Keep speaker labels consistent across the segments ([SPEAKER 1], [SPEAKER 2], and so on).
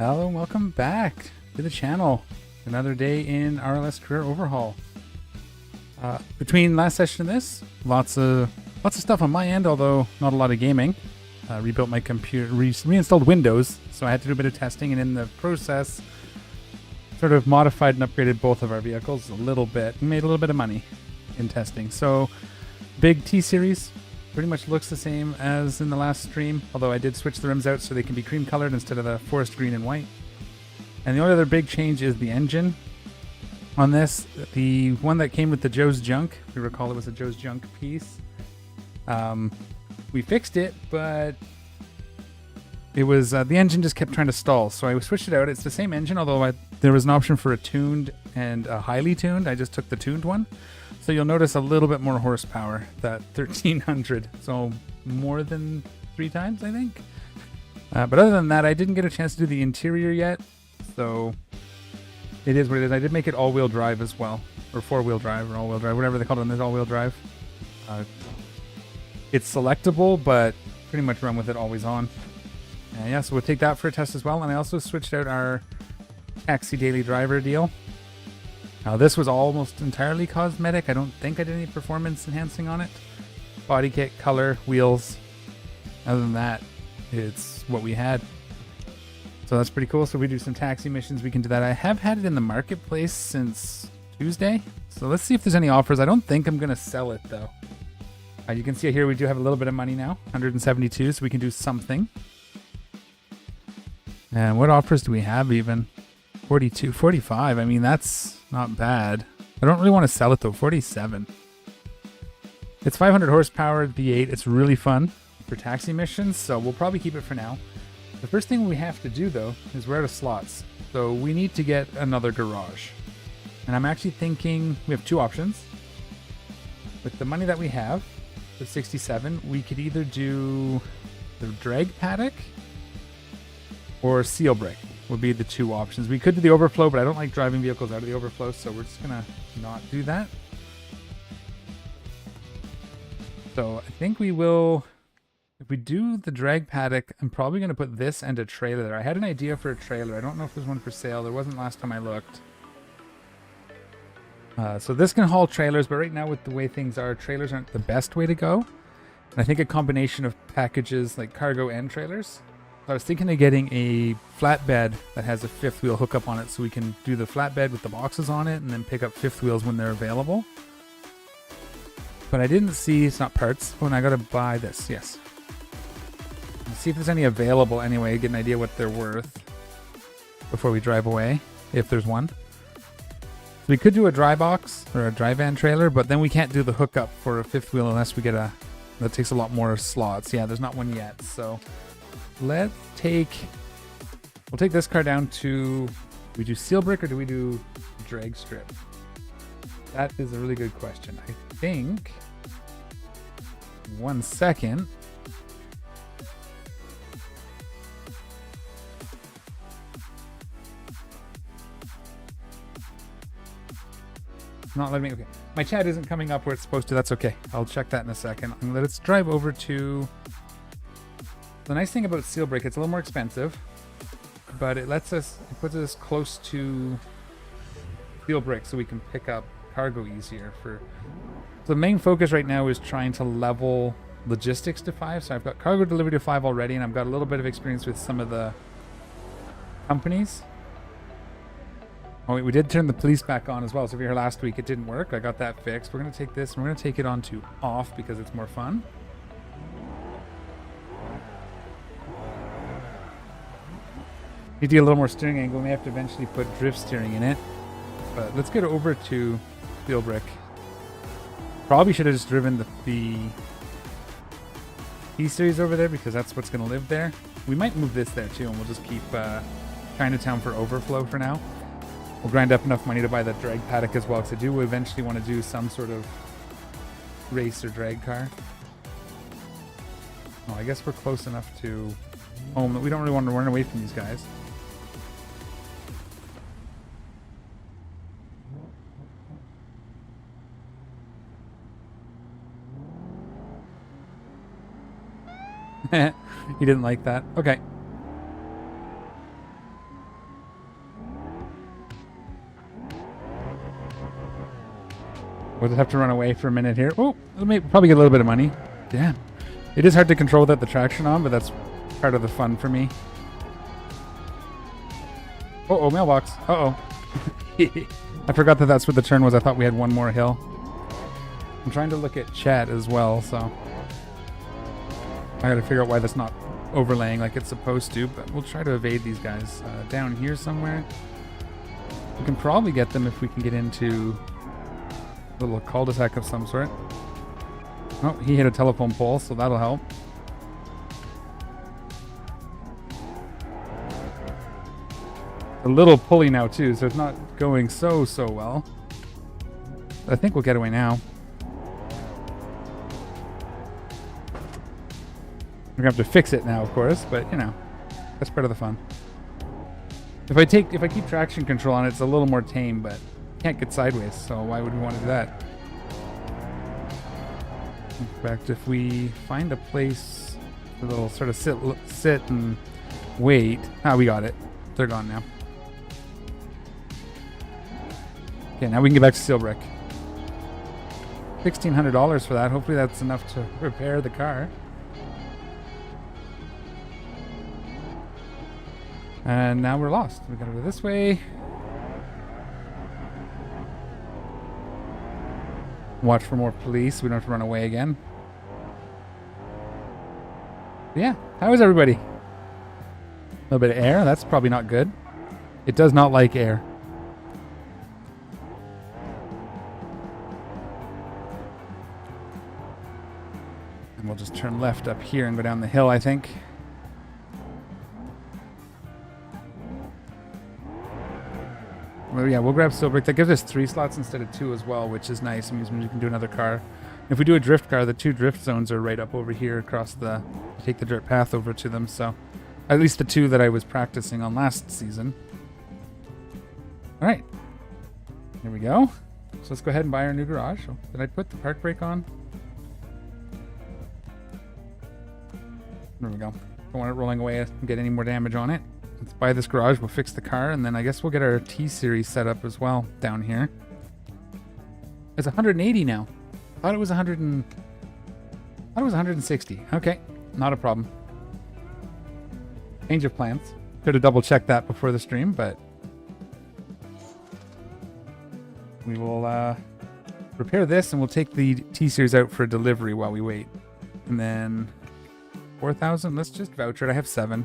[SPEAKER 1] Hello and welcome back to the channel. Another day in RLS Career Overhaul. Between last session and this, lots of stuff on my end, although not a lot of gaming. Rebuilt my computer, reinstalled Windows, so I had to do a bit of testing, and in the process, sort of modified and upgraded both of our vehicles a little bit, and made a little bit of money in testing. So, big T-Series pretty much looks the same as in the last stream, although I did switch the rims out so they can be cream colored instead of the forest green and white. And the only other big change is the engine on this. The one that came with the Joe's Junk, if you recall, it was a Joe's Junk piece. We fixed it, but it was the engine just kept trying to stall, so I switched it out. It's the same engine, although there was an option for a tuned and a highly tuned. I just took the tuned one. So you'll notice a little bit more horsepower, that 1300, so more than 3 times, I think. But other than that, I didn't get a chance to do the interior yet, so it is what it is. I did make it all-wheel drive as well, or 4-wheel drive, or all-wheel drive, whatever they call it on this all-wheel drive. It's selectable, but pretty much run with it always on. Yeah, so we'll take that for a test as well, and I also switched out our taxi daily driver deal. Now this was almost entirely cosmetic. I don't think I did any performance enhancing on it. Body kit, color, wheels. Other than that, it's what we had. So that's pretty cool. So we do some taxi missions, we can do that. I have had it in the marketplace since Tuesday. So let's see if there's any offers. I don't think I'm going to sell it though. You can see here we do have a little bit of money now, 172, so we can do something. And what offers do we have even? 42, 45. I mean, that's not bad. I don't really want to sell it though. 47. It's 500 horsepower V8. It's really fun for taxi missions, so we'll probably keep it for now. The first thing we have to do though is we're out of slots, so we need to get another garage. And I'm actually thinking we have 2 options. With the money that we have, the 67, we could either do the drag paddock or seal brick. Would be the 2 options. We could do the overflow, but I don't like driving vehicles out of the overflow, so we're just gonna not do that. So I think we will, if we do the drag paddock, I'm probably gonna put this and a trailer there. I had an idea for a trailer. I don't know if there's one for sale. There wasn't last time I looked. So this can haul trailers, but right now with the way things are, trailers aren't the best way to go. And I think a combination of packages like cargo and trailers. I was thinking of getting a flatbed that has a 5th wheel hookup on it, so we can do the flatbed with the boxes on it and then pick up 5th wheels when they're available. But I didn't see, it's not parts. Oh, and I gotta buy this, yes. Let's see if there's any available anyway, get an idea what they're worth before we drive away, if there's one. So we could do a dry box or a dry van trailer, but then we can't do the hookup for a 5th wheel unless we get a, that takes a lot more slots. Yeah, there's not one yet, so we'll take this car down to, do we do seal brick or do we do drag strip? That is a really good question. I think, 1 second. Not letting me, okay. My chat isn't coming up where it's supposed to, that's okay. I'll check that in a second. Let's drive over to, the nice thing about seal brick, it's a little more expensive, but it puts us close to steel brick so we can pick up cargo easier. So the main focus right now is trying to level logistics to 5. So I've got cargo delivery to 5 already, and I've got a little bit of experience with some of the companies. Oh wait, we did turn the police back on as well. So if you're here last week, it didn't work. I got that fixed. We're going to take this and we're going to take it on to off because it's more fun. Need to get a little more steering angle. We may have to eventually put drift steering in it. But let's get over to steel brick. Probably should have just driven the T-Series over there because that's what's going to live there. We might move this there too, and we'll just keep Chinatown for overflow for now. We'll grind up enough money to buy that drag paddock as well, because I do eventually want to do some sort of race or drag car. Oh, I guess we're close enough to home that we don't really want to run away from these guys. He didn't like that. Okay. We'll just have to run away for a minute here. Oh, we'll probably get a little bit of money. Damn. It is hard to control without the traction on, but that's part of the fun for me. Uh-oh, mailbox. Uh-oh. I forgot that that's what the turn was. I thought we had one more hill. I'm trying to look at chat as well, so I gotta figure out why that's not overlaying like it's supposed to, but we'll try to evade these guys. Down here somewhere. We can probably get them if we can get into a little cul-de-sac of some sort. Oh, he hit a telephone pole, so that'll help. A little pulley now too, so it's not going so well. But I think we'll get away now. We're gonna have to fix it now, of course, but you know, that's part of the fun. If I keep traction control on it, it's a little more tame, but can't get sideways, so why would we want to do that? In fact, if we find a place a little sort of sit and wait. Ah, we got it. They're gone now. Okay, now we can get back to steel brick. $1,600 for that. Hopefully that's enough to repair the car. And now we're lost. We gotta go this way. Watch for more police. We don't have to run away again. But yeah, how is everybody? A little bit of air. That's probably not good. It does not like air. And we'll just turn left up here and go down the hill, I think. Well, yeah, we'll grab steel brick. That gives us 3 slots instead of 2 as well, which is nice. It means we can do another car. If we do a drift car, the 2 drift zones are right up over here across the... Take the dirt path over to them, so... At least the 2 that I was practicing on last season. Alright. Here we go. So let's go ahead and buy our new garage. Oh, did I put the park brake on? There we go. Don't want it rolling away and get any more damage on it. Let's buy this garage, we'll fix the car, and then I guess we'll get our T-Series set up as well down here. It's 180 now. I thought it was 160. Okay, not a problem. Change of plans. Could have double checked that before the stream, but we will repair this and we'll take the T-Series out for a delivery while we wait. And then 4,000, let's just voucher it. I have 7.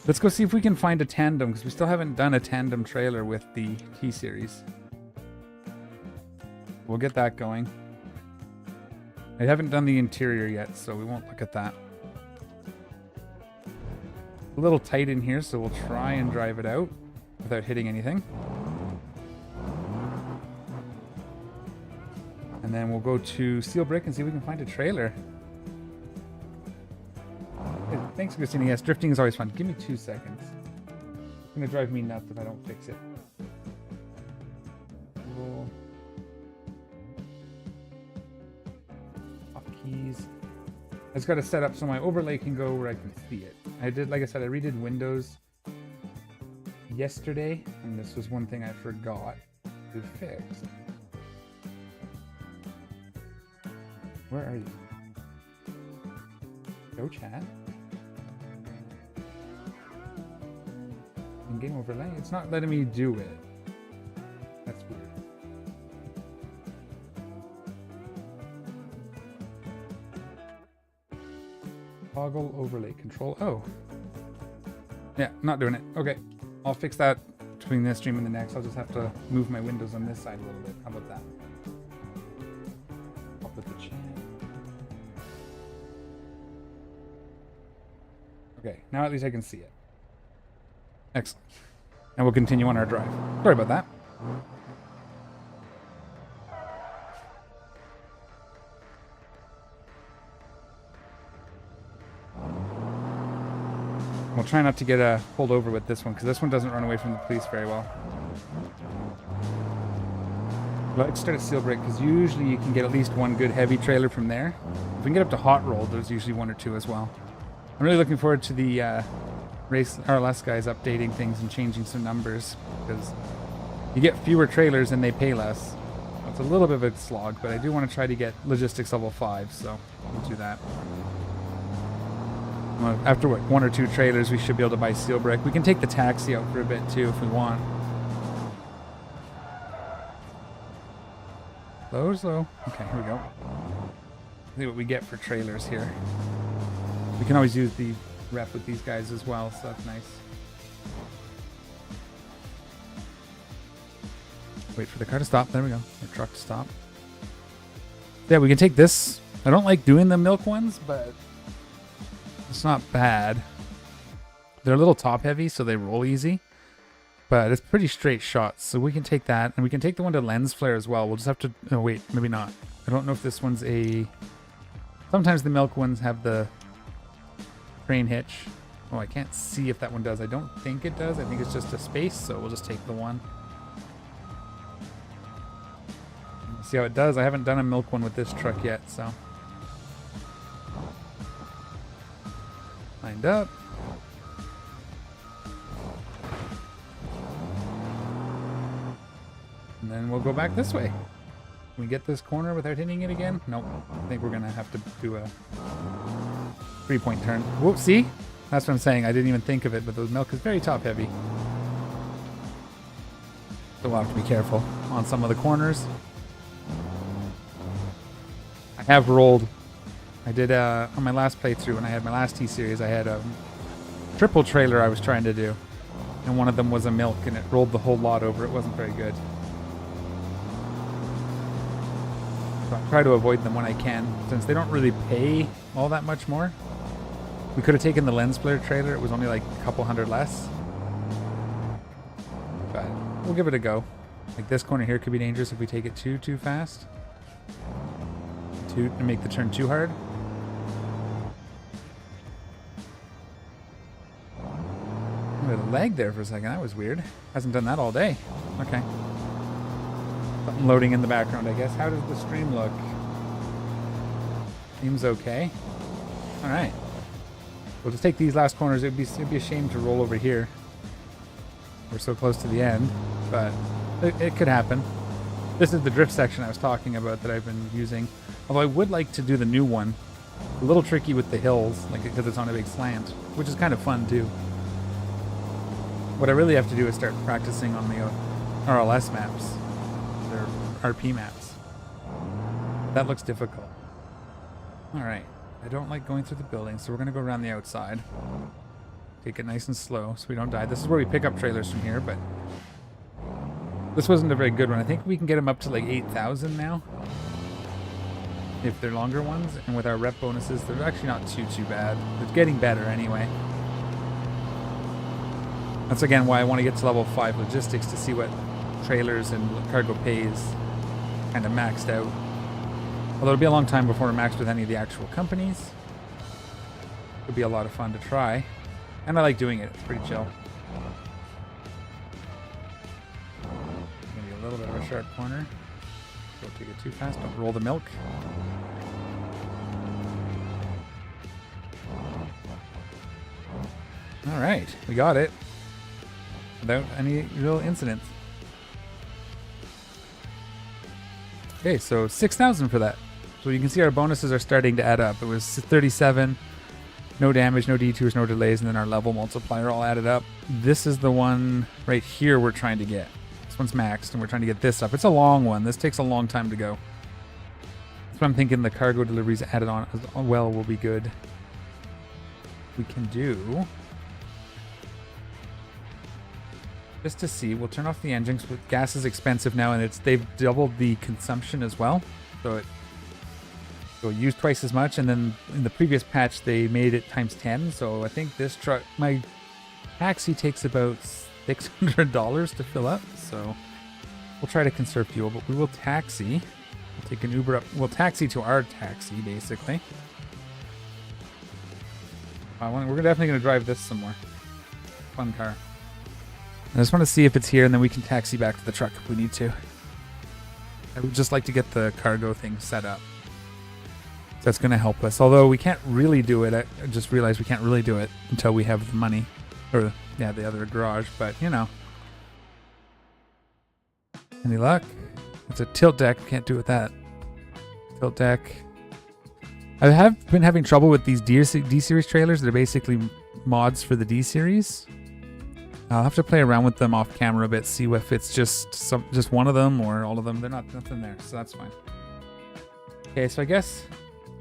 [SPEAKER 1] Let's go see if we can find a tandem, because we still haven't done a tandem trailer with the T-Series. We'll get that going. I haven't done the interior yet, so we won't look at that. A little tight in here, so we'll try and drive it out without hitting anything. And then we'll go to steel brick and see if we can find a trailer. Thanks, Christina. Yes, drifting is always fun. Give me 2 seconds. It's going to drive me nuts if I don't fix it. Hotkeys. I just got to set up so my overlay can go where I can see it. I did, like I said, I redid Windows yesterday, and this was one thing I forgot to fix. Where are you? Go chat. In game overlay, it's not letting me do it. That's weird. Toggle overlay control. Oh. Yeah, not doing it. Okay. I'll fix that between this stream and the next. I'll just have to move my windows on this side a little bit. How about that? I'll put the chat. Okay, now at least I can see it. Excellent. And we'll continue on our drive. Sorry about that. We'll try not to get pulled over with this one, because this one doesn't run away from the police very well. Let's start at steel brick, because usually you can get at least one good heavy trailer from there. If we can get up to hot roll, there's usually 1 or 2 as well. I'm really looking forward to the race RLS guys updating things and changing some numbers, because you get fewer trailers and they pay less. It's a little bit of a slog, but I do want to try to get logistics level 5, so we'll do that. After what, 1 or 2 trailers, we should be able to buy steel brick. We can take the taxi out for a bit too if we want. Slow. Okay, here we go. See what we get for trailers here. We can always use the rep with these guys as well, so that's nice. Wait for the car to stop. There we go. Or truck to stop. Yeah, we can take this. I don't like doing the milk ones, but it's not bad. They're a little top heavy, so they roll easy. But it's pretty straight shots, so we can take that. And we can take the one to lens flare as well. We'll just have to... Oh, wait. Maybe not. I don't know if this one's a... Sometimes the milk ones have the crane hitch. Oh, I can't see if that one does. I don't think it does. I think it's just a space, so we'll just take the one. See how it does. I haven't done a milk one with this truck yet, so... Lined up. And then we'll go back this way. Can we get this corner without hitting it again? Nope. I think we're going to have to do a 3-point turn. Whoop, see? That's what I'm saying. I didn't even think of it, but the milk is very top heavy. So we'll have to be careful on some of the corners. I have rolled. I did on my last playthrough when I had my last T-Series, I had a triple trailer I was trying to do. And one of them was a milk, and it rolled the whole lot over. It wasn't very good. So I try to avoid them when I can, since they don't really pay all that much more. We could have taken the lens flare trailer. It was only like a couple hundred less. But we'll give it a go. Like this corner here could be dangerous if we take it too fast. To make the turn too hard. We had a lag there for a second. That was weird. Hasn't done that all day. Okay. Something loading in the background, I guess. How does the stream look? Seems okay. All right. We'll just take these last corners. It'd be a shame to roll over here. We're so close to the end, but it could happen. This is the drift section I was talking about that I've been using. Although I would like to do the new one. A little tricky with the hills, like because it's on a big slant, which is kind of fun too. What I really have to do is start practicing on the RLS maps. They're RP maps. That looks difficult. Alright. I don't like going through the building, so we're going to go around the outside. Take it nice and slow so we don't die. This is where we pick up trailers from here, but... This wasn't a very good one. I think we can get them up to like 8,000 now. If they're longer ones. And with our rep bonuses, they're actually not too bad. It's getting better anyway. That's again why I want to get to level 5 logistics to see what trailers and cargo pays kind of maxed out. Although it'll be a long time before we're maxed with any of the actual companies. It'll be a lot of fun to try. And I like doing it. It's pretty chill. Maybe a little bit of a sharp corner. Don't take it too fast. Don't roll the milk. All right. We got it. Without any real incidents. Okay, so 6,000 for that. So you can see our bonuses are starting to add up. It was 37, no damage, no detours, no delays, and then our level multiplier all added up. This is the one right here we're trying to get. This one's maxed, and we're trying to get this up. It's a long one. This takes a long time to go. That's what I'm thinking the cargo deliveries added on as well will be good. We can do... Just to see, we'll turn off the engines. Gas is expensive now, and they've doubled the consumption as well. So it'll use twice as much, and then in the previous patch they made it times 10. So I think this truck, my taxi takes about $600 to fill up. So we'll try to conserve fuel, but we will taxi. We'll take an Uber up. We'll taxi to our taxi, basically. We're definitely going to drive this some more. Fun car. I just want to see if it's here, and then we can taxi back to the truck if we need to. I would just like to get the cargo thing set up. That's going to help us. Although we can't really do it. I just realized we can't really do it until we have the money. Or, yeah, the other garage. But, you know. Any luck? It's a tilt deck. Can't do with that. Tilt deck. I have been having trouble with these D-Series trailers. They're basically mods for the D-Series. I'll have to play around with them off camera a bit, see if it's just one of them or all of them. They're not nothing there, so that's fine. Okay, so I guess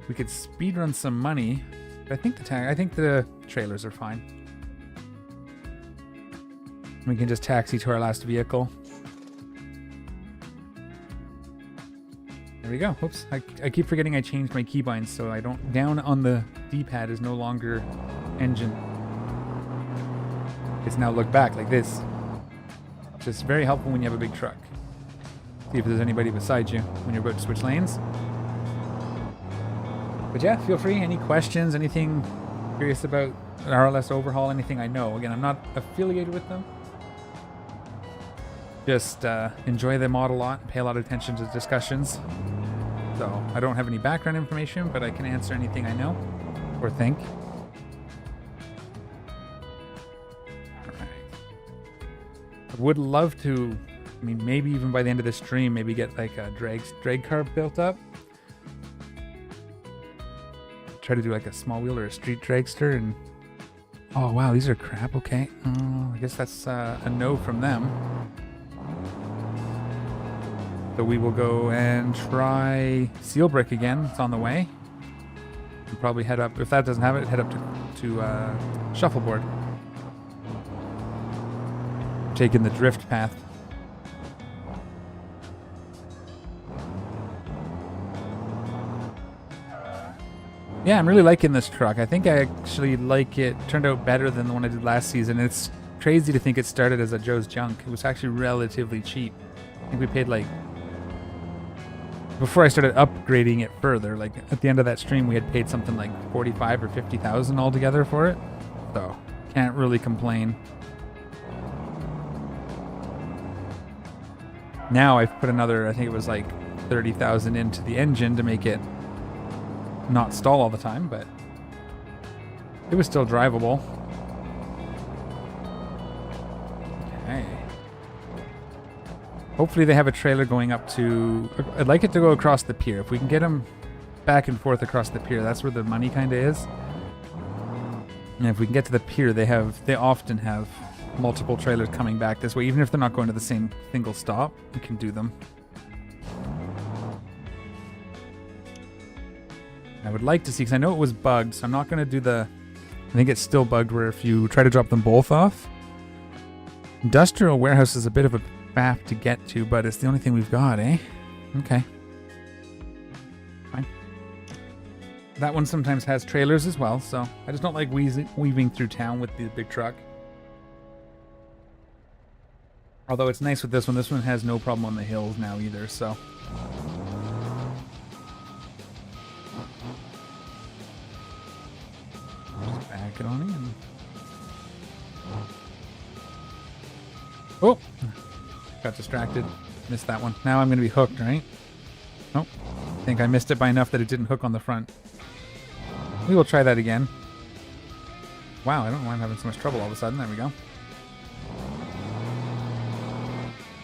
[SPEAKER 1] we could speedrun some money. But I think the trailers are fine. We can just taxi to our last vehicle. There we go. Oops, I keep forgetting I changed my keybinds, so I don't. Down on the D-pad is no longer engine. It's now look back like this. Which is very helpful when you have a big truck. See if there's anybody beside you when you're about to switch lanes. But yeah, feel free. Any questions, anything curious about RLS Overhaul, anything I know. Again, I'm not affiliated with them. Just enjoy the mod a lot, pay a lot of attention to discussions. So I don't have any background information, but I can answer anything I know or think. I would love to, I mean, maybe even by the end of the stream, maybe get like a drag car built up. Try to do like a small wheel or a street dragster and... Oh wow, these are crap, okay. I guess that's a no from them. So we will go and try Seal Brick again, it's on the way. We'll probably head up, if that doesn't have it, head up to Shuffleboard. Taking the drift path. Yeah, I'm really liking this truck. I think I actually like it. Turned out better than the one I did last season. It's crazy to think it started as a Joe's Junk. It was actually relatively cheap. I think we paid like... Before I started upgrading it further, like at the end of that stream, we had paid something like 45 or 50,000 altogether for it. So, can't really complain. Now I've put another, I think it was like 30,000 into the engine to make it not stall all the time, but it was still drivable. Okay. Hopefully they have a trailer going up to... I'd like it to go across the pier. If we can get them back and forth across the pier, that's where the money kind of is. And if we can get to the pier, they often have multiple trailers coming back this way. Even if they're not going to the same single stop, we can do them. I would like to see, because I know it was bugged, so I'm not going to do the... I think it's still bugged where if you try to drop them both off. Industrial warehouse is a bit of a faff to get to, but it's the only thing we've got, eh? Okay. Fine. That one sometimes has trailers as well, so I just don't like weaving through town with the big truck. Although it's nice with this one. This one has no problem on the hills now either, so... Just back it on in. Oh! Got distracted. Missed that one. Now I'm going to be hooked, right? Nope. I think I missed it by enough that it didn't hook on the front. We will try that again. Wow, I don't know why I'm having so much trouble all of a sudden. There we go.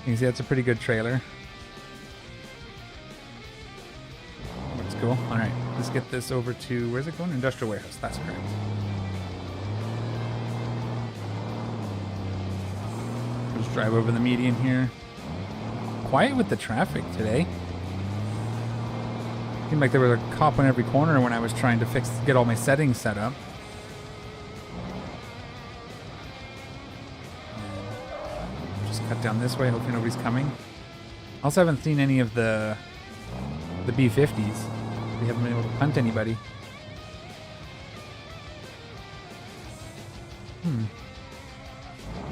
[SPEAKER 1] You can see that's a pretty good trailer. That's cool. Alright, let's get this over to... Where's it going? Industrial warehouse. That's correct. Just drive over the median here. Quiet with the traffic today. Seemed like there was a cop on every corner when I was trying to get all my settings set up. Just cut down this way. Hopefully nobody's coming. Also haven't seen any of the B50s. We haven't been able to punt anybody.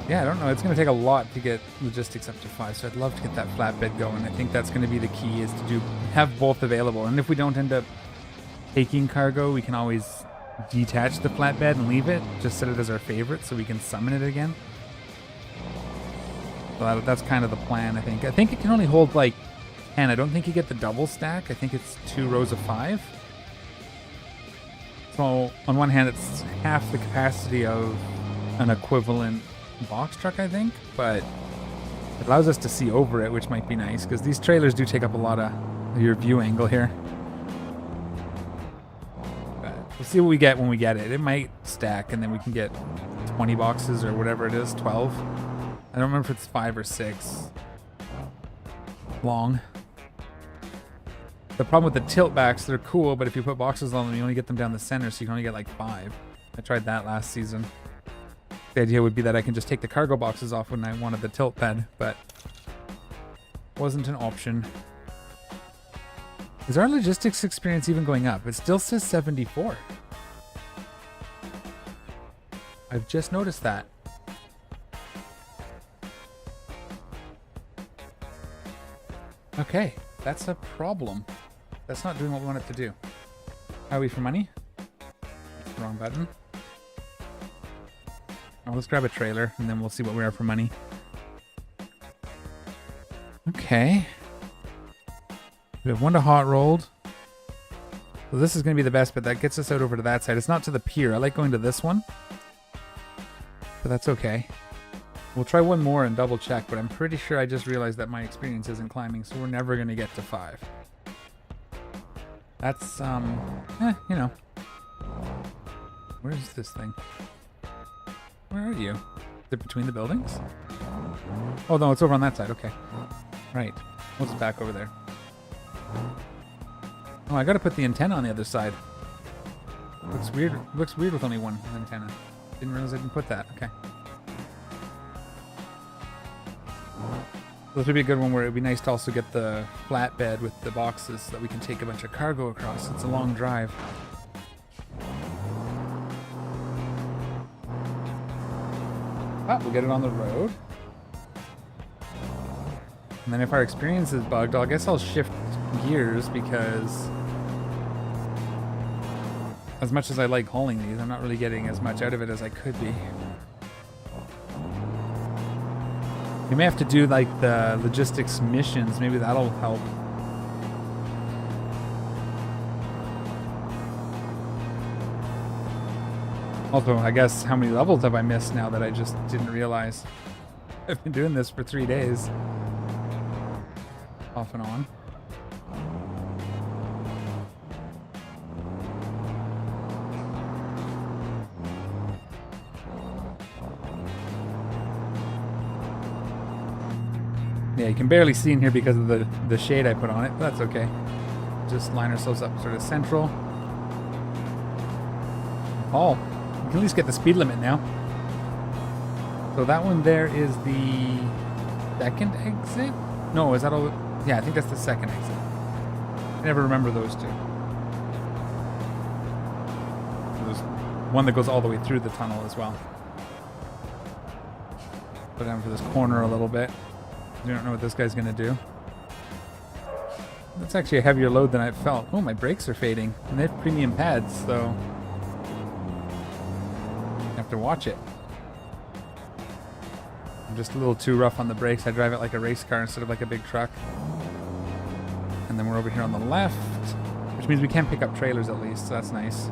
[SPEAKER 1] Yeah, I don't know. It's going to take a lot to get logistics up to 5, so I'd love to get that flatbed going. I think that's going to be the key, is to have both available. And if we don't end up taking cargo, we can always detach the flatbed and leave it. Just set it as our favorite so we can summon it again. So that's kind of the plan, I think. I think it can only hold like 10. I don't think you get the double stack. I think it's 2 rows of 5. So on one hand, it's half the capacity of an equivalent box truck, I think, but It allows us to see over it, which might be nice, because these trailers do take up a lot of your view angle here. But we'll see what we get when we get it. It might stack, and then we can get 20 boxes or whatever it is, 12. I don't remember if it's 5 or 6 long. The problem with the tilt backs, they're cool, but if you put boxes on them, you only get them down the center, so you can only get like 5. I tried that last season. The idea would be that I can just take the cargo boxes off when I wanted the tilt bed, but wasn't an option. Is our logistics experience even going up? It still says 74. I've just noticed that. Okay, that's a problem. That's not doing what we want it to do. How are we for money? Wrong button. Oh, let's grab a trailer, and then we'll see what we are for money. Okay. We have 1 to hot rolled. So this is going to be the best, but that gets us out over to that side. It's not to the pier. I like going to this one. But that's okay. We'll try one more and double check, but I'm pretty sure I just realized that my experience isn't climbing, so we're never going to get to 5. That's, you know. Where's this thing? Where are you? Is it between the buildings? Oh, no, it's over on that side. Okay. Right. What's back over there? Oh, I gotta put the antenna on the other side. Looks weird. Looks weird with only one antenna. Didn't realize I didn't put that. Okay. This would be a good one where it would be nice to also get the flatbed with the boxes so that we can take a bunch of cargo across. It's a long drive. Ah, we'll get it on the road. And then if our experience is bugged, I guess I'll shift gears because as much as I like hauling these, I'm not really getting as much out of it as I could be. You may have to do like the logistics missions. Maybe that'll help. Also, I guess how many levels have I missed now that I just didn't realize? I've been doing this for 3 days. Off and on. Yeah, you can barely see in here because of the shade I put on it, but that's okay. Just line ourselves up sort of central. Oh, we can at least get the speed limit now. So that one there is the second exit? No, is that all? Yeah, I think that's the second exit. I never remember those two. There's one that goes all the way through the tunnel as well. Go down for this corner a little bit. You don't know what this guy's going to do. That's actually a heavier load than I felt. Oh, my brakes are fading. And they have premium pads, so I have to watch it. I'm just a little too rough on the brakes. I drive it like a race car instead of like a big truck. And then we're over here on the left, which means we can pick up trailers at least, so that's nice.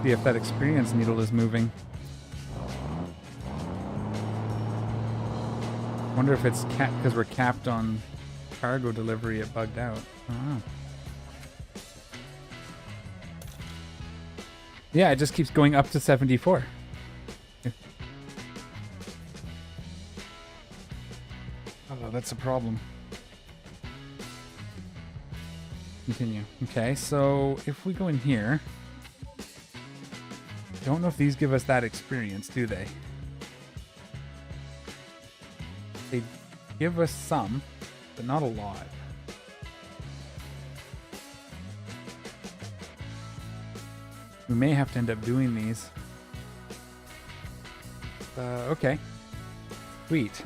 [SPEAKER 1] See if that experience needle is moving. Wonder if it's because we're capped on cargo delivery, it bugged out. Oh. Yeah, it just keeps going up to 74. Oh, that's a problem. Continue. Okay, so if we go in here, don't know if these give us that experience, do they? They give us some, but not a lot. We may have to end up doing these. Okay. Sweet. Do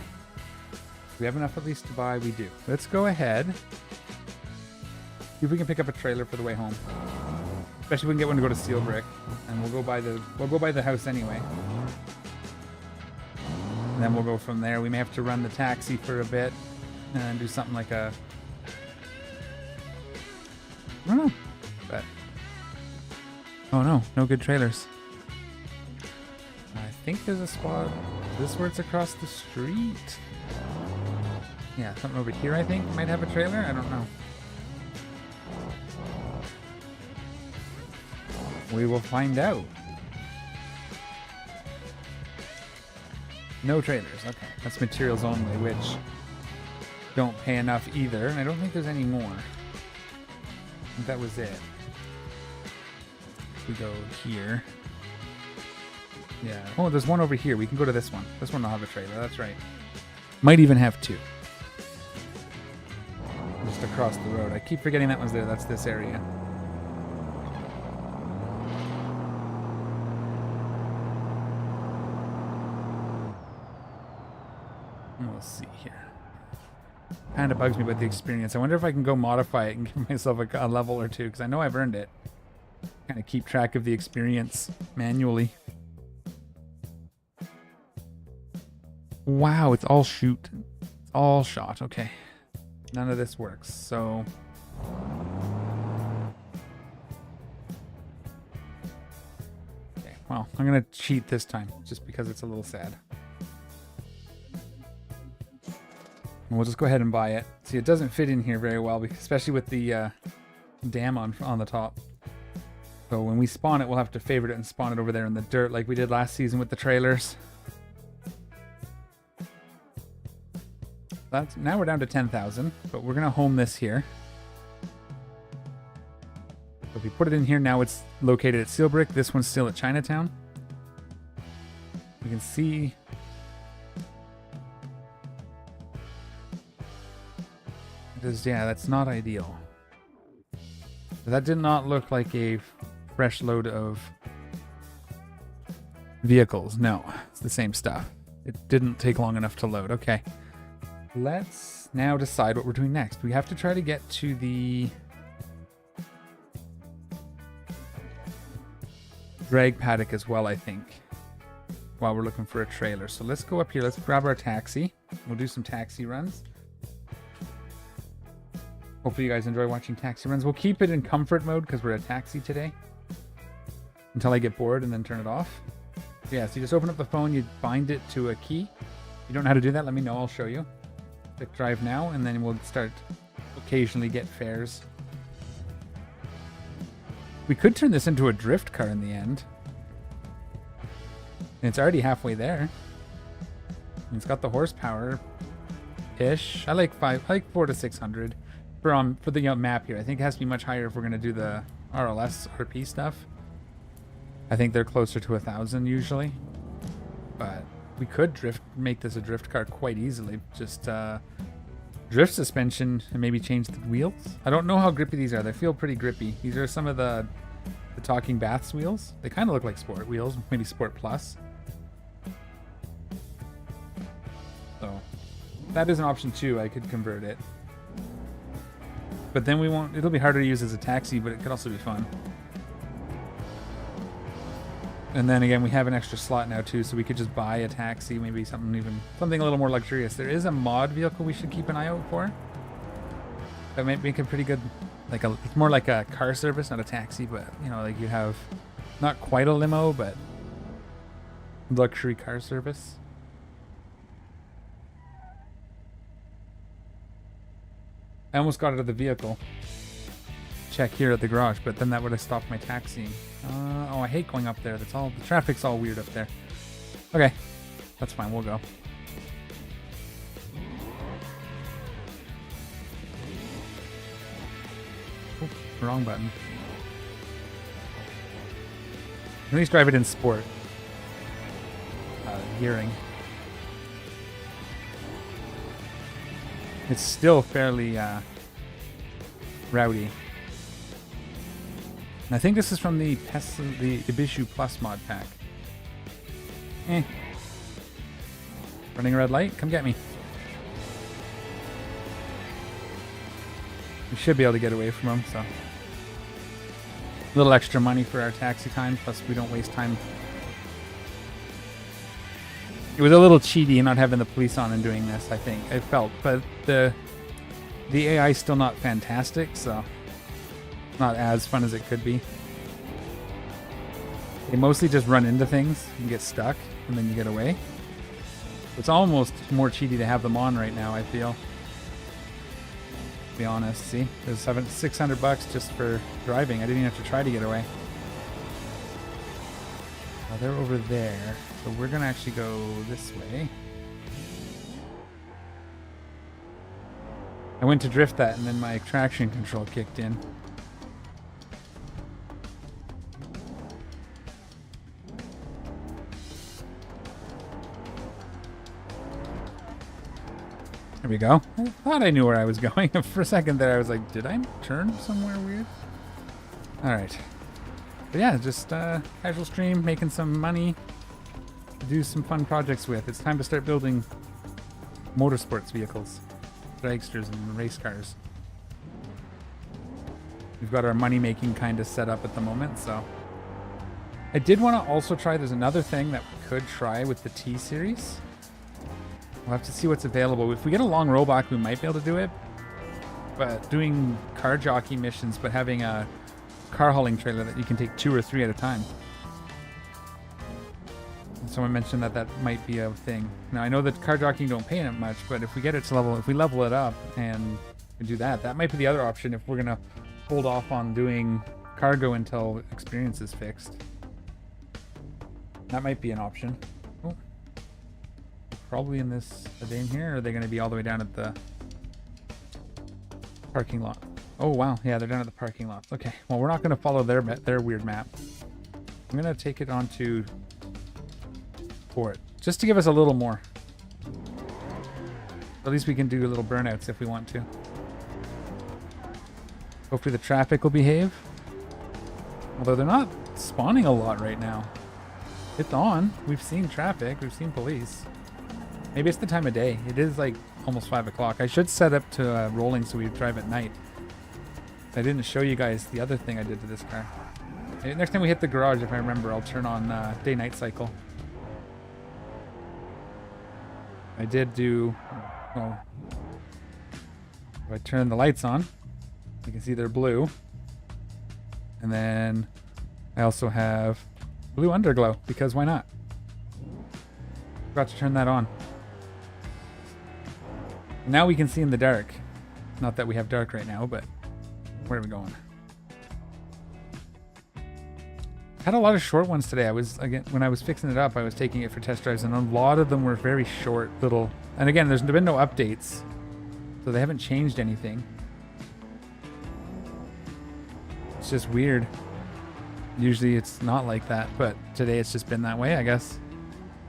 [SPEAKER 1] we have enough at least to buy? We do. Let's go ahead. See if we can pick up a trailer for the way home. Especially if we can get one to go to Steel Brick. And we'll go by the house anyway. And And then we'll go from there. We may have to run the taxi for a bit and do something like a... I don't know. But... Oh no, no good trailers. I think there's a spot. Is this where it's across the street? Yeah, something over here I think might have a trailer. I don't know. We will find out. No trailers. Okay, that's materials only, which don't pay enough either. And I don't think there's any more. I think that was it. We go here. Yeah. Oh, there's one over here. We can go to this one. This one will have a trailer. That's right. Might even have two. Just across the road. I keep forgetting that one's there. That's this area. We'll see here. Kind of bugs me about the experience. I wonder if I can go modify it and give myself a level or two, because I know I've earned it. Kind of keep track of the experience manually. Wow, it's all shoot. It's all shot. Okay. None of this works, so... Okay, well, I'm going to cheat this time, just because it's a little sad. And we'll just go ahead and buy it. See, it doesn't fit in here very well, because, especially with the dam on the top. So when we spawn it, we'll have to favorite it and spawn it over there in the dirt like we did last season with the trailers. Now we're down to 10,000, but we're going to home this here. So if we put it in here, now it's located at Sealbrick. This one's still at Chinatown. You can see... Yeah, that's not ideal. That did not look like a fresh load of vehicles. No, it's the same stuff. It didn't take long enough to load. Okay. Let's now decide what we're doing next. We have to try to get to the drag paddock as well, I think, while we're looking for a trailer. So let's go up here. Let's grab our taxi. We'll do some taxi runs. Hopefully you guys enjoy watching taxi runs. We'll keep it in comfort mode because we're a taxi today until I get bored and then turn it off. Yeah, so you just open up the phone, you bind it to a key. If you don't know how to do that, let me know. I'll show you. Click drive now, and then we'll start occasionally get fares. We could turn this into a drift car in the end. And it's already halfway there. And it's got the horsepower-ish. I like 4 to 600 for the map here. I think it has to be much higher if we're going to do the RLS RP stuff. I think they're closer to 1,000 usually. But we could make this a drift car quite easily. Just drift suspension and maybe change the wheels. I don't know how grippy these are. They feel pretty grippy. These are some of the Talking Baths wheels. They kind of look like sport wheels, maybe Sport Plus. So that is an option too. I could convert it. But then it'll be harder to use as a taxi, but it could also be fun. And then again, we have an extra slot now too, so we could just buy a taxi, maybe something a little more luxurious. There is a mod vehicle we should keep an eye out for. That might make a pretty good, it's more like a car service, not a taxi, but like you have not quite a limo, but luxury car service. I almost got out of the vehicle. Check here at the garage, but then that would have stopped my taxiing. Oh, I hate going up there. The traffic's all weird up there. Okay, that's fine. We'll go. Oh, wrong button. At least drive it in sport. Gearing. It's still fairly rowdy. And I think this is from the Ibishu Plus mod pack. Running a red light? Come get me. We should be able to get away from him, so. A little extra money for our taxi time, plus we don't waste time. It was a little cheaty not having the police on and doing this, I think. I felt. But the AI is still not fantastic, so not as fun as it could be. They mostly just run into things and get stuck, and then you get away. It's almost more cheaty to have them on right now, I feel. To be honest, see? There's $600 just for driving. I didn't even have to try to get away. Oh, they're over there. So we're going to actually go this way. I went to drift that, and then my traction control kicked in. There we go. I thought I knew where I was going. For a second there, I was like, did I turn somewhere weird? All right. But yeah, just casual stream, making some money to do some fun projects with. It's time to start building motorsports vehicles, dragsters and race cars. We've got our money-making kind of set up at the moment, so. I did want to also try, there's another thing that we could try with the T-Series. We'll have to see what's available. If we get a long rollback, we might be able to do it. But doing car jockey missions, but having a car hauling trailer that you can take 2 or 3 at a time. And someone mentioned that that might be a thing. Now I know that car jockeying don't pay it much, but if we get it to level, if we level it up and we do that, that might be the other option if we're gonna hold off on doing cargo until experience is fixed. That might be an option. Oh. Probably in this, are they in here, or are they going to be all the way down at the parking lot? Oh wow, yeah, they're down at the parking lot. Okay, well we're not going to follow their weird map. I'm going to take it onto port, just to give us a little more. At least we can do little burnouts if we want to. Hopefully the traffic will behave. Although they're not spawning a lot right now. It's on. We've seen traffic, we've seen police. Maybe it's the time of day. It is like almost 5 o'clock. I should set up to rolling so we drive at night. I didn't show you guys the other thing I did to this car. Next time we hit the garage, if I remember, I'll turn on day-night cycle. I did do... Well, if I turn the lights on, you can see they're blue. And then I also have blue underglow, because why not? Forgot to turn that on. Now we can see in the dark. Not that we have dark right now, but where are we going? Had a lot of short ones today. When I was fixing it up, I was taking it for test drives, and a lot of them were very short little. And again, there's been no updates, so they haven't changed anything. It's just weird. Usually it's not like that, but today it's just been that way, I guess.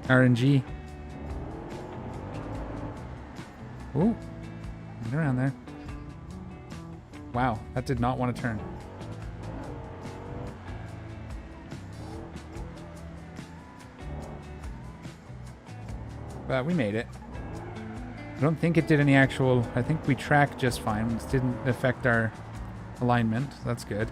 [SPEAKER 1] RNG. Ooh, get around there. Wow, that did not want to turn. But we made it. I don't think it did any actual... I think we tracked just fine. It didn't affect our alignment. That's good.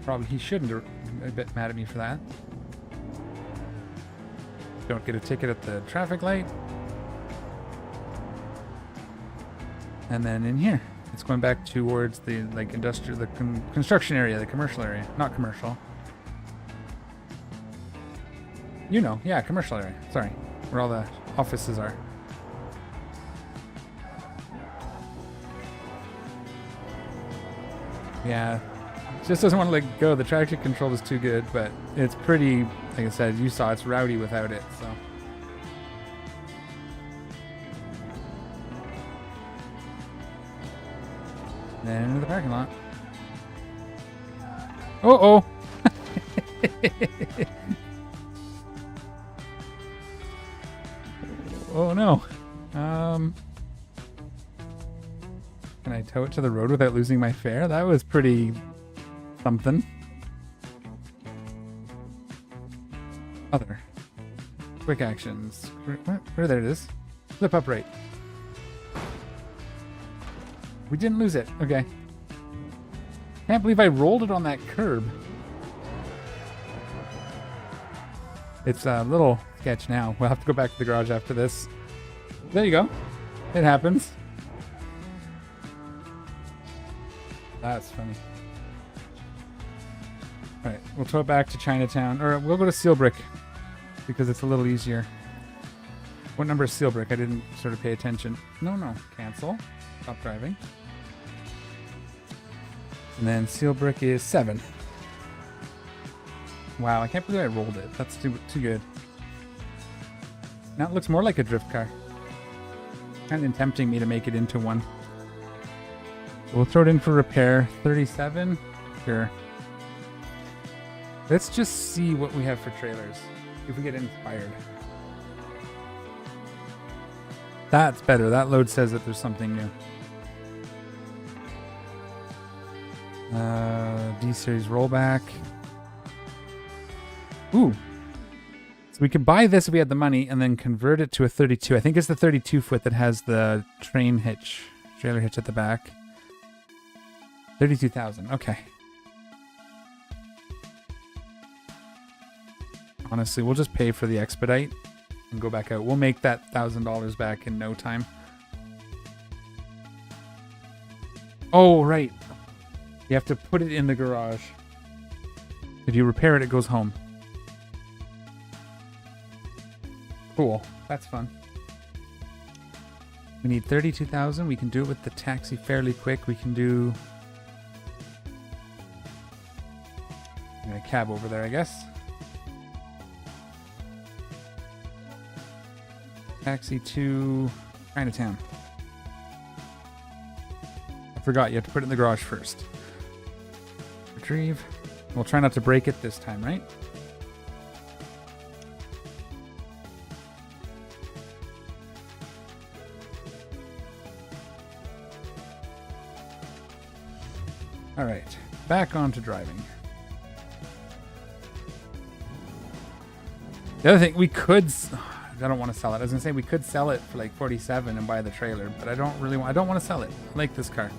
[SPEAKER 1] Probably he shouldn't have been a bit mad at me for that. Don't get a ticket at the traffic light. And then in here, it's going back towards the industrial, the construction area, the commercial area, not commercial. You know, yeah, commercial area. Sorry, where all the offices are. Yeah. Just doesn't want to let go. The traction control is too good, but it's pretty, like I said, you saw it's rowdy without it, so. Then into the parking lot. Uh-oh! Oh no. Can I tow it to the road without losing my fare? That was pretty something. Other. Quick actions. Where there it is. Flip upright. we didn't lose it. Okay. Can't believe I rolled it on that curb. It's a little sketch now. We'll have to go back to the garage after this. There you go. It happens. That's funny. Alright, we'll tow it back to Chinatown. Or we'll go to Seal Brick because it's a little easier. What number is Seal Brick? I didn't sort of pay attention. No. Cancel. Stop driving. And then Seal Brick is 7. Wow, I can't believe I rolled it. That's too good. Now it looks more like a drift car. Kind of tempting me to make it into one. We'll throw it in for repair. 37? Sure. Let's just see what we have for trailers. If we get inspired. That's better. That load says that there's something new. D-Series rollback. Ooh. So we could buy this if we had the money and then convert it to a 32. I think it's the 32 foot that has the trailer hitch at the back. 32,000. Okay. Honestly, we'll just pay for the expedite and go back out. We'll make that $1,000 back in no time. Oh, right. You have to put it in the garage. If you repair it, it goes home. Cool. That's fun. We need 32,000. We can do it with the taxi fairly quick. We can do... a cab over there, I guess. Taxi to Chinatown. I forgot, you have to put it in the garage first. Retrieve. We'll try not to break it this time, right? All right, back on to driving. The other thing, we could... I don't want to sell it. I was going to say we could sell it for like 47 and buy the trailer, but I don't really want... I don't want to sell it. I like this car.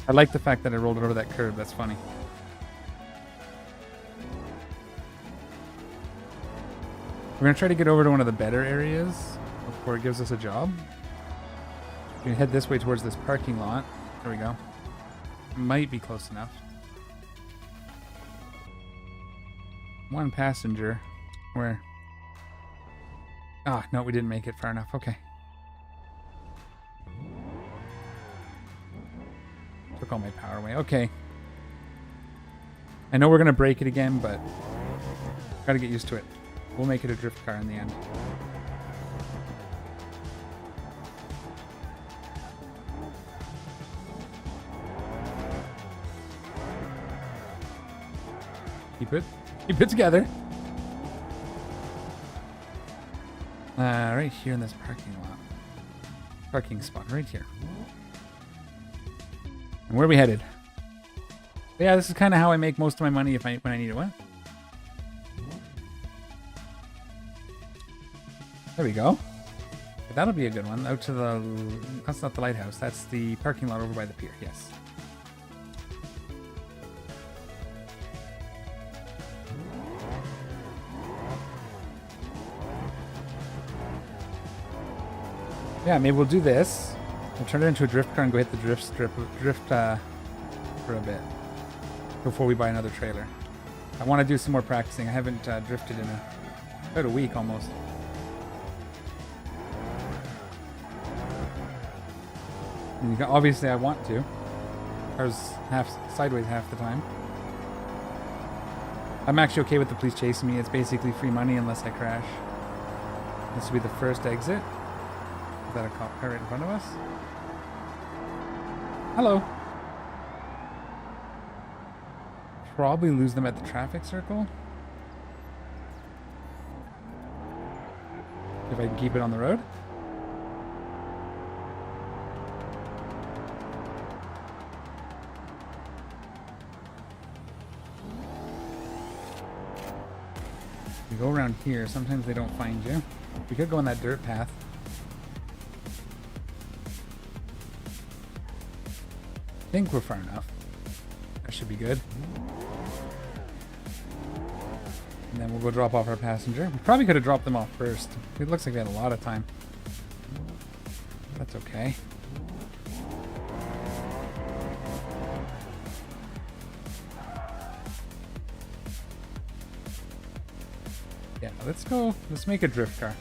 [SPEAKER 1] I like the fact that I rolled it over that curb. That's funny. We're going to try to get over to one of the better areas before it gives us a job. We're going to head this way towards this parking lot. There we go. Might be close enough. One passenger. Where? Ah, no, we didn't make it far enough. Okay. Took all my power away. Okay. I know we're going to break it again, but gotta get used to it. We'll make it a drift car in the end. Keep it together. Right here in this parking lot. Parking spot right here. And where are we headed? Yeah, this is kind of how I make most of my money when I need it. What? There we go. That'll be a good one. Out to the... That's not the lighthouse. That's the parking lot over by the pier. Yes. Yeah, maybe we'll do this. We'll turn it into a drift car and go hit the drift for a bit before we buy another trailer. I want to do some more practicing. I haven't drifted in about a week almost. And obviously, I want to. Car's sideways half the time. I'm actually okay with the police chasing me. It's basically free money unless I crash. This will be the first exit. Is that a cop car right in front of us? Hello. Probably lose them at the traffic circle. If I can keep it on the road. You go around here, sometimes they don't find you. We could go on that dirt path. think we're far enough. That should be good. And then we'll go drop off our passenger. We probably could have dropped them off first. It looks like they had a lot of time. That's okay. Yeah, let's go. Let's make a drift car.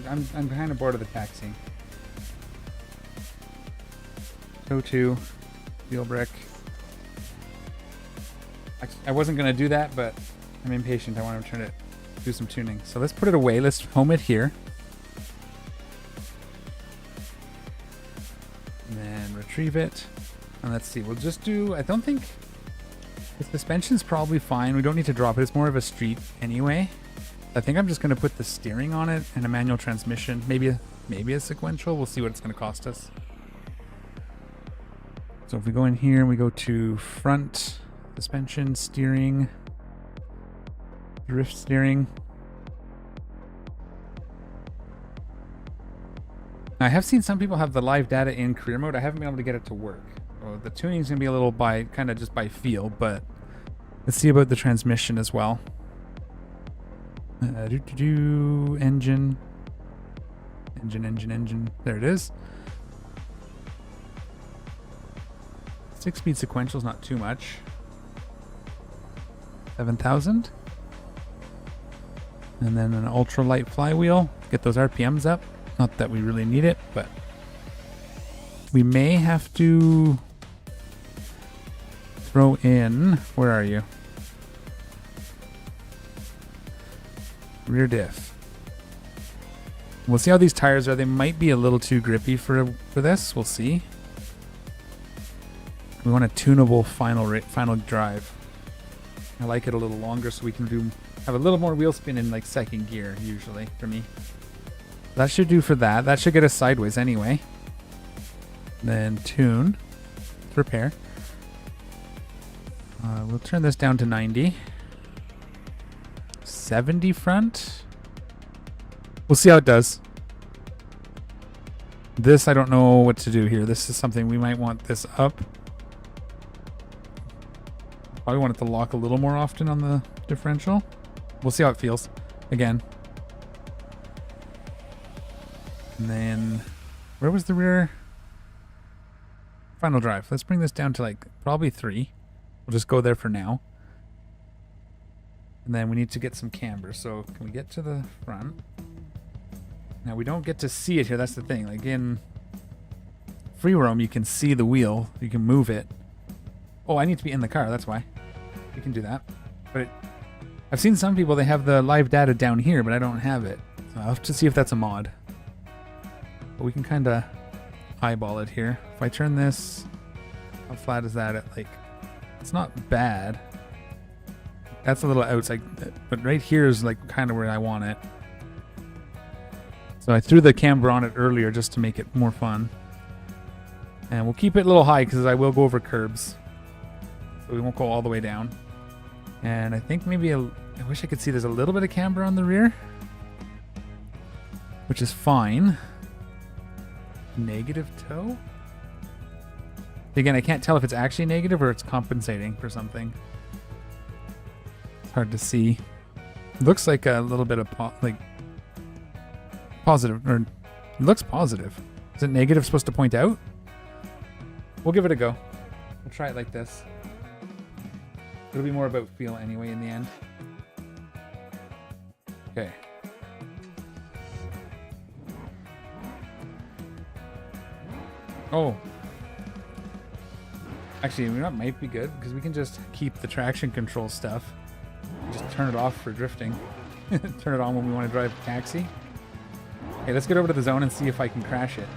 [SPEAKER 1] I'm kind of bored of the taxiing. Tow 2, wheel brick. I wasn't going to do that, but I'm impatient. I want to turn it, do some tuning. So let's put it away. Let's home it here. And then retrieve it. And let's see. We'll just do, I don't think the suspension's probably fine. We don't need to drop it. It's more of a street anyway. I think I'm just going to put the steering on it and a manual transmission. Maybe a sequential. We'll see what it's going to cost us. So if we go in here and we go to front, suspension, steering, drift steering. Now, I have seen some people have the live data in career mode. I haven't been able to get it to work. So the tuning's going to be a little kind of just by feel, but let's see about the transmission as well. Engine. There it is. 6-speed sequential is not too much. 7,000. And then an ultra light flywheel. Get those RPMs up. Not that we really need it, but we may have to throw in. Where are you? Rear diff. We'll see how these tires are. They might be a little too grippy for this. We'll see. We want a tunable final drive. I like it a little longer so we can have a little more wheel spin in like second gear usually for me. That should do for that. That should get us sideways anyway. Then tune. Repair. We'll turn this down to 90. 70 front. We'll see how it does. This, I don't know what to do here. This is something we might want this up. Probably want it to lock a little more often on the differential. We'll see how it feels. Again. And then, where was the rear? Final drive. Let's bring this down to like probably 3. We'll just go there for now. And then we need to get some camber. So can we get to the front? Now we don't get to see it here. That's the thing. Like in free roam, you can see the wheel. You can move it. Oh, I need to be in the car. That's why. We can do that. But I've seen some people, they have the live data down here, but I don't have it. So I'll have to see if that's a mod. But we can kind of eyeball it here. If I turn this, how flat is that at like, it's not bad. That's a little outside, but right here is like kind of where I want it. So I threw the camber on it earlier just to make it more fun. And we'll keep it a little high because I will go over curbs. So we won't go all the way down. And I think maybe, I wish I could see there's a little bit of camber on the rear. Which is fine. Negative toe? Again, I can't tell if it's actually negative or it's compensating for something. It's hard to see. Looks like a little bit of positive, or it looks positive. Is it negative supposed to point out? We'll give it a go. We'll try it like this. It'll be more about feel anyway in the end. Okay. Oh. Actually, that might be good because we can just keep the traction control stuff. Just turn it off for drifting. Turn it on when we want to drive a taxi. Okay, let's get over to the zone and see if I can crash it.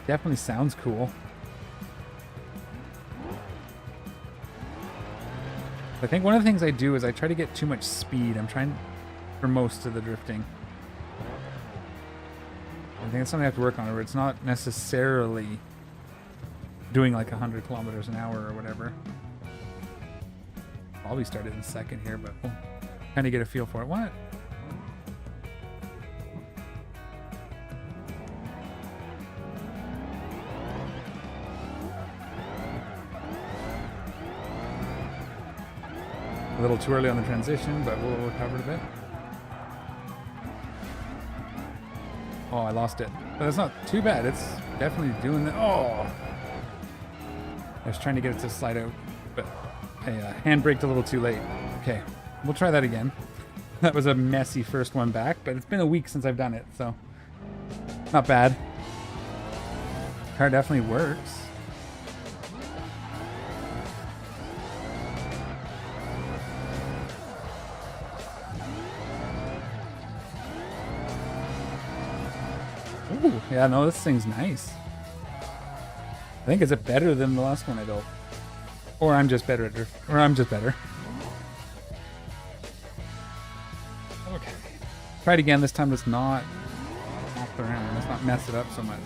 [SPEAKER 1] Definitely sounds cool. I think one of the things I do is I try to get too much speed. I'm trying for most of the drifting. I think it's something I have to work on, where it's not necessarily doing like 100 kilometers an hour or whatever. Probably start it in a second here, but we'll kind of get a feel for it. What? A little too early on the transition, but we'll recover it a bit. Oh, I lost it. But it's not too bad. It's definitely doing the... Oh! I was trying to get it to slide out, but I handbraked a little too late. Okay, we'll try that again. That was a messy first one back, but it's been a week since I've done it, so not bad. Car definitely works. Ooh, yeah, no, this thing's nice. I think, is it better than the last one I built? Or I'm just better at drift, or I'm just better. Okay. Try it again. This time let's not off the round. Let's not mess it up so much.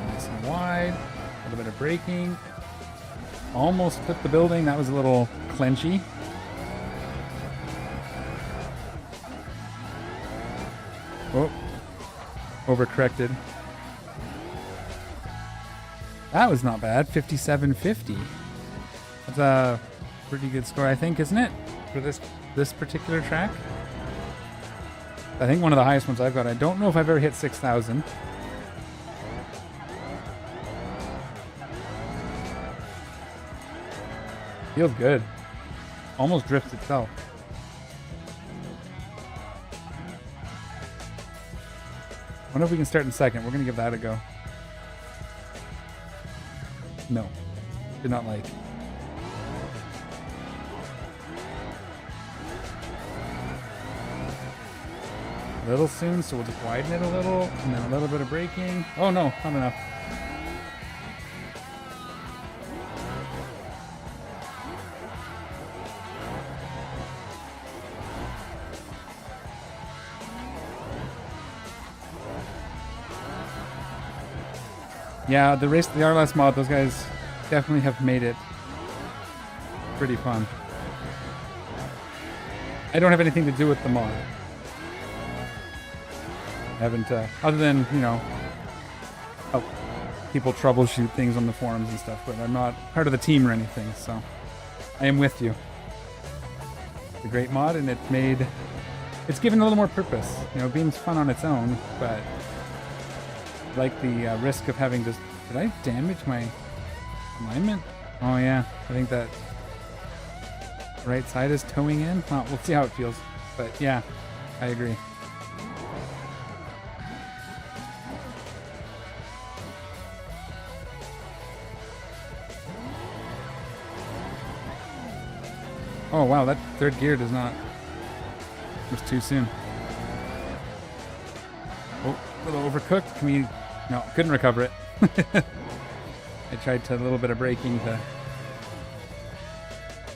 [SPEAKER 1] Nice and wide. A little bit of braking. Almost flipped the building. That was a little clenchy. Oh, overcorrected. That was not bad. 57.50. That's a pretty good score, I think, isn't it? For this particular track. I think one of the highest ones I've got. I don't know if I've ever hit 6,000. Feels good. Almost drifts itself. I wonder if we can start in second. We're going to give that a go. No. Did not like. A little soon, so we'll just widen it a little, and then a little bit of braking. Oh no, not enough. Yeah, the RLS mod, those guys definitely have made it pretty fun. I don't have anything to do with the mod. I haven't, other than, you know, help people troubleshoot things on the forums and stuff, but I'm not part of the team or anything, so I am with you. It's a great mod, and it's given a little more purpose. You know, Beam's fun on its own, but like the risk of having to... Did I damage my alignment? Oh yeah, I think that right side is towing in. Well, we'll see how it feels. But yeah, I agree. Oh wow, that third gear does not... It was too soon. Oh, a little overcooked. Can we... No, couldn't recover it. I tried to a little bit of braking to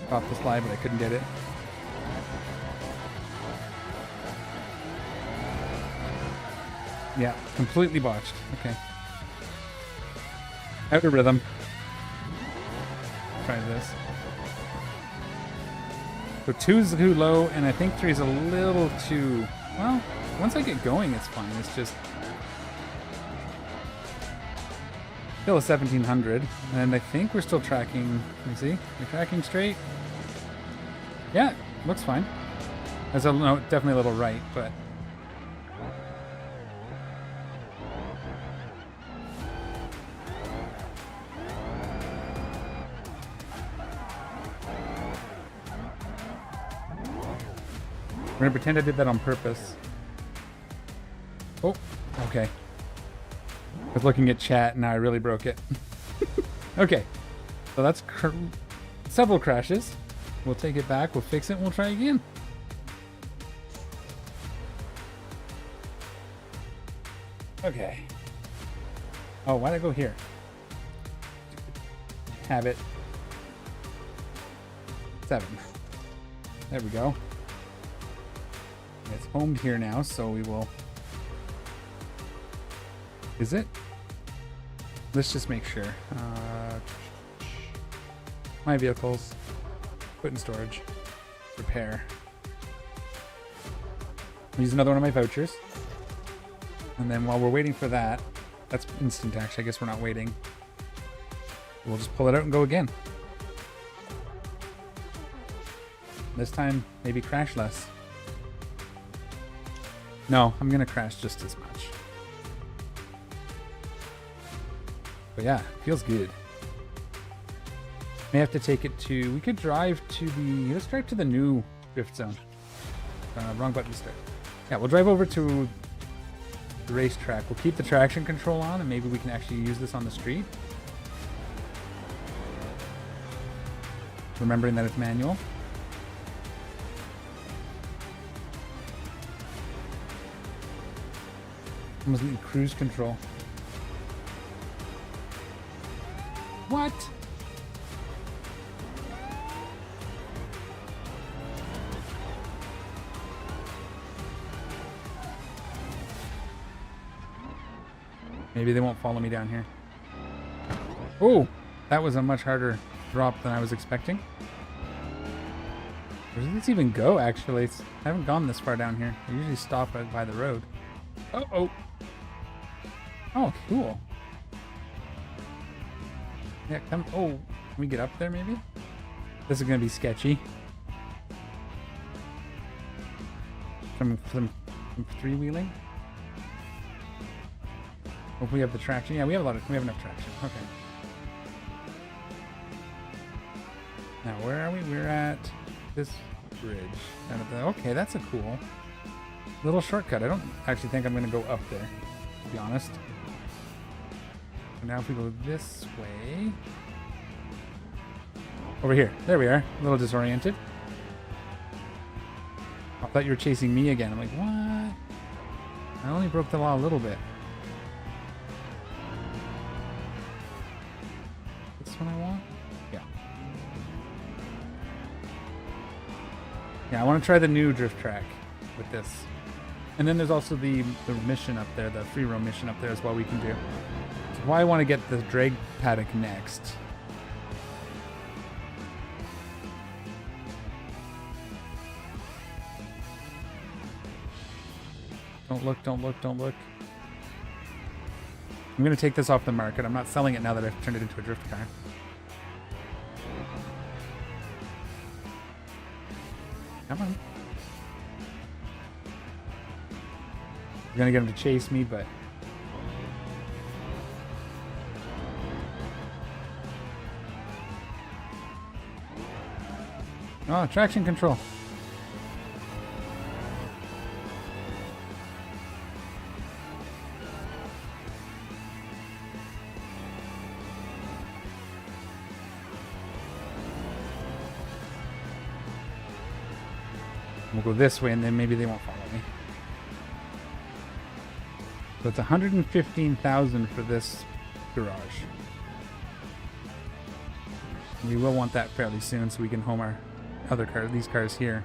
[SPEAKER 1] stop the slide, but I couldn't get it. Yeah, completely botched. Okay. Out of rhythm. Try this. So 2's too low, and I think 3's a little too... Well, once I get going, it's fine. It's just... Still a 1700, and I think we're still tracking. Let me see. We're tracking straight. Yeah, looks fine. There's no, definitely a little right, but we're gonna pretend I did that on purpose. Oh, okay. I was looking at chat and now I really broke it. Okay, so that's several crashes. We'll take it back, we'll fix it, and we'll try again. Okay. Oh, why'd I go here? Have it. 7. There we go. It's homed here now, so we will... Is it? Let's just make sure. My vehicles. Put in storage. Repair. Use another one of my vouchers. And then while we're waiting for that, That's instant, actually. I guess we're not waiting. We'll just pull it out and go again. This time, maybe crash less. No, I'm going to crash just as much. But yeah, feels good. May have to take it to... We could drive to the... Let's drive to the new drift zone. Wrong button to start. Yeah, we'll drive over to the racetrack. We'll keep the traction control on, and maybe we can actually use this on the street. Remembering that it's manual. Almost need cruise control. What? Maybe they won't follow me down here. Oh, that was a much harder drop than I was expecting. Where does this even go, actually? I haven't gone this far down here. I usually stop by the road. Oh. Oh, cool. Yeah, come. Oh, can we get up there maybe? This is going to be sketchy. Some three-wheeling. Hope we have the traction. Yeah, we have enough traction. Okay. Now, where are we? We're at this bridge. Okay, that's a cool little shortcut. I don't actually think I'm going to go up there, to be honest. So now if we go this way... Over here. There we are. A little disoriented. I thought you were chasing me again. I'm like, what? I only broke the law a little bit. This one I want? Yeah. Yeah, I want to try the new drift track with this. And then there's also the mission up there, the free roam mission up there as well we can do. So why I want to get the drag paddock next. Don't look, don't look, don't look. I'm going to take this off the market. I'm not selling it now that I've turned it into a drift car. Come on. I'm going to get him to chase me, but... Oh, traction control. We'll go this way and then maybe they won't follow me. So it's 115,000 for this garage. We will want that fairly soon so we can home our other cars, these cars here.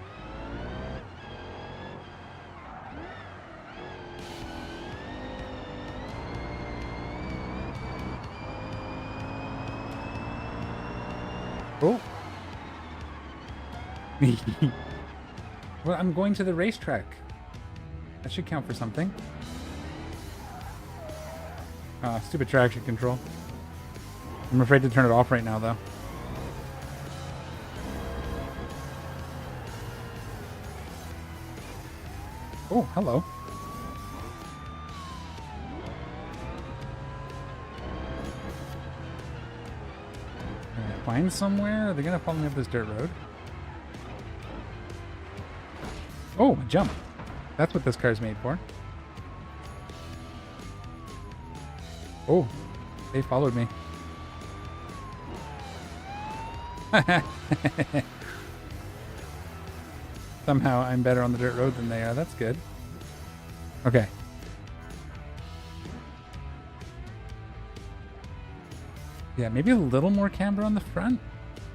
[SPEAKER 1] Oh. Well, I'm going to the racetrack. That should count for something. Stupid traction control. I'm afraid to turn it off right now, though. Oh, hello. Can I find somewhere? Are they going to follow me up this dirt road? Oh, a jump. That's what this car's made for. Oh, they followed me. Somehow I'm better on the dirt road than they are. That's good. Okay. Yeah, maybe a little more camber on the front.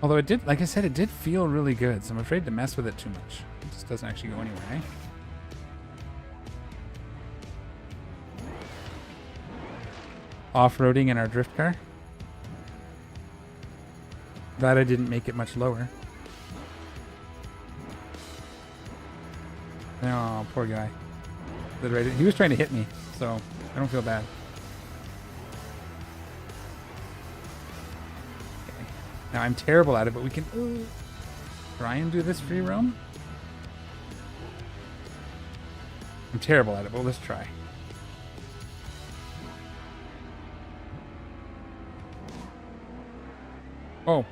[SPEAKER 1] Although it did, like I said, it did feel really good. So I'm afraid to mess with it too much. It just doesn't actually go anywhere, eh? Off-roading in our drift car. Glad I didn't make it much lower. Oh, poor guy. He was trying to hit me, so I don't feel bad. Now, I'm terrible at it, but we can try and do this free roam. I'm terrible at it, but let's try. Oh.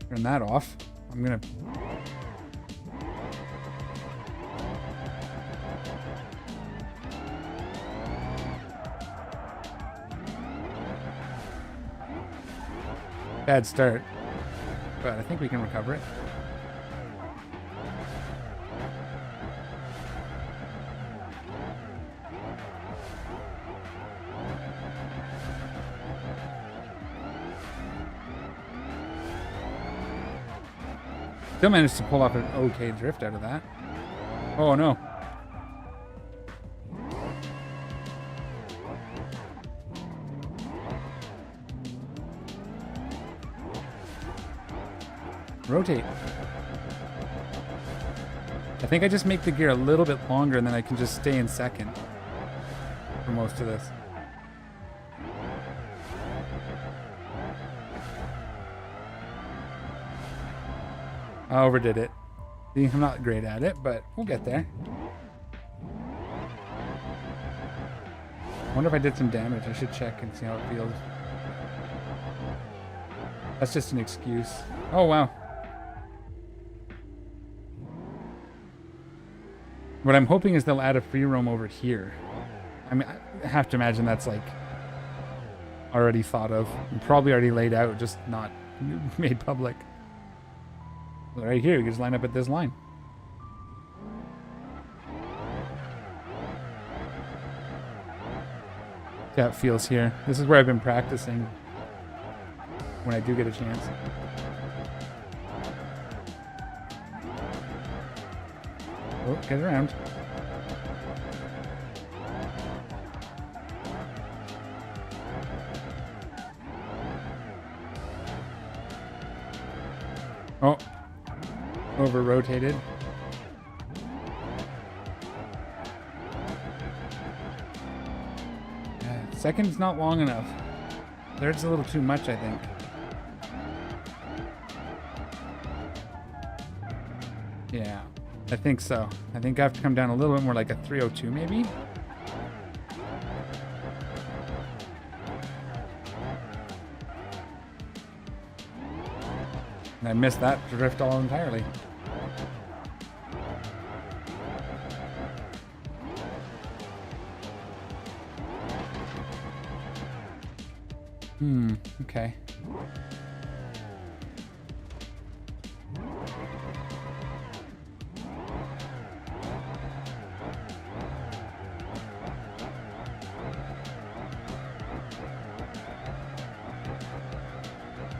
[SPEAKER 1] Turn that off. I'm gonna... Bad start, but I think we can recover it. Still managed to pull off an okay drift out of that. Oh no. Rotate. I think I just make the gear a little bit longer and then I can just stay in second for most of this. I overdid it. See, I'm not great at it, but we'll get there. I wonder if I did some damage. I should check and see how it feels. That's just an excuse. Oh, wow. What I'm hoping is they'll add a free roam over here. I mean, I have to imagine that's like already thought of and probably already laid out, just not made public. Right here, you can just line up at this line. See how it feels here. This is where I've been practicing when I do get a chance. Oh, get around. Oh. Over rotated. Second's not long enough. Third's a little too much, I think. Yeah, I think so. I think I have to come down a little bit more, like a 302 maybe? And I missed that drift all entirely. Okay.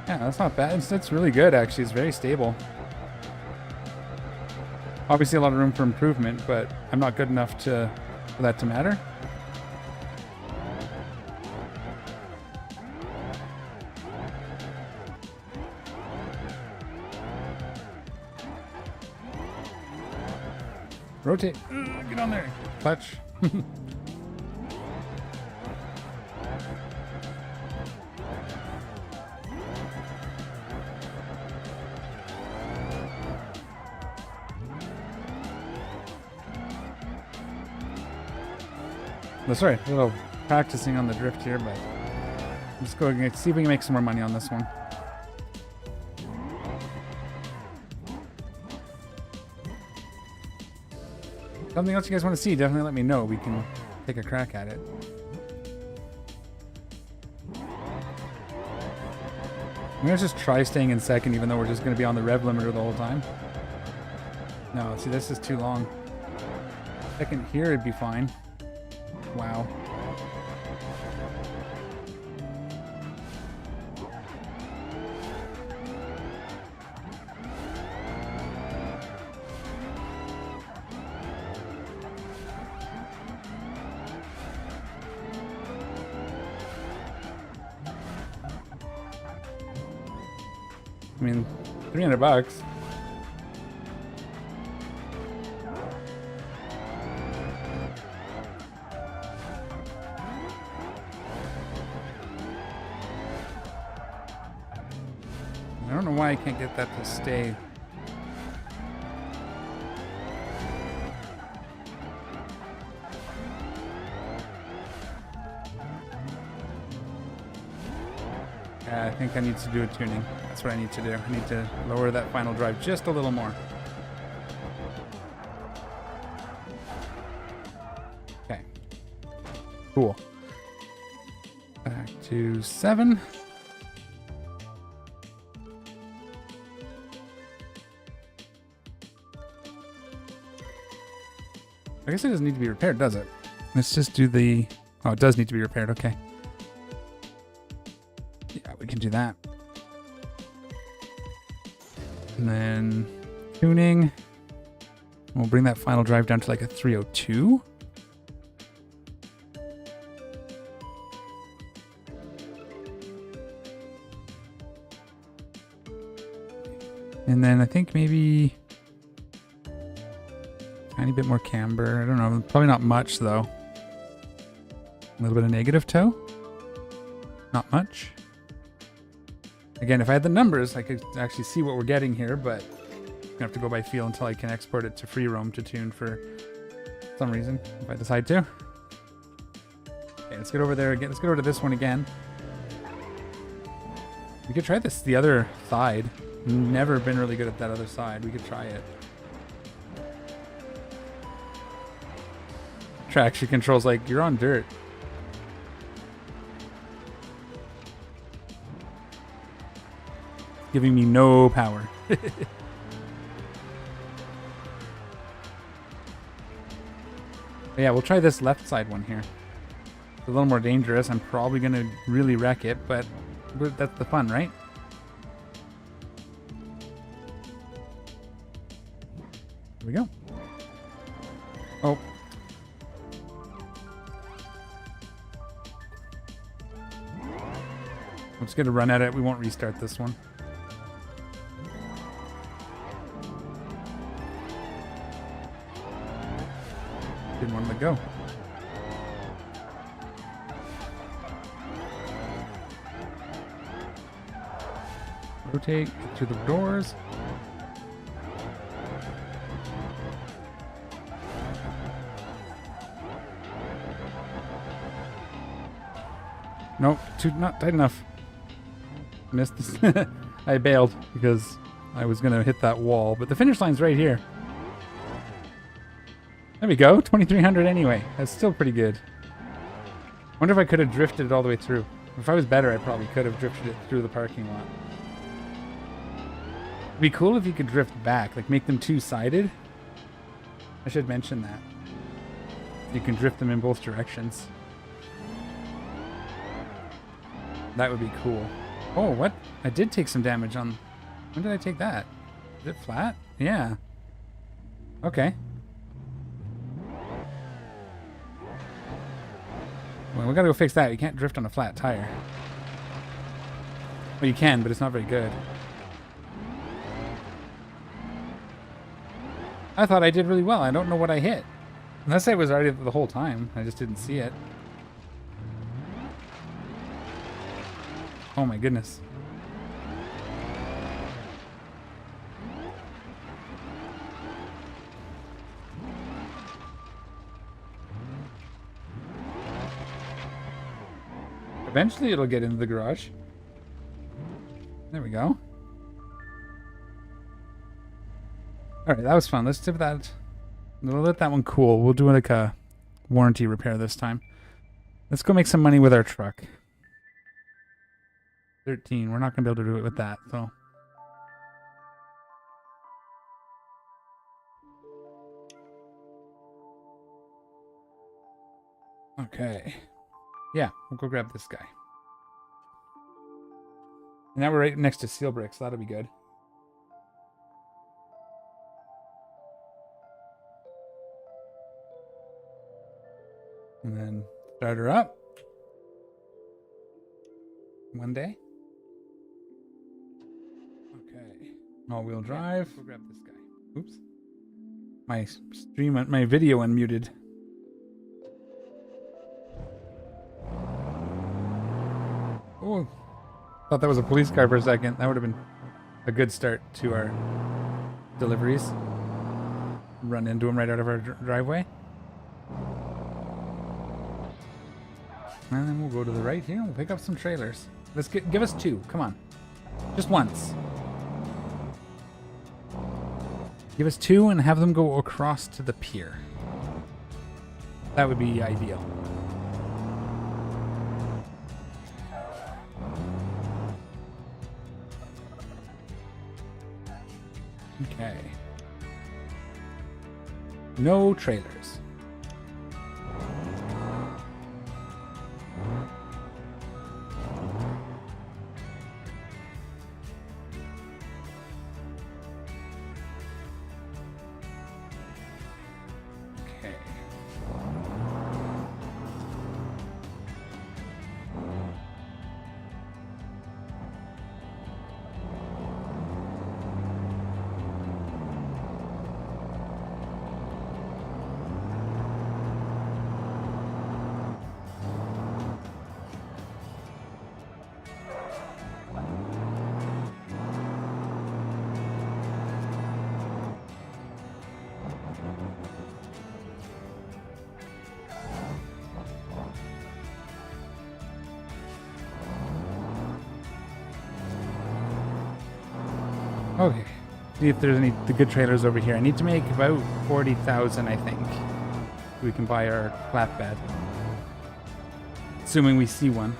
[SPEAKER 1] Yeah, that's not bad. It's really good, actually. It's very stable. Obviously a lot of room for improvement, but I'm not good enough for that to matter. Rotate. Get on there. Clutch. That's right. A little practicing on the drift here, but let's go and see if we can make some more money on this one. Something else you guys want to see, definitely let me know. We can take a crack at it. I'm going to just try staying in second, even though we're just going to be on the rev limiter the whole time. No, see, this is too long. Second here, it'd be fine. Wow. I mean, $300. why I can't get that to stay. I think I need to do a tuning. That's what I need to do. I need to lower that final drive just a little more. Okay. Cool. Back to 7. I guess it doesn't need to be repaired, does it? Let's just do the... Oh, it does need to be repaired. Okay. Yeah, we can do that. And then tuning. We'll bring that final drive down to like a 302. And then I think maybe a tiny bit more camber. I don't know. Probably not much though. A little bit of negative toe. Not much. Again, if I had the numbers, I could actually see what we're getting here, but I'm gonna have to go by feel until I can export it to free roam to tune for some reason, if I decide to. Okay, let's get over there again. Let's get over to this one again. We could try this, the other side. Never been really good at that other side. We could try it. Traction controls like, you're on dirt. Giving me no power. Yeah, we'll try this left side one here. It's a little more dangerous. I'm probably going to really wreck it, but that's the fun, right? Here we go. Oh. Let's get a run at it. We won't restart this one. Didn't want to let go. Rotate to the doors. Nope, not tight enough. Missed this. I bailed because I was going to hit that wall, but the finish line's right here. There we go, 2300 anyway. That's still pretty good. Wonder if I could have drifted it all the way through. If I was better, I probably could have drifted it through the parking lot. It'd be cool if you could drift back, like make them two-sided. I should mention that. You can drift them in both directions. That would be cool. Oh, what? I did take some damage on... When did I take that? Is it flat? Yeah. Okay. Well, we gotta go fix that. You can't drift on a flat tire. Well, you can, but it's not very good. I thought I did really well. I don't know what I hit. Unless I was already the whole time. I just didn't see it. Oh my goodness. Eventually it'll get into the garage. There we go. Alright, that was fun. Let's do that. We'll let that one cool. We'll do like a warranty repair this time. Let's go make some money with our truck. 13. We're not going to be able to do it with that, so. Okay. Yeah, we'll go grab this guy. And now we're right next to Seal Brick, so that'll be good. And then start her up. One day. Okay. All-wheel drive. We'll grab this guy. Oops. My video unmuted. Oh. Thought that was a police car for a second. That would have been a good start to our deliveries. Run into them right out of our driveway. And then we'll go to the right here and we'll pick up some trailers. Give us 2. Come on. Just once. Give us 2 and have them go across to the pier. That would be ideal. Okay. No trailers. Okay. Okay, see if there's any the good trailers over here. I need to make about 40,000, I think. We can buy our flatbed, assuming we see one.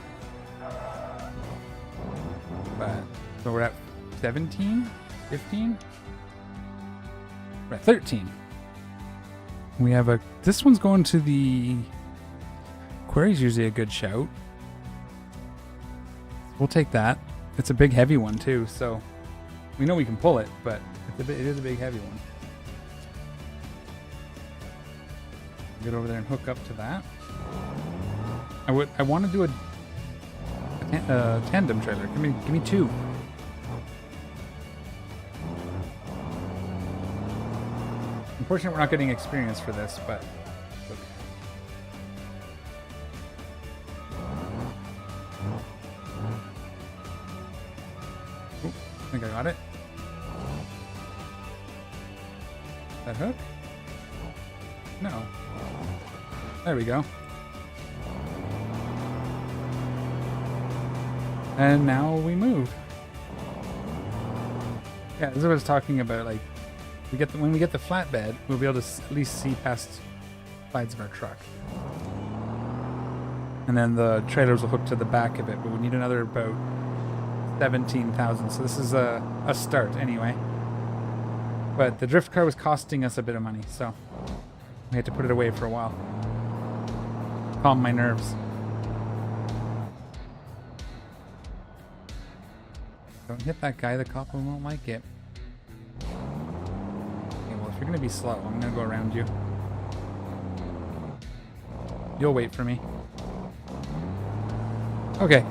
[SPEAKER 1] But so we're at 17, 15. We're at 13. We have a. This one's going to the. Quarry's usually a good shout. We'll take that. It's a big, heavy one too, so. We know we can pull it, but it is a big, heavy one. Get over there and hook up to that. I want to do a tandem trailer. Give me 2. Unfortunately, we're not getting experience for this, but it's okay. Ooh, I think I got it. That hook? No. There we go. And now we move. Yeah, this is what I was talking about. Like, when we get the flatbed, we'll be able to at least see past sides of our truck. And then the trailers will hook to the back of it, but we need another about 17,000. So this is a start anyway. But the drift car was costing us a bit of money, so we had to put it away for a while. Calm my nerves. Don't hit that guy, the cop won't like it. Okay, well, if you're gonna be slow, I'm gonna go around you. You'll wait for me. Okay.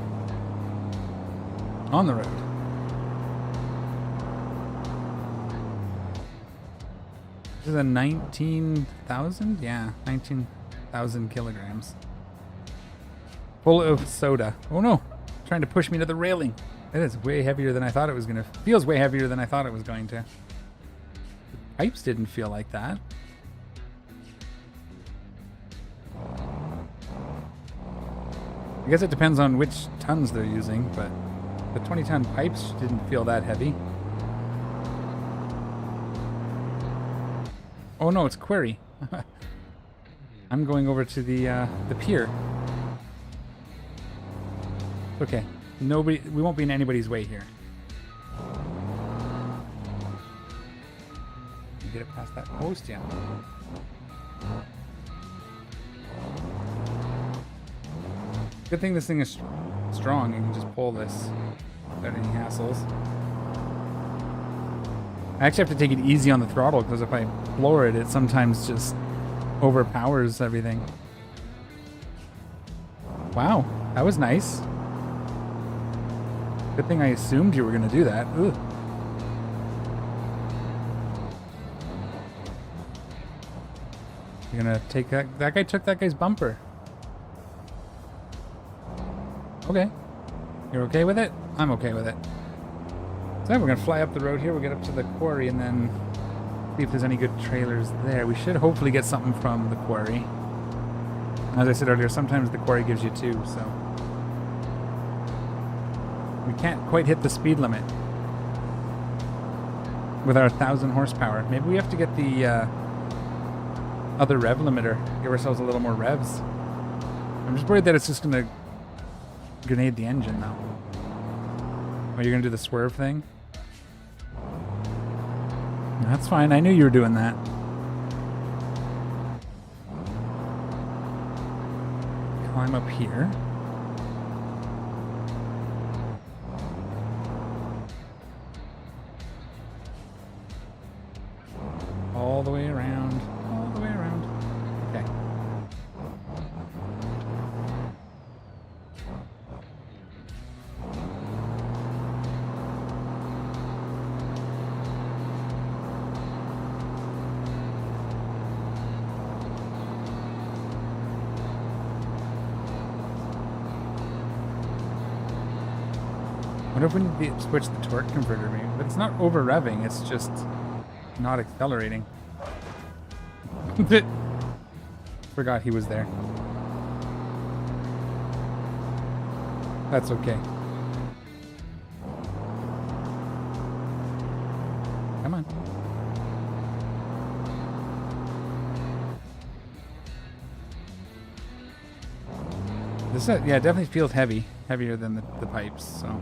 [SPEAKER 1] On the road. This is a 19,000? Yeah, 19,000 kilograms. Full of soda. Oh no! Trying to push me to the railing. It is way heavier than I thought it was going to. Feels way heavier than I thought it was going to. The pipes didn't feel like that. I guess it depends on which tons they're using, but the 20-ton pipes didn't feel that heavy. Oh no, it's Quarry. I'm going over to the pier. Okay, we won't be in anybody's way here. You get it past that post, yeah. Good thing this thing is strong. You can just pull this without any hassles. I actually have to take it easy on the throttle because if I lower it, it sometimes just overpowers everything. Wow, that was nice. Good thing I assumed you were going to do that. Ugh. You're going to take that... That guy took that guy's bumper. Okay. You're okay with it? I'm okay with it. So we're going to fly up the road here. We'll get up to the quarry and then see if there's any good trailers there. We should hopefully get something from the quarry. As I said earlier, sometimes the quarry gives you two, so... We can't quite hit the speed limit with our 1,000 horsepower. Maybe we have to get the other rev limiter. Give ourselves a little more revs. I'm just worried that it's just going to grenade the engine, though. Oh, you're going to do the swerve thing? That's fine. I knew you were doing that. Climb up here. All the way around. All the way around. Okay. I wonder if we need to switch the torque converter, maybe. But it's not over revving, it's just not accelerating. Forgot he was there. That's okay. Come on. This, yeah, it definitely feels heavy. Heavier than the pipes, so...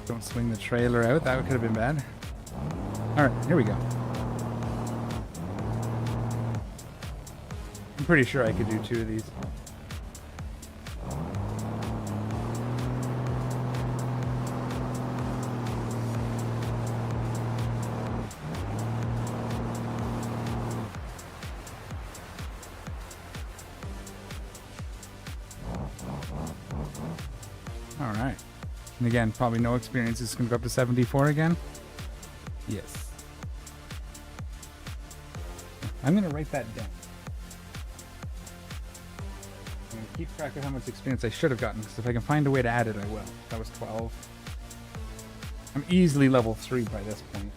[SPEAKER 1] Don't swing the trailer out. That could have been bad. Alright, here we go. I'm pretty sure I could do two of these. Alright. And again, probably no experience. It's going to go up to 74 again. Yes. I'm going to write that down. I'm going to keep track of how much experience I should have gotten, because if I can find a way to add it, I will. That was 12. I'm easily level 3 by this point,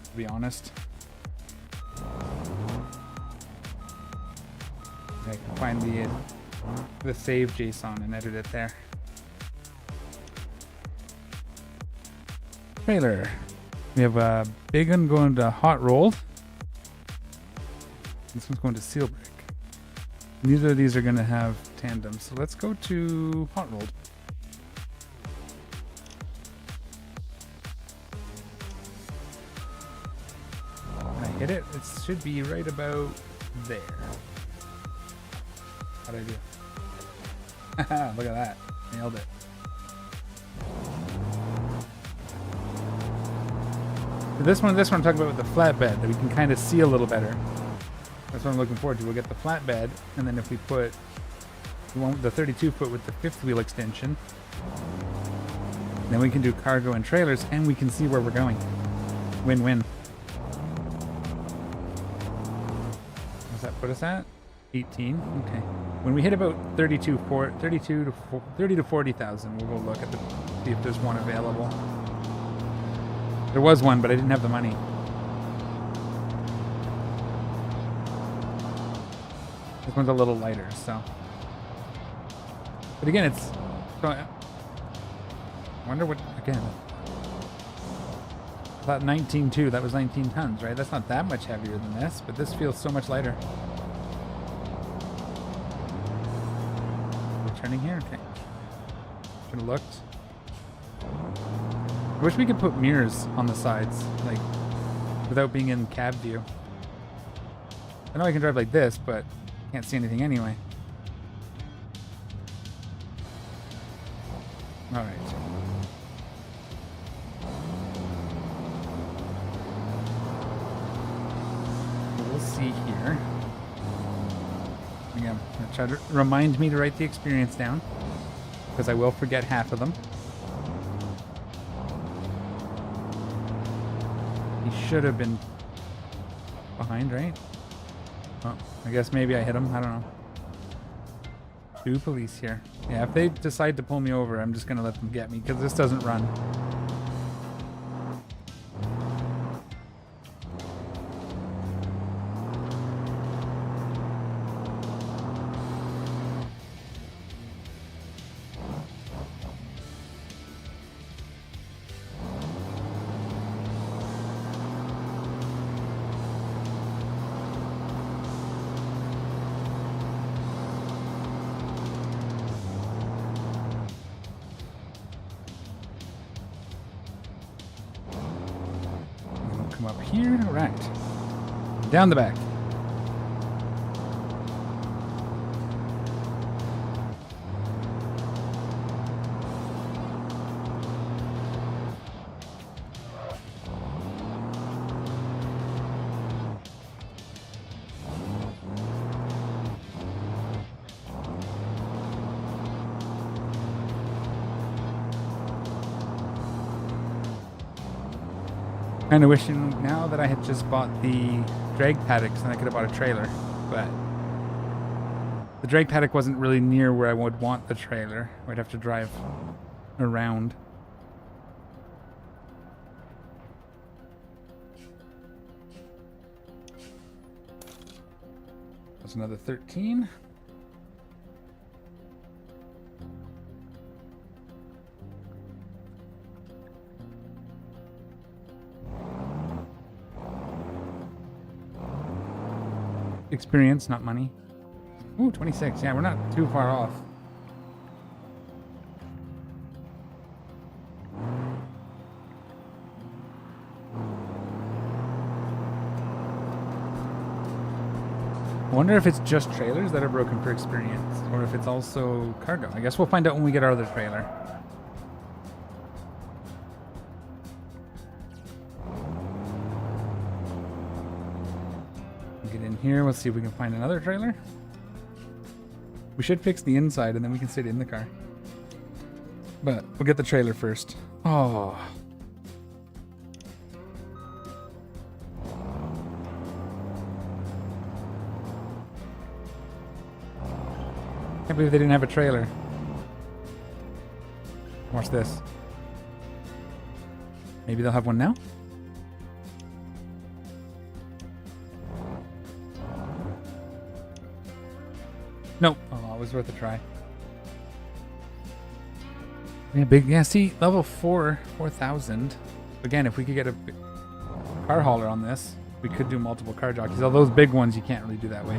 [SPEAKER 1] to be honest. I can find the save JSON and edit it there. Trailer. We have a big one going to hot rolled. This one's going to seal brick. Neither of these are going to have tandem, so let's go to hot rolled. When I hit it, it should be right about there. How'd I do? Look at that. Nailed it. This one I'm talking about with the flatbed, that we can kind of see a little better. That's what I'm looking forward to. We'll get the flatbed, and then if we put the 32-foot with the fifth wheel extension, then we can do cargo and trailers, and we can see where we're going. Win-win. What's that put us at? 18. Okay. When we hit about 30 to 40,000, we'll go look at see if there's one available. There was one, but I didn't have the money. This one's a little lighter, so. But again, it's. I wonder what. Again. About 19.2. That was 19 tons, right? That's not that much heavier than this, but this feels so much lighter. We're turning here? Okay. Should have looked. I wish we could put mirrors on the sides, like, without being in cab view. I know I can drive like this, but can't see anything anyway. All right. We'll see here. Again, I'm gonna try to remind me to write the experience down, because I will forget half of them. He should have been behind, right? Oh, I guess maybe I hit him. I don't know. 2 police here. Yeah, if they decide to pull me over, I'm just going to let them get me because this doesn't run. Come up here. All right. Down the back. Kind of wishing now that I had just bought the drag paddocks and I could have bought a trailer, but the drag paddock wasn't really near where I would want the trailer. I'd have to drive around. That's another 13. Experience, not money. Ooh, 26. Yeah, we're not too far off. I wonder if it's just trailers that are broken for experience, or if it's also cargo. I guess we'll find out when we get our other trailer. Get in here, let's see if we can find another trailer. We should fix the inside and then we can sit in the car. But we'll get the trailer first. Oh. Can't believe they didn't have a trailer. Watch this. Maybe they'll have one now? Nope. Oh, it was worth a try. Yeah, big. Yeah, see, level 4,000. Again, if we could get a car hauler on this, we could do multiple car jockeys. All those big ones you can't really do that way.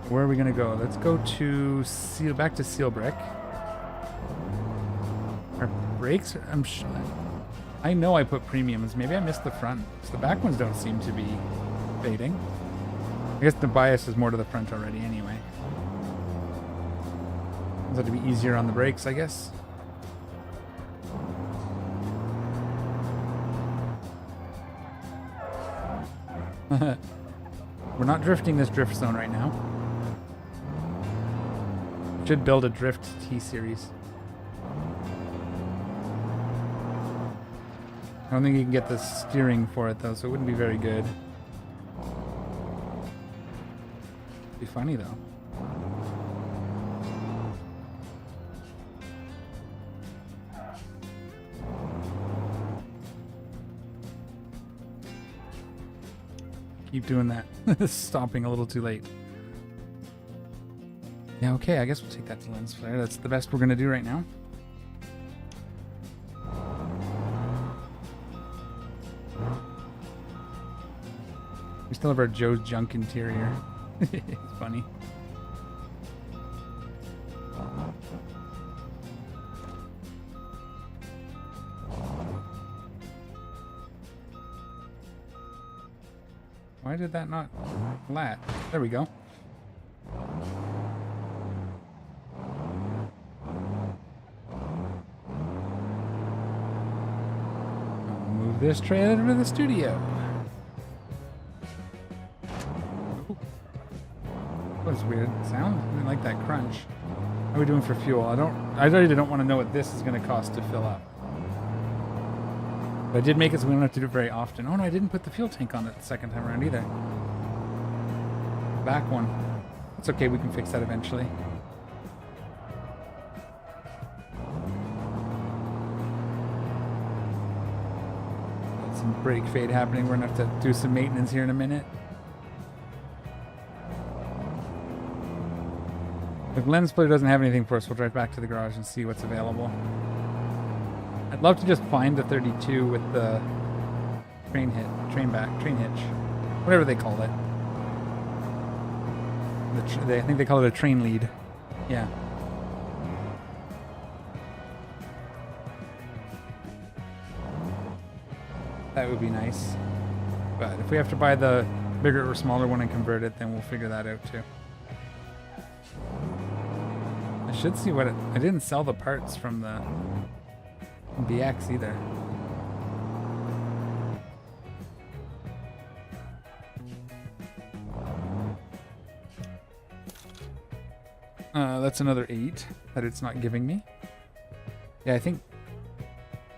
[SPEAKER 1] Where are we gonna go? Let's go to back to Seal Brick. Our brakes are, I know I put premiums. Maybe I missed the front. So the back ones don't seem to be fading. I guess the bias is more to the front already anyway. That to be easier on the brakes, I guess. We're not drifting this drift zone right now. Should build a drift T-series. I don't think you can get the steering for it though, so it wouldn't be very good. Be funny though. Keep doing that. Stopping a little too late. Yeah, okay, I guess we'll take that to lens flare. That's the best we're gonna do right now. We still have our Joe's Junk interior. It's funny. Why did that not flat? There we go. I'll move this trailer to the studio. was weird sound. I didn't like that crunch. How are we doing for fuel? I really don't want to know what this is going to cost to fill up. But I did make it so we don't have to do it very often. Oh no, I didn't put the fuel tank on it the second time around either. Back one. It's okay, we can fix that eventually. Got some brake fade happening. We're going to have to do some maintenance here in a minute. If lens splitter doesn't have anything for us, we'll drive back to the garage and see what's available. I'd love to just find the 32 with the train hitch, whatever they call it. I think they call it a train lead. Yeah. That would be nice. But if we have to buy the bigger or smaller one and convert it, then we'll figure that out too. I should see what I didn't sell the parts from the BX either. That's another 8 that it's not giving me. Yeah, I think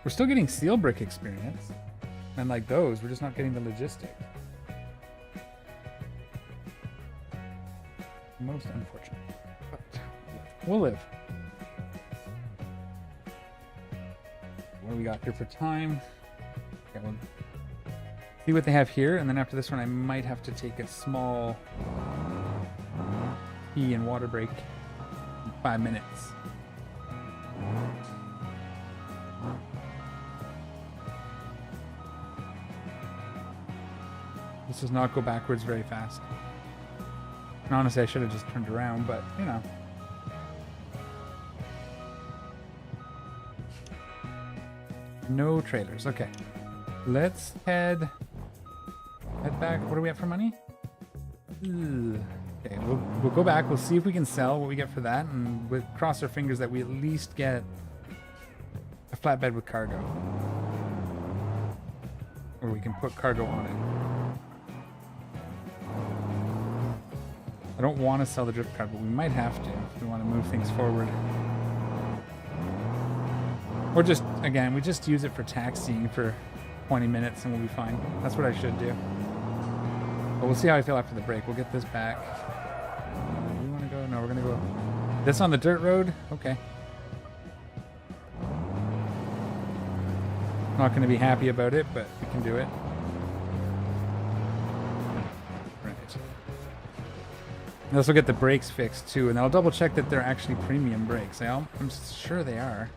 [SPEAKER 1] we're still getting steel brick experience. And like those, we're just not getting the logistics. Most unfortunate. But we'll live. What do we got here for time? Okay, we'll see what they have here, and then after this one I might have to take a small pee and water break in 5 minutes. This does not go backwards very fast. And honestly, I should have just turned around, but you know. No trailers. Okay. Let's head back. What are we at for money? Ugh. Okay, we'll go back. We'll see if we can sell what we get for that, and we'll cross our fingers that we at least get a flatbed with cargo. Or we can put cargo on it. I don't want to sell the drift cart, but we might have to if we want to move things forward. Or just, again, we just use it for taxiing for 20 minutes and we'll be fine. That's what I should do. But we'll see how I feel after the break. We'll get this back. Do we want to go? No, we're going to go. This on the dirt road? Okay. Not going to be happy about it, but we can do it. This will get the brakes fixed too, and I'll double check that they're actually premium brakes. I'm sure they are.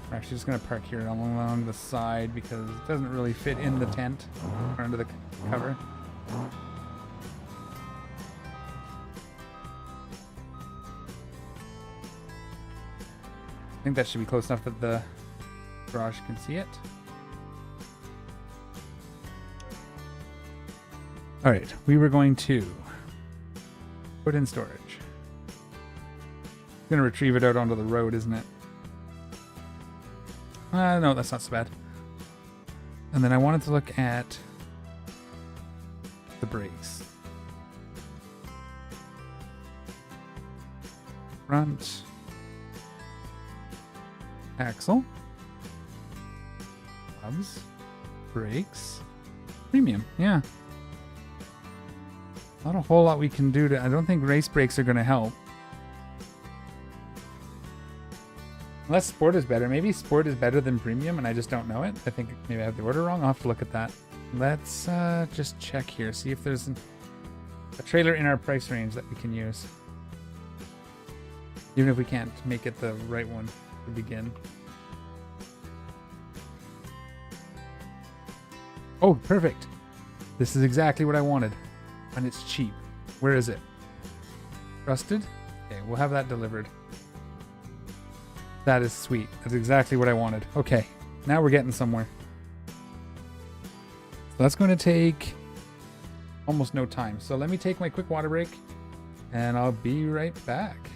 [SPEAKER 1] We're actually just going to park here along the side because it doesn't really fit in the tent or under the cover. I think that should be close enough that the garage can see it. All right, we were going to put in storage. Going to retrieve it out onto the road, isn't it? No, that's not so bad. And then I wanted to look at the brakes. Front. Axle, hubs, brakes, premium, yeah. Not a whole lot we can do to, I don't think race brakes are going to help. Unless sport is better. Maybe sport is better than premium and I just don't know it. I think maybe I have the order wrong. I'll have to look at that. Let's just check here, see if there's a trailer in our price range that we can use. Even if we can't make it the right one. To begin. Oh, perfect. This is exactly what I wanted. And it's cheap. Where is it? Trusted? Okay, we'll have that delivered. That is sweet. That's exactly what I wanted. Okay, now we're getting somewhere. So that's going to take almost no time. So let me take my quick water break and I'll be right back.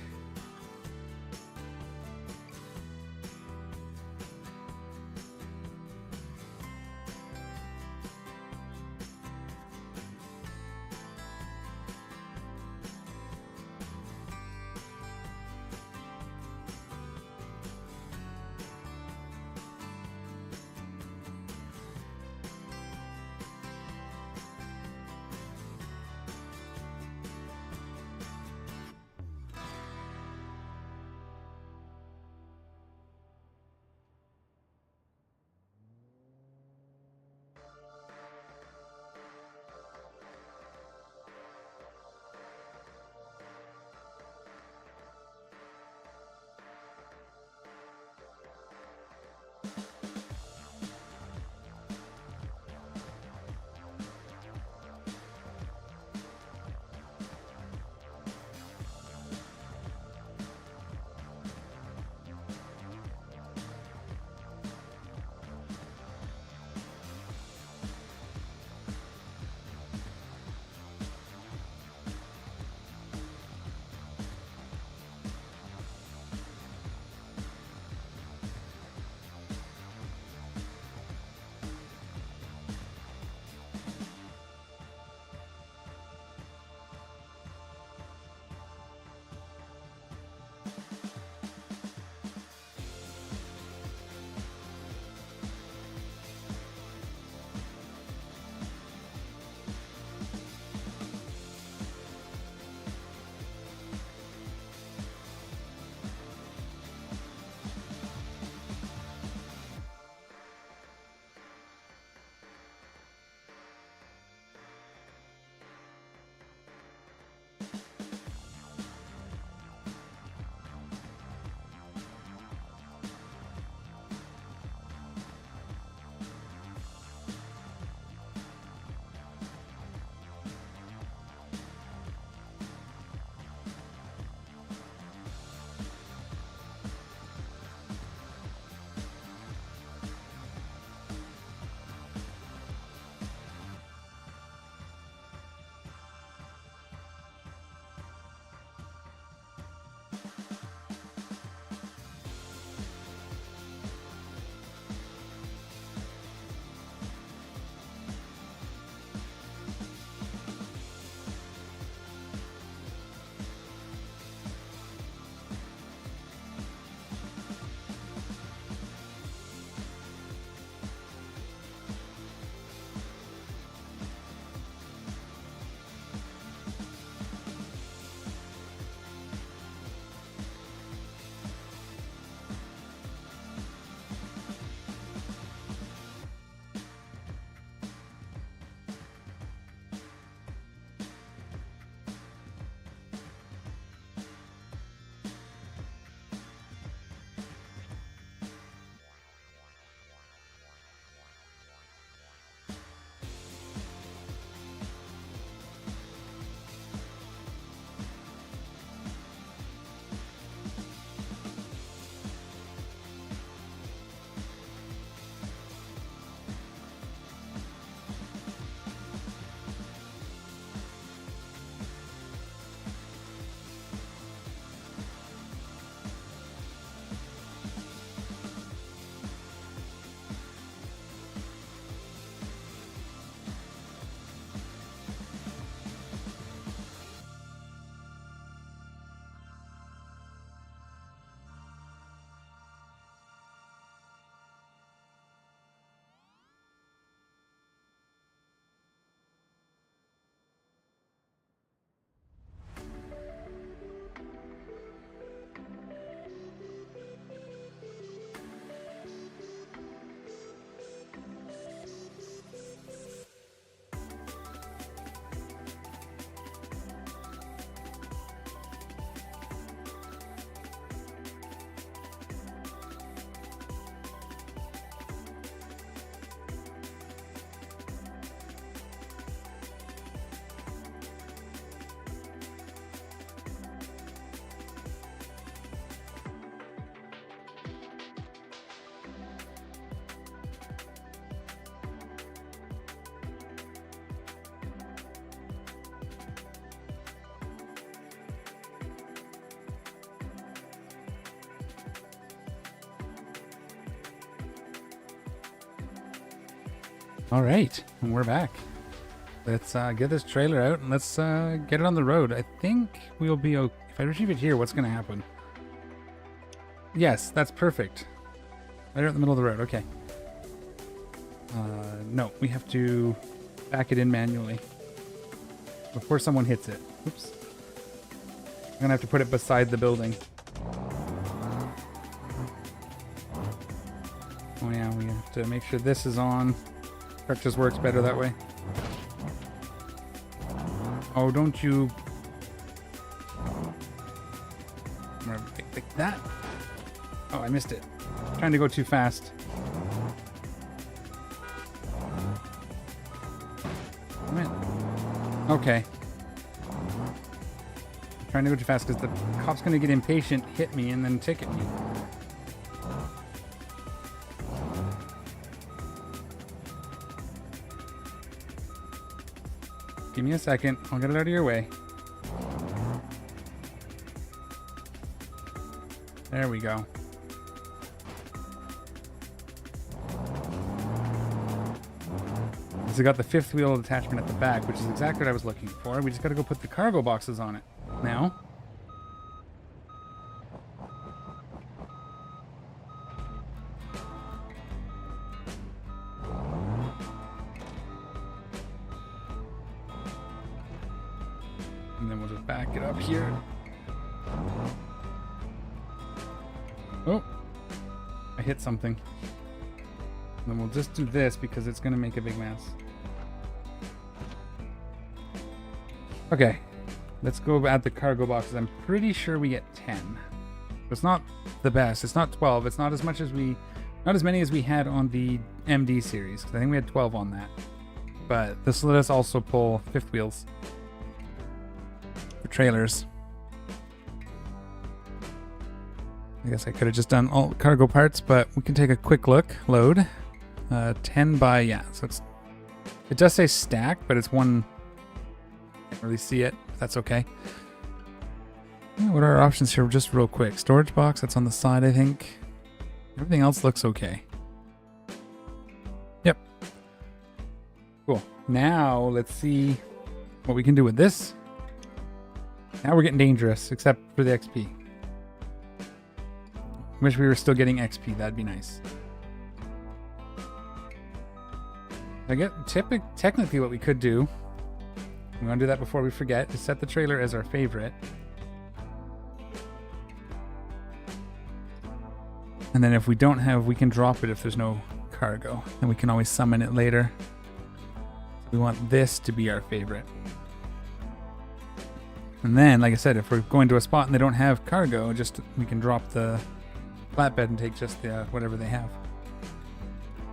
[SPEAKER 1] All right, and we're back. Let's get this trailer out and let's get it on the road. I think we'll be okay. If I retrieve it here, what's going to happen? Yes, that's perfect. Right out in the middle of the road. Okay. No, we have to back it in manually before someone hits it. Oops. I'm going to have to put it beside the building. Oh yeah, we have to make sure this is on. Truck just works better that way. Oh, don't you... like that? Oh, I missed it. Trying to go too fast. Come in. Okay. Trying to go too fast because the cop's going to get impatient, hit me, and then ticket me. Give me a second. I'll get it out of your way. There we go. It's got the fifth wheel attachment at the back, which is exactly what I was looking for. We just got to go put the cargo boxes on it now. back it up here. Oh, I hit something. And then we'll just do this because it's going to make a big mess. Okay, let's go add the cargo boxes. I'm pretty sure we get 10. It's not the best. It's not 12. It's not as much as not as many as we had on the MD series. I think we had 12 on that. But this let us also pull fifth wheels for trailers. I guess I could have just done all cargo parts, but we can take a quick look. Load. 10 by, yeah. So it does say stack, but it's one. Can't really see it. But that's okay. What are our options here? Just real quick. Storage box, that's on the side, I think. Everything else looks okay. Yep. Cool. Now, let's see what we can do with this. Now we're getting dangerous, except for the XP. Wish we were still getting XP. That'd be nice. I get technically what we could do. We want to do that before we forget. Is set the trailer as our favorite. And then if we don't have, we can drop it if there's no cargo. And we can always summon it later. We want this to be our favorite. And then, like I said, if we're going to a spot and they don't have cargo, we can drop the flatbed and take just the whatever they have.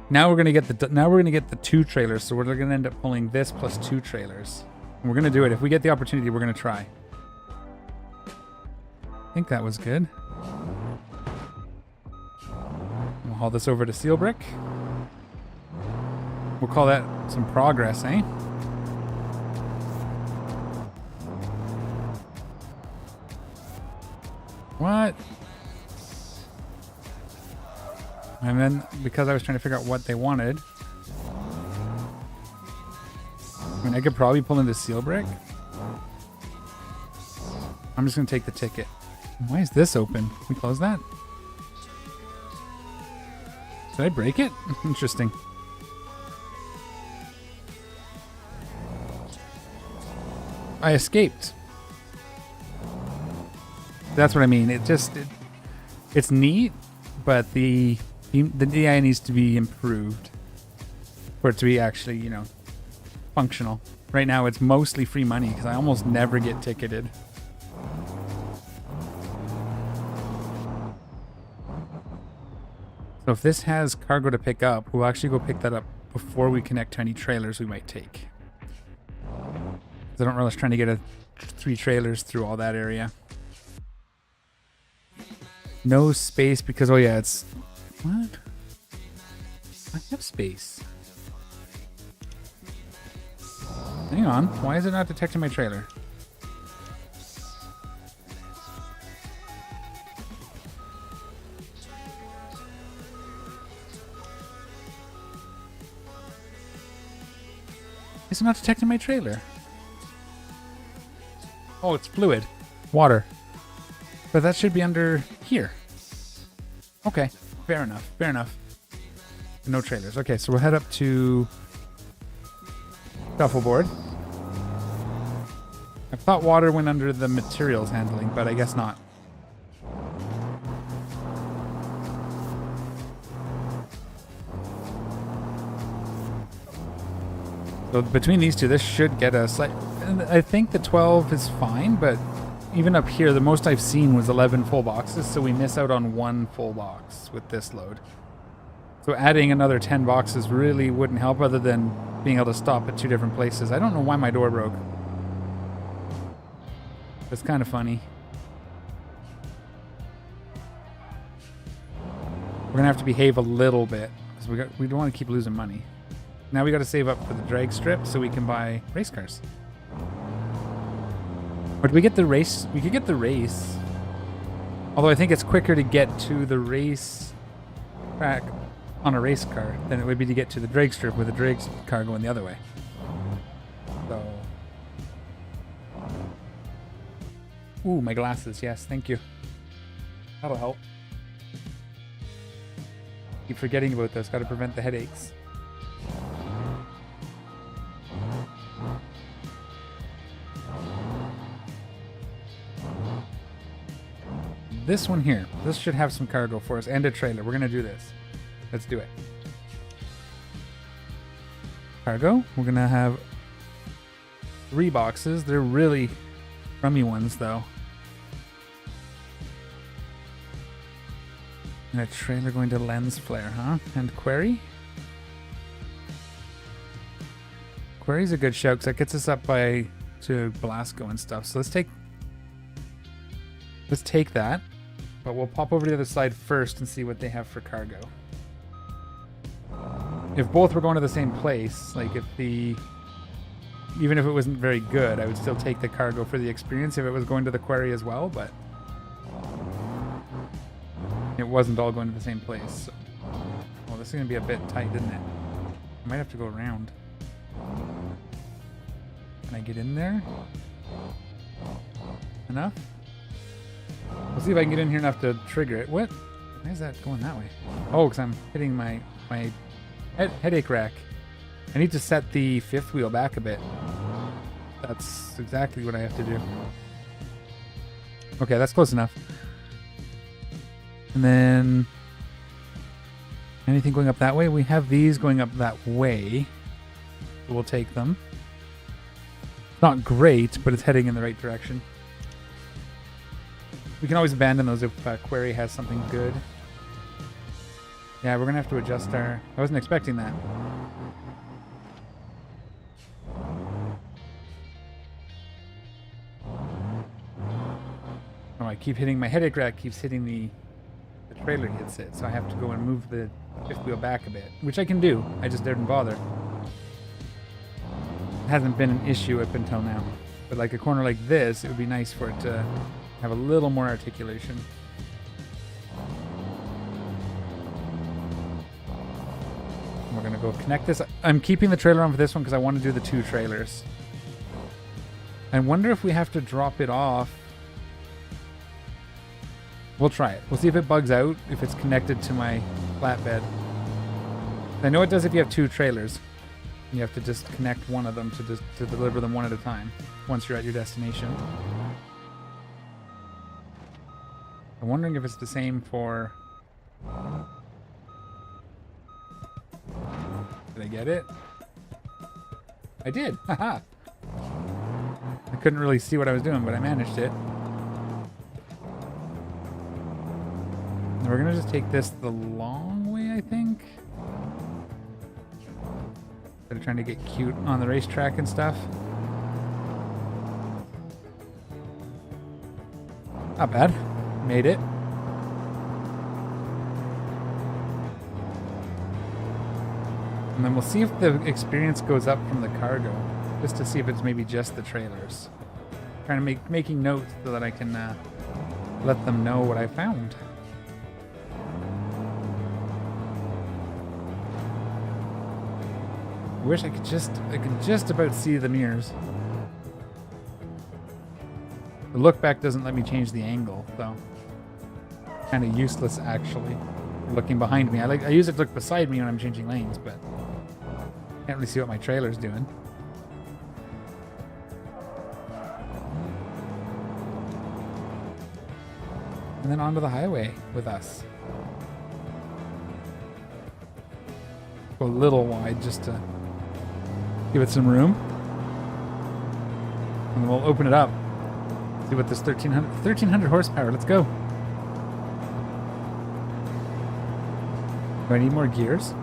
[SPEAKER 1] Now we're gonna get the 2 trailers, so we're gonna end up pulling this plus 2 trailers. And we're gonna do it. If we get the opportunity, we're gonna try. I think that was good. We'll haul this over to Seal Brick. We'll call that some progress, eh? What? And then, because I was trying to figure out what they wanted, I mean, I could probably pull into Seal Brick. I'm just going to take the ticket. Why is this open? Can we close that? Did I break it? Interesting. I escaped. That's what I mean. It's neat, but the DI needs to be improved for it to be actually, you know, functional. Right now it's mostly free money because I almost never get ticketed. So if this has cargo to pick up, we'll actually go pick that up before we connect to any trailers we might take. I don't relish trying to get 3 trailers through all that area. No space because, oh yeah, it's... What? I have space. Hang on. Why is it not detecting my trailer? Is it not detecting my trailer? Oh, it's fluid. Water. But that should be under here. Okay. Fair enough. Fair enough. No trailers. Okay, so we'll head up to Shuffleboard. I thought water went under the materials handling, but I guess not. So between these two, this should get us... I think the 12 is fine, but even up here, the most I've seen was 11 full boxes, so we miss out on 1 full box with this load. So adding another 10 boxes really wouldn't help other than being able to stop at 2 different places. I don't know why my door broke. It's kind of funny. We're going to have to behave a little bit, because we don't want to keep losing money. Now we got to save up for the drag strip so we can buy race cars. Or do we get the race? We could get the race. Although I think it's quicker to get to the race track on a race car than it would be to get to the drag strip with a drag car going the other way. So. Ooh, my glasses. Yes, thank you. That'll help. Keep forgetting about this. Got to prevent the headaches. this one here. This should have some cargo for us and a trailer. We're gonna do this. Let's do it. Cargo. We're gonna have 3 boxes. They're really crummy ones though. And a trailer going to lens flare, huh? And query. Query's a good shout because that gets us up to Belasco and stuff. So let's take that, but we'll pop over to the other side first and see what they have for cargo. If both were going to the same place, like even if it wasn't very good, I would still take the cargo for the experience if it was going to the quarry as well, but it wasn't all going to the same place. So. Well, this is going to be a bit tight, isn't it? I might have to go around. Can I get in there? Enough? We'll see if I can get in here enough to trigger it. What? Why is that going that way? Oh, because I'm hitting my headache rack. I need to set the 5th wheel back a bit. That's exactly what I have to do. Okay, that's close enough. And then anything going up that way? We have these going up that way. So we'll take them. It's not great, but it's heading in the right direction. We can always abandon those if Query has something good. Yeah, we're going to have to adjust our... I wasn't expecting that. Oh, I keep hitting... My headache rack keeps hitting the trailer hits it, so I have to go and move the 5th wheel back a bit, which I can do. I just didn't bother. It hasn't been an issue up until now. But like a corner like this, it would be nice for it to have a little more articulation. We're going to go connect this. I'm keeping the trailer on for this one because I want to do the 2 trailers. I wonder if we have to drop it off. We'll try it. We'll see if it bugs out, if it's connected to my flatbed. I know it does if you have 2 trailers. You have to just connect one of them to deliver them one at a time once you're at your destination. I'm wondering if it's the same for... Did I get it? I did! Haha! I couldn't really see what I was doing, but I managed it. And we're gonna just take this the long way, I think. Instead of trying to get cute on the racetrack and stuff. Not bad. Made it. And then we'll see if the experience goes up from the cargo, just to see if it's maybe just the trailers. Trying to making notes so that I can let them know what I found. I wish I could just about see the mirrors. The look back doesn't let me change the angle, though. Kind of useless, actually. Looking behind me. I use it to look beside me when I'm changing lanes, but can't really see what my trailer's doing. And then onto the highway with us. Go a little wide just to give it some room. And then we'll open it up. See what this 1300 horsepower. Let's go. Do I need more gears?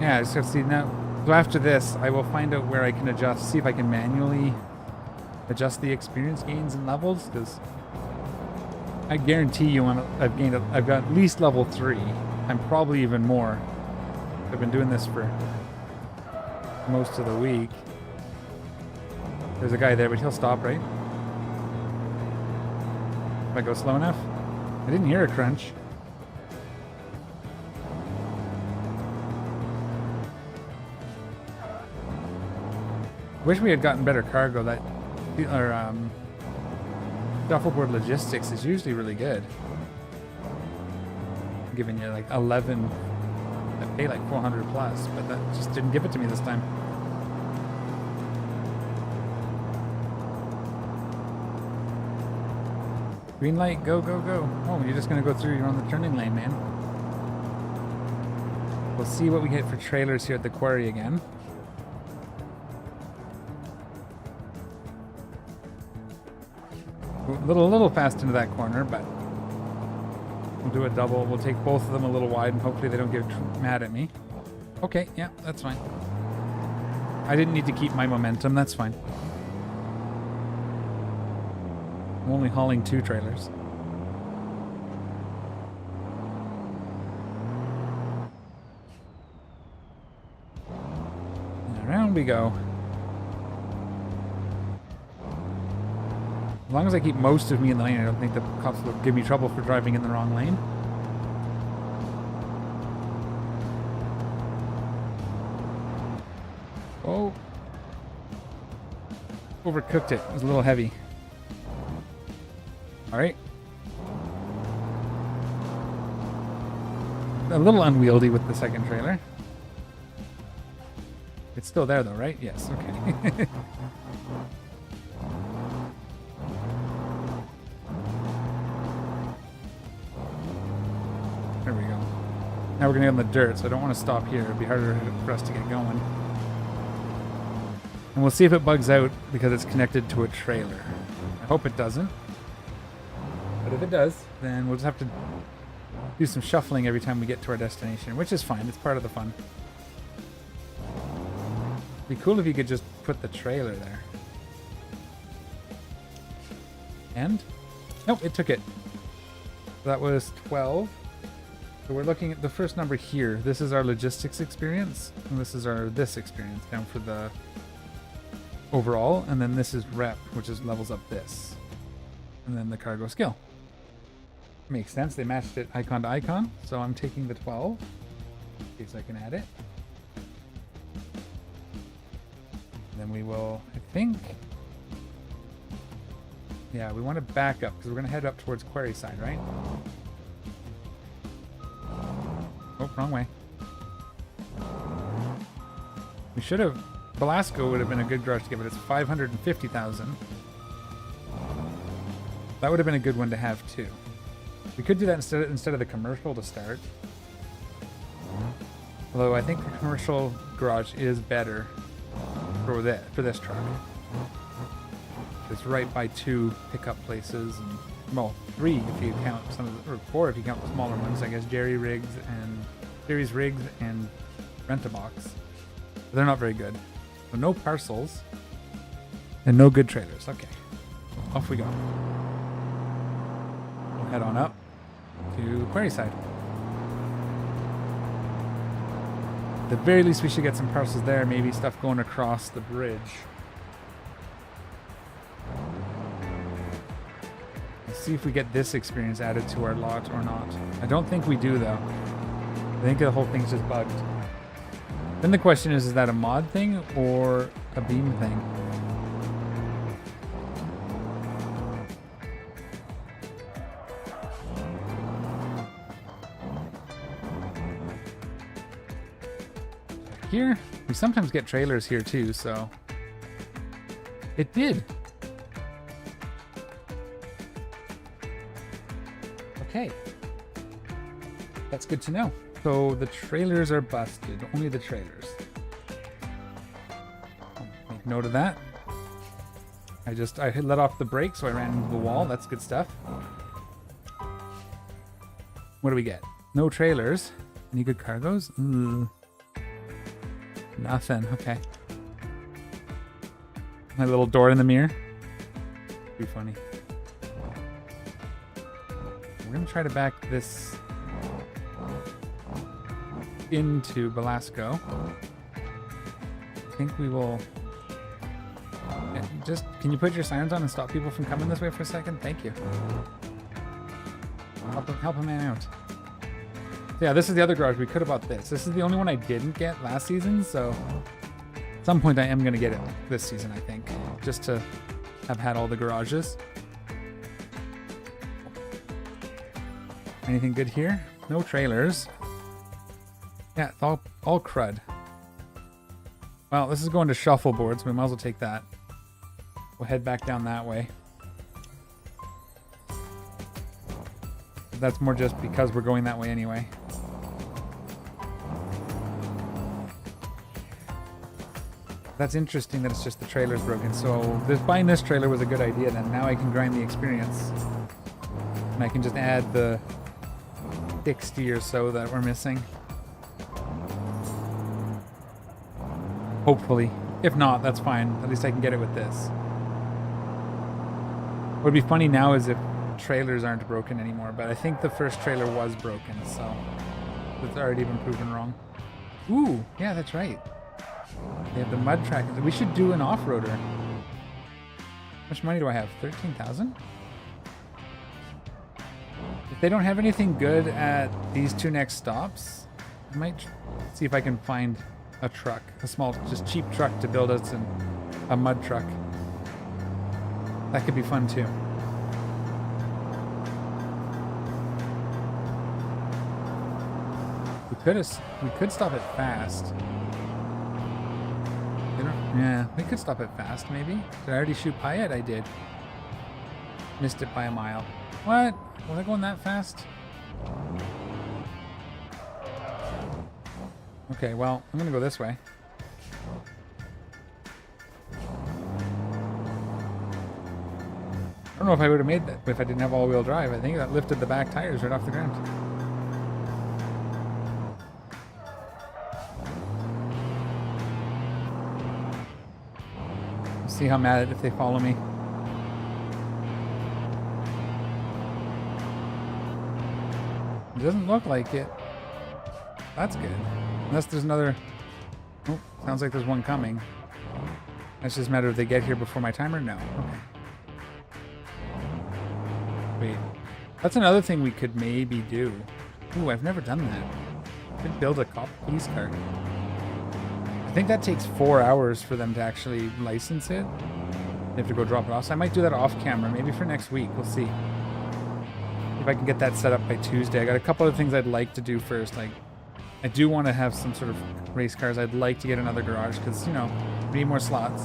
[SPEAKER 1] Yeah, I just have to see now. So after this, I will find out where I can adjust, see if I can manually adjust the experience gains and levels, because I guarantee you I've got at least level 3. I'm probably even more. I've been doing this for most of the week. There's a guy there, but he'll stop, right? If I go slow enough? I didn't hear a crunch. Wish we had gotten better cargo. That shuffleboard logistics is usually really good. Giving you like 11 that pay like 400 plus, but that just didn't give it to me this time. Green light, go, go, go. Oh, you're just gonna go through, you're on the turning lane, man. We'll see what we get for trailers here at the quarry again. A little fast into that corner, but we'll do a double. We'll take both of them a little wide, and hopefully they don't get mad at me. Okay, yeah, that's fine. I didn't need to keep my momentum, that's fine. I'm only hauling 2 trailers. And around we go. As long as I keep most of me in the lane, I don't think the cops will give me trouble for driving in the wrong lane. Oh. Overcooked it. It was a little heavy. Alright. A little unwieldy with the second trailer. It's still there though, right? Yes, okay. There we go. Now we're gonna get on the dirt, so I don't want to stop here. It'd be harder for us to get going. And we'll see if it bugs out because it's connected to a trailer. I hope it doesn't. But if it does, then we'll just have to do some shuffling every time we get to our destination, which is fine. It's part of the fun. It'd be cool if you could just put the trailer there. And? Nope, it took it. That was 12. So we're looking at the first number here. This is our logistics experience. And this is our this experience down for the overall. And then this is rep, which is levels up this. And then the cargo skill. Makes sense. They matched it icon to icon. So I'm taking the 12. See if I can add it. And then we will, I think. Yeah, we want to back up because we're going to head up towards quarry side, right? Oh, wrong way. We should have... Velasco would have been a good garage to get, but it's 550,000. That would have been a good one to have too. We could do that instead of the commercial to start. Although I think the commercial garage is better for this truck. It's right by 2 pickup places, and well, 3 if you count some of the, or 4 if you count the smaller ones. I guess Jerry's Rigs and Rent-A-Box. But they're not very good. So no parcels and no good trailers. Okay, off we go. We'll head on up to quarry side. At the very least, we should get some parcels there. Maybe stuff going across the bridge. Let's see if we get this experience added to our lot or not. I don't think we do, though. I think the whole thing's just bugged. Then the question is that a mod thing or a Beam thing? Here, we sometimes get trailers here too, so it did. Okay, that's good to know. So the trailers are busted, only the trailers. Make note of that. I let off the brake, so I ran into the wall. That's good stuff. What do we get? No trailers. Any good cargoes? Nothing. Okay. My little door in the mirror. Be funny. We're gonna try to back this into Velasco. I think we will. Just can you put your sirens on and stop people from coming this way for a second? Thank you. Help a man out. Yeah, this is the other garage. We could have bought this. This is the only one I didn't get last season, so at some point I am going to get it this season, I think, just to have had all the garages. Anything good here? No trailers. Yeah, it's all crud. Well, this is going to shuffleboard, so we might as well take that. We'll head back down that way. That's more just because we're going that way anyway. That's interesting that it's just the trailer's broken. So buying this trailer was a good idea then. Now I can grind the experience. And I can just add the 60 or so that we're missing. Hopefully. If not, that's fine. At least I can get it with this. What would be funny now is if trailers aren't broken anymore, but I think the first trailer was broken, so it's already been proven wrong. Ooh, yeah, that's right. They have the mud track. We should do an off-roader. How much money do I have? 13,000? If they don't have anything good at these two next stops, I might see if I can find a truck, a small, just cheap truck to build us a mud truck. That could be fun too. We could stop it fast. Yeah, we could stop it fast, maybe. Did I already shoot by it? I did. Missed it by a mile. What? Was I going that fast? Okay, well, I'm gonna go this way. I don't know if I would have made that if I didn't have all-wheel drive. I think that lifted the back tires right off the ground. See how mad if they follow me. It doesn't look like it. That's good. Unless there's another... Oh, sounds like there's one coming. It's just a matter of they get here before my timer? No. Okay. Wait. That's another thing we could maybe do. Ooh, I've never done that. I could build a cop police car. I think that takes 4 hours for them to actually license it. They have to go drop it off. So I might do that off camera, maybe for next week. We'll see. If I can get that set up by Tuesday. I got a couple of things I'd like to do first. Like, I do want to have some sort of race cars. I'd like to get another garage because, you know, we need more slots.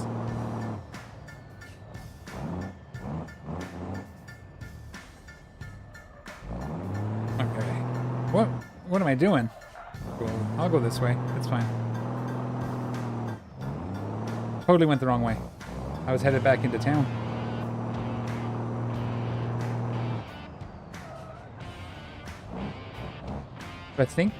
[SPEAKER 1] Okay. What am I doing? Cool. I'll go this way. It's fine. Totally went the wrong way. I was headed back into town. But I think...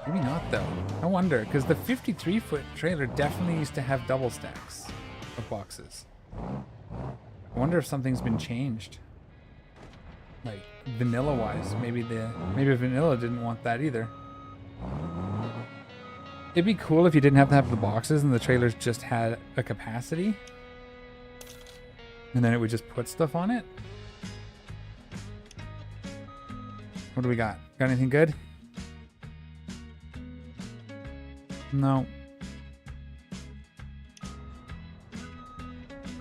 [SPEAKER 1] Maybe not, though. I wonder, because the 53-foot trailer definitely used to have double stacks of boxes. I wonder if something's been changed. Like, vanilla-wise. Maybe vanilla didn't want that either. It'd be cool if you didn't have to have the boxes and the trailers just had a capacity. And then it would just put stuff on it. What do we got? Got anything good? No.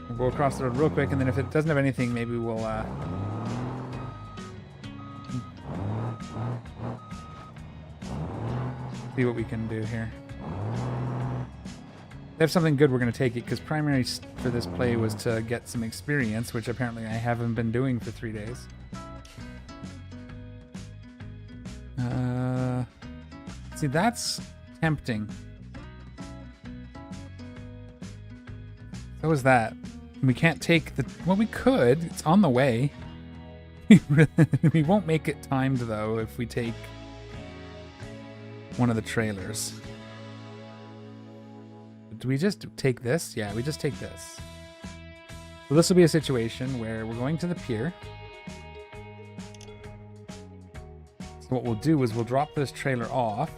[SPEAKER 1] We'll go across the road real quick, and then if it doesn't have anything, maybe we'll see what we can do here. If something good, we're going to take it, because primary for this play was to get some experience, which apparently I haven't been doing for 3 days. See, that's tempting. So is that. We can't take the... Well, we could. It's on the way. We won't make it timed, though, if we take one of the trailers. Do we just take this? Yeah, we just take this. So this will be a situation where we're going to the pier. So what we'll do is we'll drop this trailer off.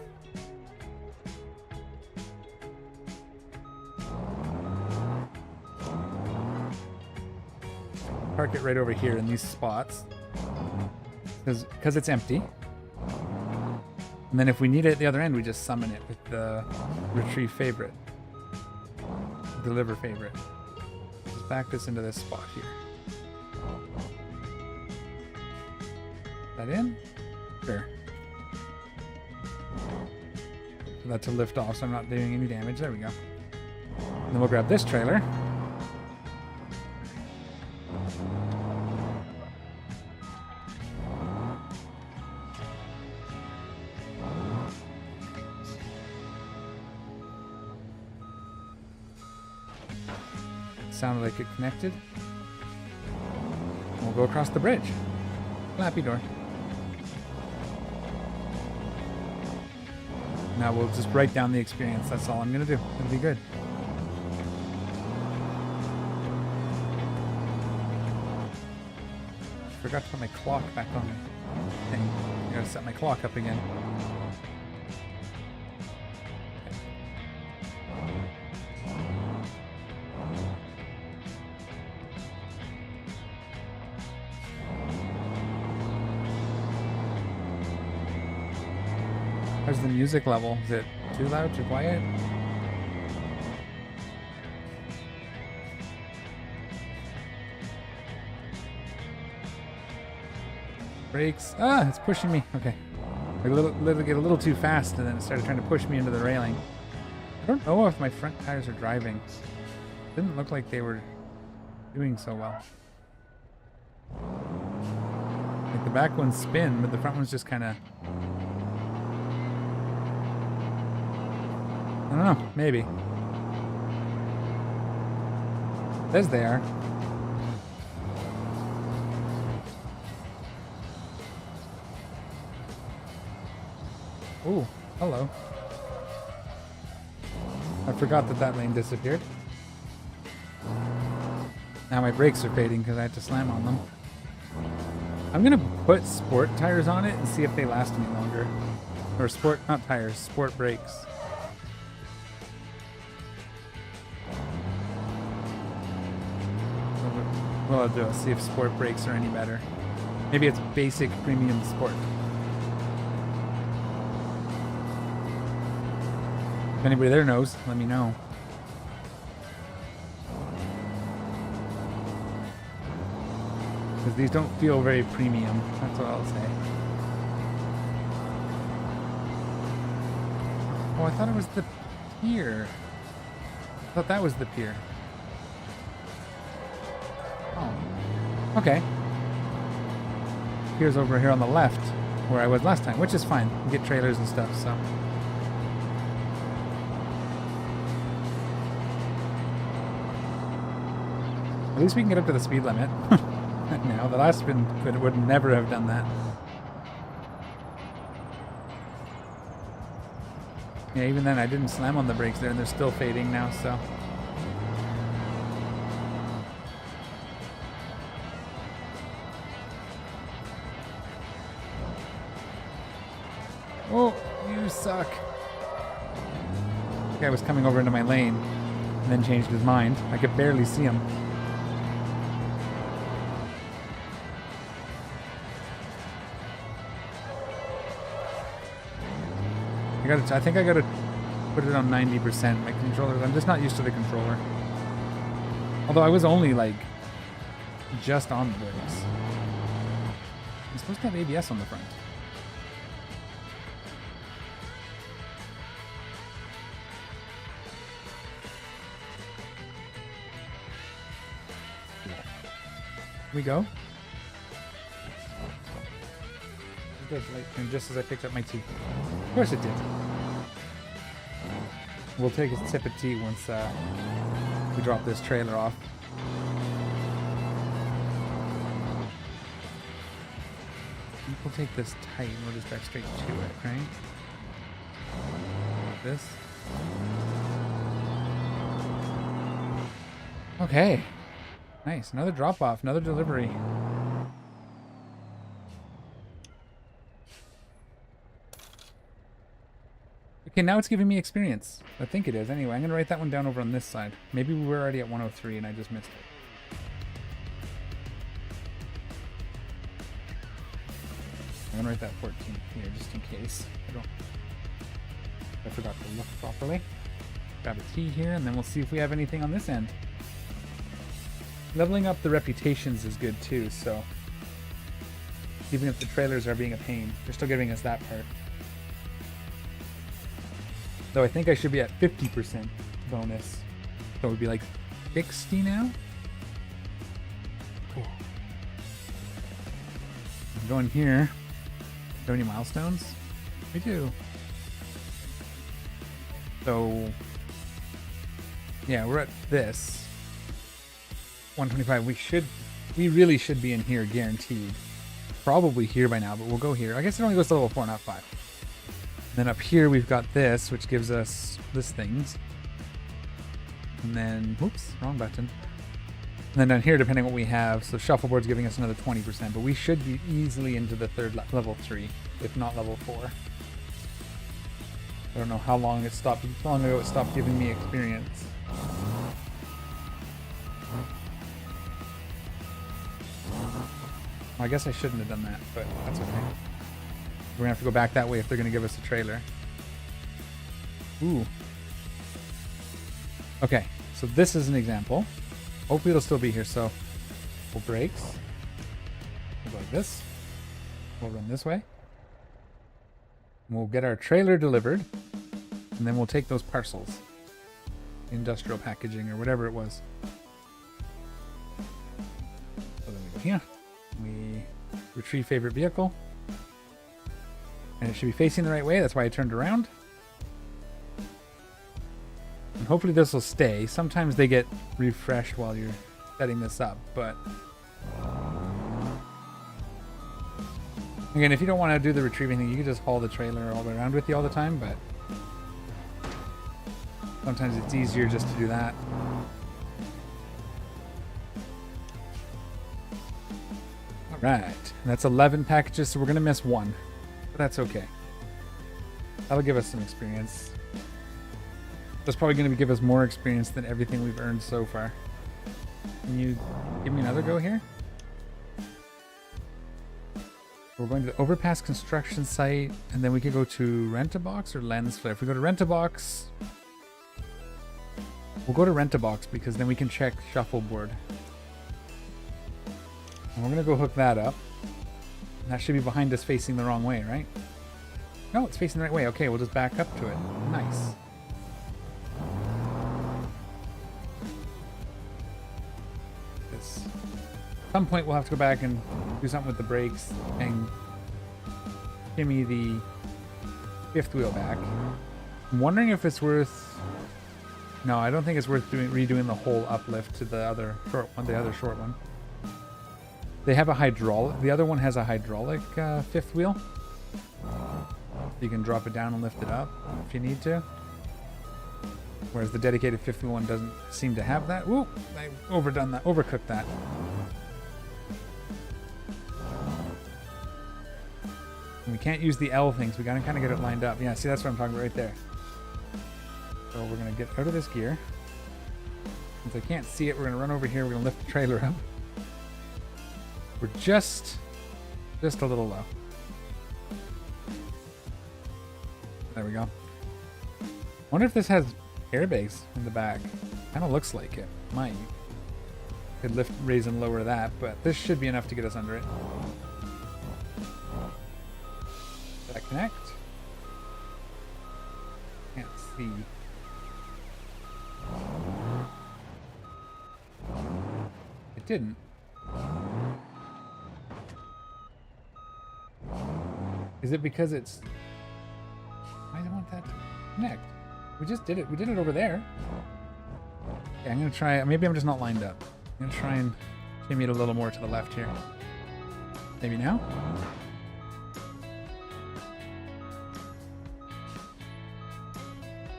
[SPEAKER 1] Park it right over here in these spots. Because it's empty. And then if we need it at the other end, we just summon it with the retrieve favorite. Deliver favorite. Just back this into this spot here. Is that in? Sure. for that to lift off so I'm not doing any damage. There we go. And then we'll grab this trailer. Sounded like it connected. And we'll go across the bridge. Flappy door. Now we'll just write down the experience. That's all I'm gonna do. It'll be good. Forgot to put my clock back on my thing. I gotta set my clock up again. How's the music level? Is it too loud, too quiet? Brakes. Ah, it's pushing me. Okay. I get a little too fast and then it started trying to push me into the railing. I don't know if my front tires are driving. Didn't look like they were doing so well. Like the back ones spin, but the front ones just kind of... I don't know, maybe. Says they are. Ooh, hello. I forgot that that lane disappeared. Now my brakes are fading because I had to slam on them. I'm gonna put sport tires on it and see if they last me longer. Or sport, not tires, sport brakes. What I'll do is see if sport brakes are any better. Maybe it's basic premium sport. If anybody there knows, let me know. Because these don't feel very premium. That's what I'll say. Oh, I thought it was the pier. I thought that was the pier. Oh. Okay. Pier's over here on the left, where I was last time, which is fine. We get trailers and stuff, so. At least we can get up to the speed limit. Now, the last spin would never have done that. Yeah, even then I didn't slam on the brakes there and they're still fading now, so. Oh, you suck. The guy was coming over into my lane and then changed his mind. I could barely see him. I think I gotta put it on 90%. My controller, I'm just not used to the controller. Although I was only like just on the brakes. I'm supposed to have ABS on the front. Here we go. Good, light just as I picked up my tea. Of course it did. We'll take a sip of tea once we drop this trailer off. I think we'll take this tight and we'll just drive straight to it, right? Like this. Okay. Nice. Another drop off, another delivery. Okay, now it's giving me experience. I think it is. Anyway, I'm going to write that one down over on this side. Maybe we were already at 103 and I just missed it. I'm going to write that 14 here just in case. I forgot to look properly. Grab a T here and then we'll see if we have anything on this end. Leveling up the reputations is good too, so even if the trailers are being a pain, they're still giving us that part. Though I think I should be at 50% bonus. So it would be like 60 now. Cool. I'm going here. Do we have any milestones? We do. So yeah, we're at this 125. We really should be in here guaranteed. Probably here by now, but we'll go here. I guess it only goes to level 4, not 5. And then up here we've got this, which gives us this things. And then, whoops, wrong button. And then down here, depending on what we have, so shuffleboard's giving us another 20%, but we should be easily into the level 3, if not level 4. I don't know how long it stopped. How long ago it stopped giving me experience. Well, I guess I shouldn't have done that, but that's okay. We're gonna have to go back that way if they're gonna give us a trailer. Ooh. Okay, so this is an example. Hopefully it'll still be here, so we'll brakes. We'll go like this. We'll run this way. And we'll get our trailer delivered, and then we'll take those parcels. Industrial packaging or whatever it was. So then we go here. We retrieve favorite vehicle. And it should be facing the right way. That's why I turned around. And hopefully this will stay. Sometimes they get refreshed while you're setting this up, but again, if you don't want to do the retrieving thing, you can just haul the trailer all the way around with you all the time, but sometimes it's easier just to do that. Alright, that's 11 packages, so we're going to miss one. But that's okay. That'll give us some experience. That's probably going to give us more experience than everything we've earned so far. Can you give me another go here? We're going to the overpass construction site, and then we could go to Rent-A-Box or Lens Flare. If we go to Rent-A-Box, we'll go to Rent-A-Box because then we can check shuffleboard. And we're going to go hook that up. That should be behind us facing the wrong way, right? No, it's facing the right way. Okay, we'll just back up to it. Nice. At some point we'll have to go back and do something with the brakes and shimmy the fifth wheel back. I'm wondering if it's worth... No, I don't think it's worth redoing the whole uplift to the other short one, the other short one. They have a hydraulic. The other one has a hydraulic fifth wheel. You can drop it down and lift it up if you need to. Whereas the dedicated fifth wheel one doesn't seem to have that. Woo! I overdone that. Overcooked that. And we can't use the L things. We gotta kind of get it lined up. Yeah, see, that's what I'm talking about right there. So we're gonna get out of this gear. Since I can't see it, we're gonna run over here. We're gonna lift the trailer up. We're just a little low. There we go. Wonder if this has airbags in the back. Kind of looks like it. Might. Could lift, raise, and lower that, but this should be enough to get us under it. Did that connect? Can't see. It didn't. Is it because it's... I don't want that to connect. We just did it. We did it over there. Okay, I'm going to try... Maybe I'm just not lined up. I'm going to try and shimmy it a little more to the left here. Maybe now?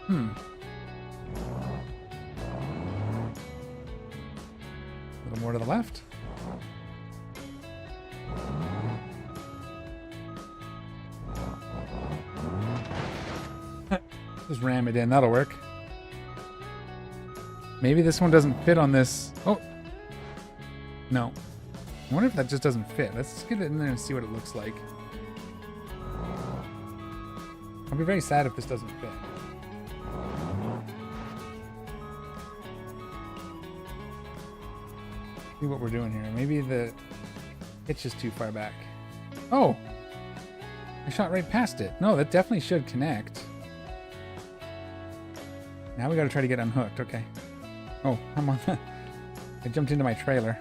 [SPEAKER 1] A little more to the left. Just ram it in. That'll work. Maybe this one doesn't fit on this. Oh! No. I wonder if that just doesn't fit. Let's just get it in there and see what it looks like. I'll be very sad if this doesn't fit. See what we're doing here. Maybe the hitch is too far back. Oh! I shot right past it. No, that definitely should connect. Now we gotta try to get unhooked. Okay. Oh, I'm on. I jumped into my trailer.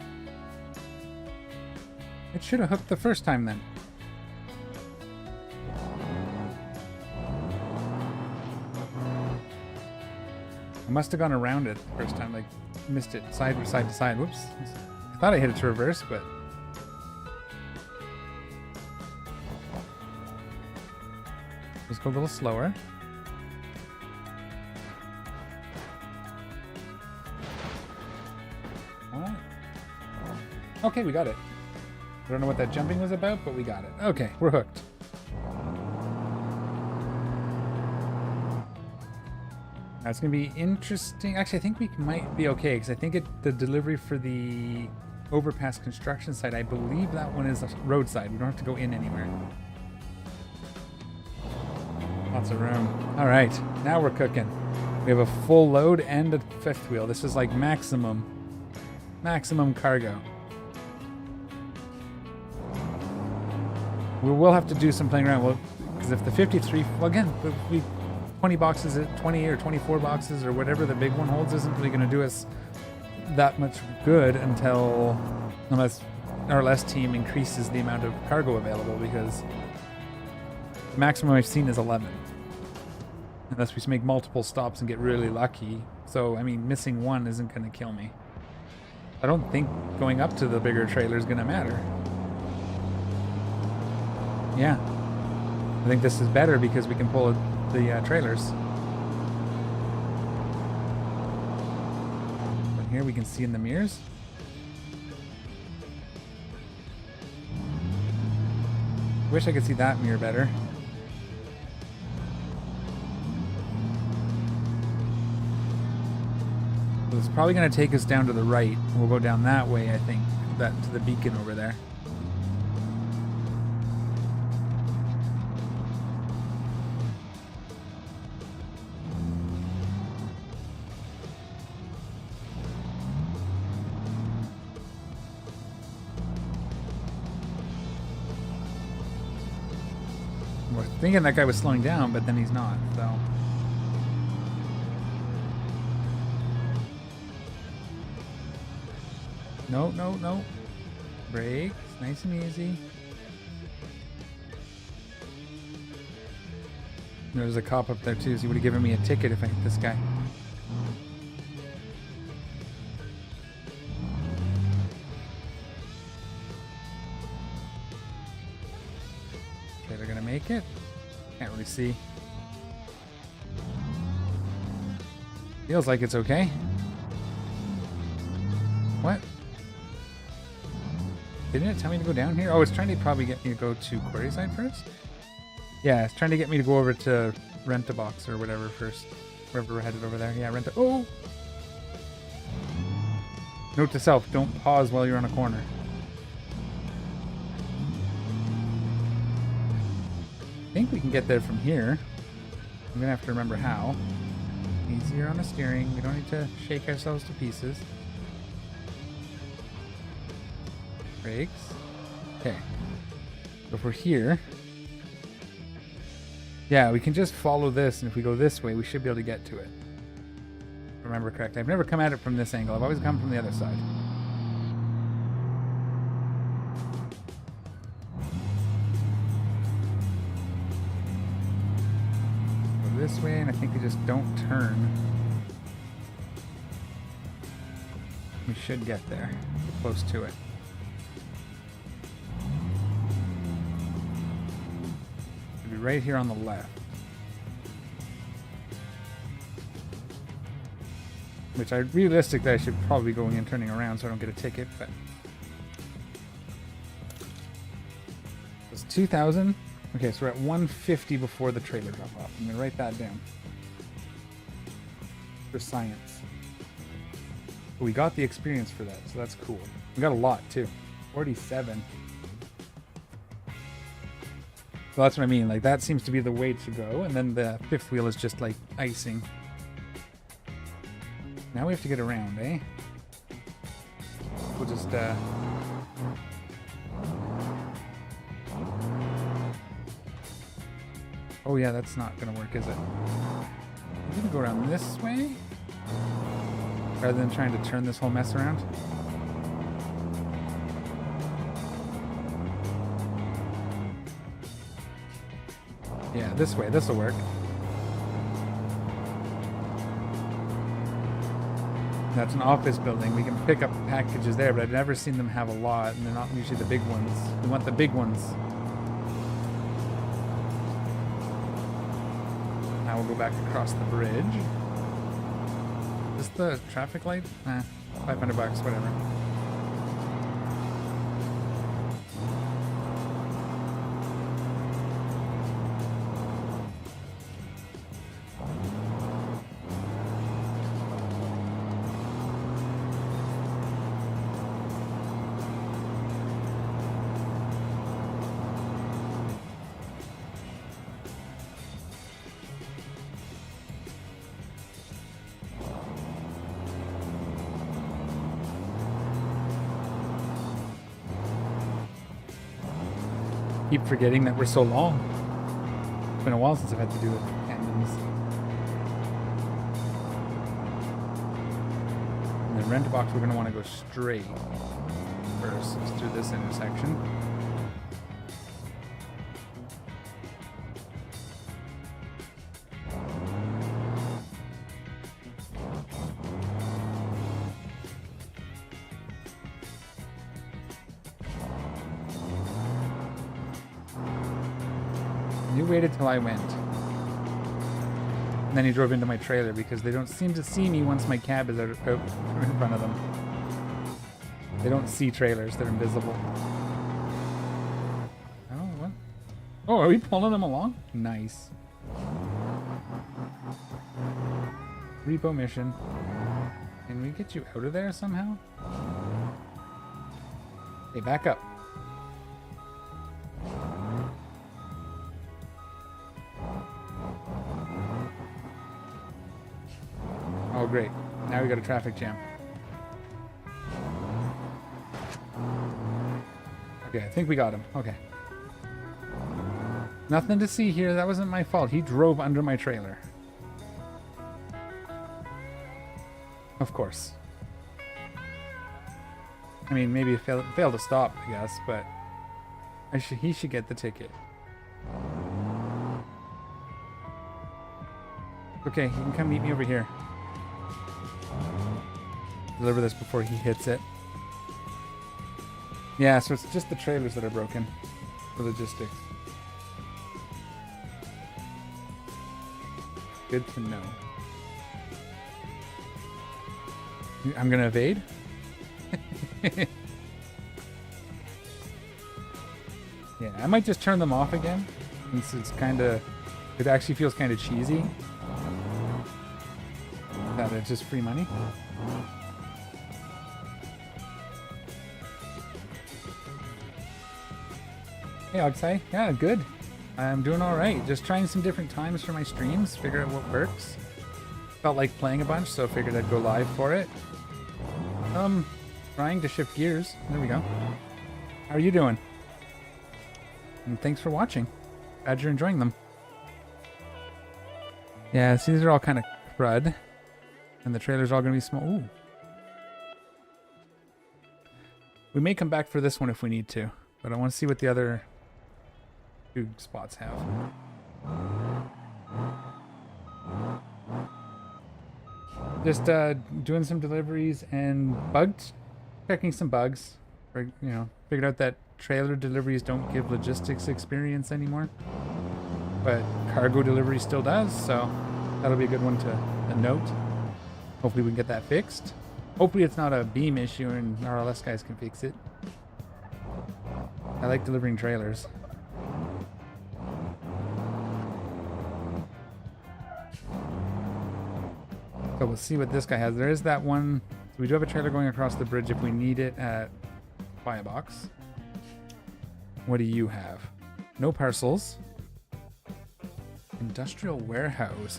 [SPEAKER 1] It should have hooked the first time then. I must have gone around it the first time, like missed it side to side. Whoops. I thought I hit it to reverse, but just go a little slower. What? Okay, we got it. I don't know what that jumping was about, but we got it. Okay, we're hooked. That's going to be interesting. Actually, I think we might be okay, because I think the delivery for the overpass construction site, I believe that one is roadside. We don't have to go in anywhere. Lots of room. All right, now we're cooking. We have a full load and a fifth wheel. This is like maximum cargo. We will have to do some playing around. Well, because if the 53, well, again, if we 20 boxes at 20 or 24 boxes or whatever the big one holds isn't really going to do us that much good unless RLS team increases the amount of cargo available, because the maximum I've seen is 11. Unless we make multiple stops and get really lucky. So, I mean, missing one isn't going to kill me. I don't think going up to the bigger trailer is going to matter. Yeah. I think this is better because we can pull the trailers. But here we can see in the mirrors. Wish I could see that mirror better. So it's probably going to take us down to the right. We'll go down that way, I think, to the beacon over there. We're thinking that guy was slowing down, but then he's not, so. No, no, no. Brakes, nice and easy. There's a cop up there too, so he would have given me a ticket if I hit this guy. Okay, they're gonna make it. Can't really see. Feels like it's okay. What? Didn't it tell me to go down here? Oh, it's trying to probably get me to go to Quarryside first? Yeah, it's trying to get me to go over to Rent-A-Box or whatever first. Wherever we're headed over there. Yeah, Oh! Note to self, don't pause while you're on a corner. I think we can get there from here. I'm gonna have to remember how. Easier on the steering. We don't need to shake ourselves to pieces. Brakes. Okay. So if we're here, yeah, we can just follow this, and if we go this way, we should be able to get to it. If I remember correct. I've never come at it from this angle. I've always come from the other side. Go this way, and I think we just don't turn. We should get there. We're close to it. Right here on the left, which realistically I should probably be going and turning around so I don't get a ticket, but it's 2,000. Okay, so we're at 150 before the trailer drop off. I'm gonna write that down for science. But we got the experience for that, so that's cool. We got a lot too. 47. So that's what I mean, like that seems to be the way to go, and then the fifth wheel is just like icing. Now we have to get around, eh? We'll just oh yeah, that's not gonna work, is it? I'm gonna go around this way rather than trying to turn this whole mess around. Yeah, this way. This will work. That's an office building. We can pick up packages there, but I've never seen them have a lot, and they're not usually the big ones. We want the big ones. Now we'll go back across the bridge. Is this the traffic light? 500 bucks, whatever. Keep forgetting that we're so long. It's been a while since I've had to do it tandems. And the rent box, we're going to want to go straight first through this intersection. You waited till I went. And then he drove into my trailer because they don't seem to see me once my cab is out in front of them. They don't see trailers, they're invisible. Oh, what? Oh, are we pulling them along? Nice. Repo mission. Can we get you out of there somehow? Hey, back up. Oh, great. Now we got a traffic jam. Okay, I think we got him. Okay. Nothing to see here. That wasn't my fault. He drove under my trailer. Of course. I mean, maybe it failed to stop, I guess, but he should get the ticket. Okay, he can come meet me over here. Deliver this before he hits it. Yeah, so it's just the trailers that are broken for logistics. Good to know. I'm gonna evade. Yeah, I might just turn them off again, since it actually feels kind of cheesy that it's just free money. Hey, Oxai. Yeah, good. I'm doing all right. Just trying some different times for my streams, figure out what works. Felt like playing a bunch, so figured I'd go live for it. Trying to shift gears. There we go. How are you doing? And thanks for watching. Glad you're enjoying them. Yeah, see, these are all kind of crud. And the trailer's all going to be small. Ooh. We may come back for this one if we need to, but I want to see what the other two spots have. Just doing some deliveries and checking some bugs. Figured out that trailer deliveries don't give logistics experience anymore, but cargo delivery still does, so that'll be a good one to note. Hopefully we can get that fixed. Hopefully it's not a Beam issue and RLS guys can fix it. I like delivering trailers. So we'll see what this guy has. There is that one. So we do have a trailer going across the bridge if we need it at Firebox. What do you have? No parcels. Industrial warehouse.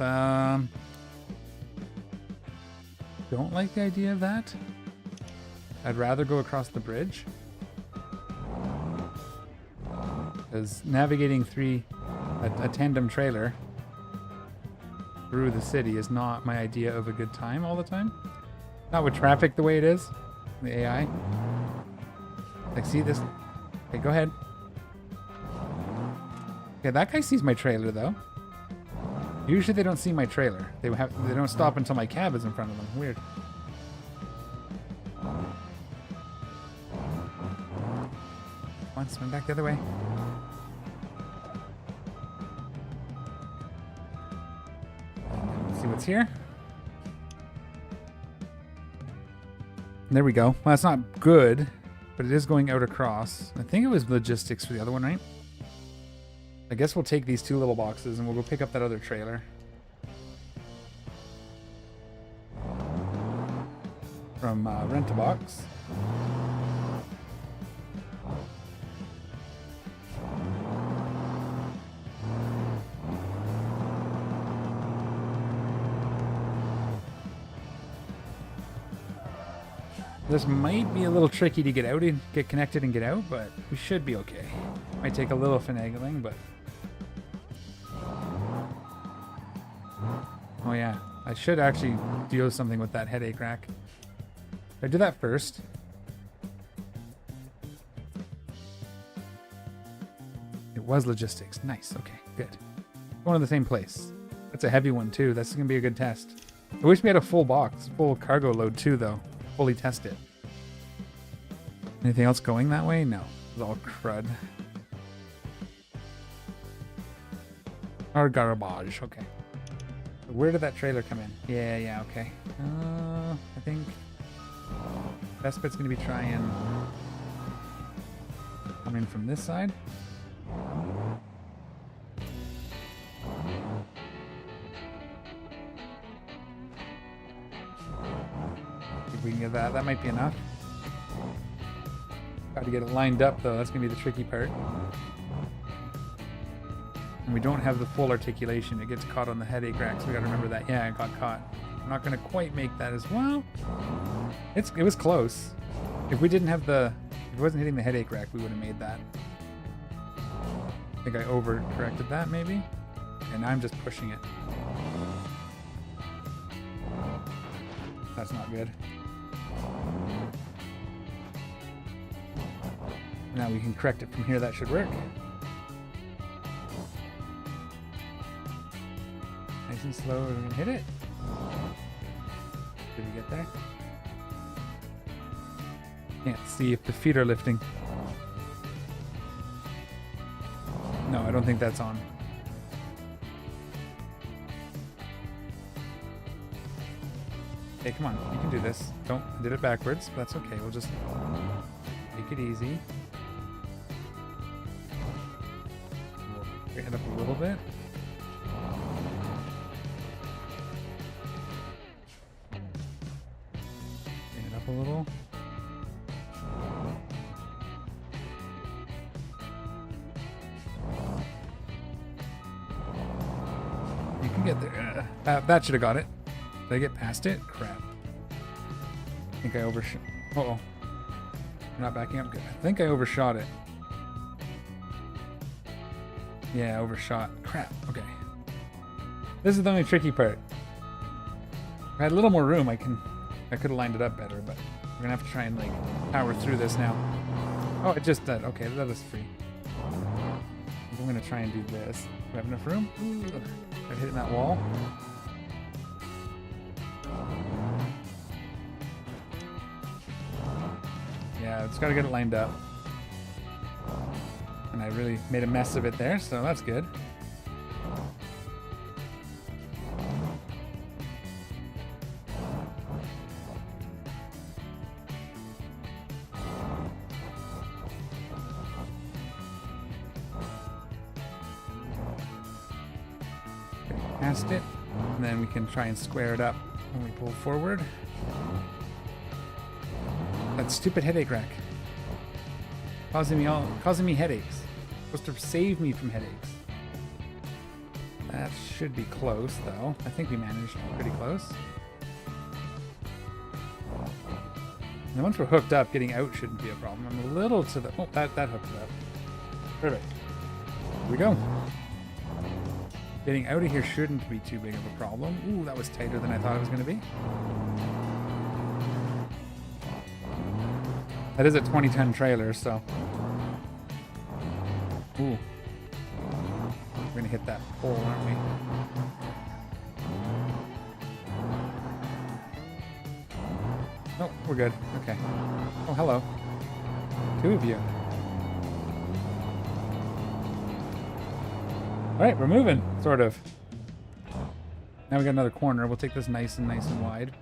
[SPEAKER 1] Don't like the idea of that. I'd rather go across the bridge. Because navigating a tandem trailer through the city is not my idea of a good time all the time. Not with traffic the way it is. The AI. Like, see this? Okay, go ahead. Okay, that guy sees my trailer though. Usually they don't see my trailer. They don't stop until my cab is in front of them. Weird. Come on, swing back the other way. Let's see what's here. There we go. Well, that's not good, but it is going out across. I think it was logistics for the other one, right? I guess we'll take these 2 little boxes and we'll go pick up that other trailer. From Rent-A-Box. This might be a little tricky to get out and get connected and get out, but we should be okay. Might take a little finagling, but... Oh yeah, I should actually do something with that headache rack. I do that first. It was logistics. Nice, okay, good. Going to the same place. That's a heavy one too. That's going to be a good test. I wish we had a full box, full cargo load too though. Fully test it. Anything else going that way? No. It's all crud. Or garbage. Okay. Where did that trailer come in? Yeah, okay. I think best bet's gonna be trying coming from this side. We can get that. That might be enough. Got to get it lined up though. That's gonna be the tricky part. And we don't have the full articulation. It gets caught on the headache rack, so we gotta remember that. Yeah, it got caught. I'm not gonna quite make that as well. It was close. If we didn't have if it wasn't hitting the headache rack, we would have made that. I think I over-corrected that maybe. And now I'm just pushing it. That's not good. Now we can correct it from here. That should work. Nice and slow. We're going to hit it. Did we get there? Can't see if the feet are lifting. No, I don't think that's on. Hey, come on. You can do this. I did it backwards, but that's okay. We'll just take it easy. Bring it up a little bit. Bring it up a little. You can get there. That should have got it. Did I get past it? Crap. I think I overshot. Uh-oh. I'm not backing up good. I think I overshot it. Yeah, overshot. Crap. Okay. This is the only tricky part. If I had a little more room, I could have lined it up better, but we're gonna have to try and like power through this now. Oh, it just did. Okay, that is free. I'm gonna try and do this. Do I have enough room? I'm hitting that wall. Yeah, it's got to get it lined up. And I really made a mess of it there, so that's good. Okay, past it, and then we can try and square it up when we pull forward. That stupid headache rack. Causing me headaches. Supposed to save me from headaches. That should be close though. I think we managed pretty close. And once we're hooked up, getting out shouldn't be a problem. I'm a little to the... Oh, that hooked it up. Perfect. Here we go. Getting out of here shouldn't be too big of a problem. Ooh, that was tighter than I thought it was going to be. That is a 20-ton trailer, so... Ooh. We're going to hit that pole, aren't we? Oh, we're good. Okay. Oh, hello. Two of you. Alright, we're moving, sort of. Now we got another corner. We'll take this nice and wide.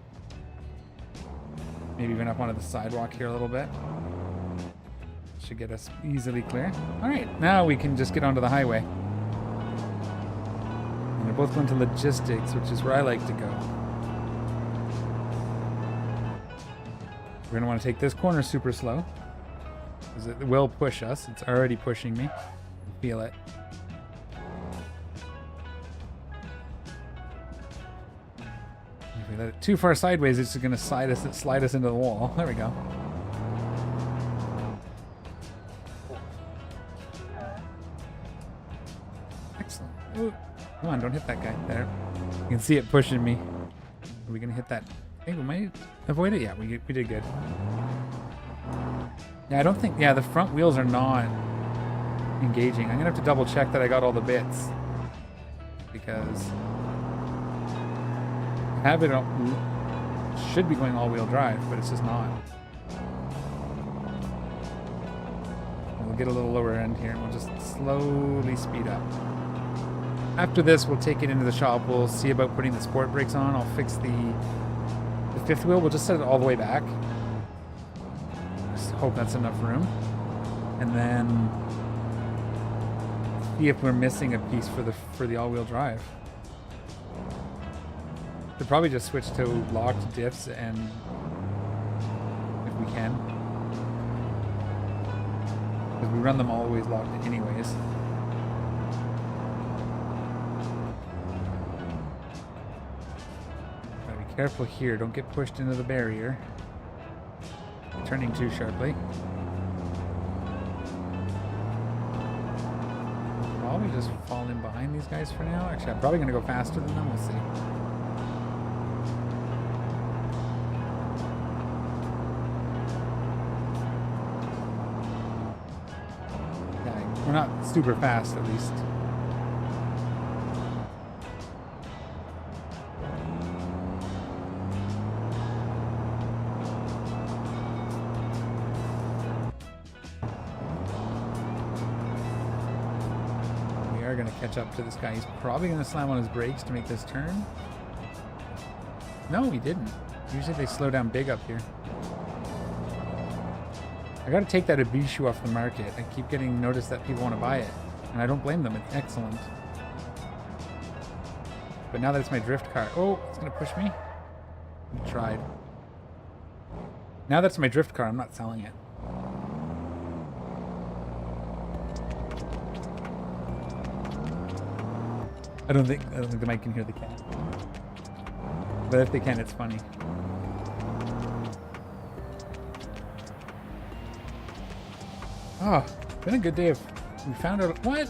[SPEAKER 1] Maybe even up onto the sidewalk here a little bit. Should get us easily clear. Alright, now we can just get onto the highway. And they're both going to logistics, which is where I like to go. We're going to want to take this corner super slow. Because it will push us. It's already pushing me. Feel it. If we let it too far sideways, it's going to slide us into the wall. There we go. Excellent. Ooh. Come on, don't hit that guy. There. You can see it pushing me. Are we going to hit that? I think we might avoid it. Yeah, we did good. Yeah, I don't think... Yeah, the front wheels are not engaging. I'm going to have to double check that I got all the bits. Because... have it should be going all-wheel drive, but it's just not. We'll get a little lower end here, and we'll just slowly speed up. After this, we'll take it into the shop. We'll see about putting the sport brakes on. I'll fix the fifth wheel. We'll just set it all the way back. Just hope that's enough room. And then see if we're missing a piece for the all-wheel drive. Could probably just switch to locked diffs, and if we can, because we run them always locked anyways. Gotta be careful here. Don't get pushed into the barrier. Turning too sharply. Probably just fall in behind these guys for now. Actually, I'm probably gonna go faster than them. We'll see. We're not super fast, at least. We are going to catch up to this guy. He's probably going to slam on his brakes to make this turn. No, he didn't. Usually they slow down big up here. I gotta take that Ibishu off the market. I keep getting notice that people want to buy it, and I don't blame them. It's excellent. But now that it's my drift car... Oh, it's gonna push me. I tried. Now that it's my drift car, I'm not selling it. I don't think the mic can hear the cat. But if they can, it's funny. Oh, been a good day of... We found out... What?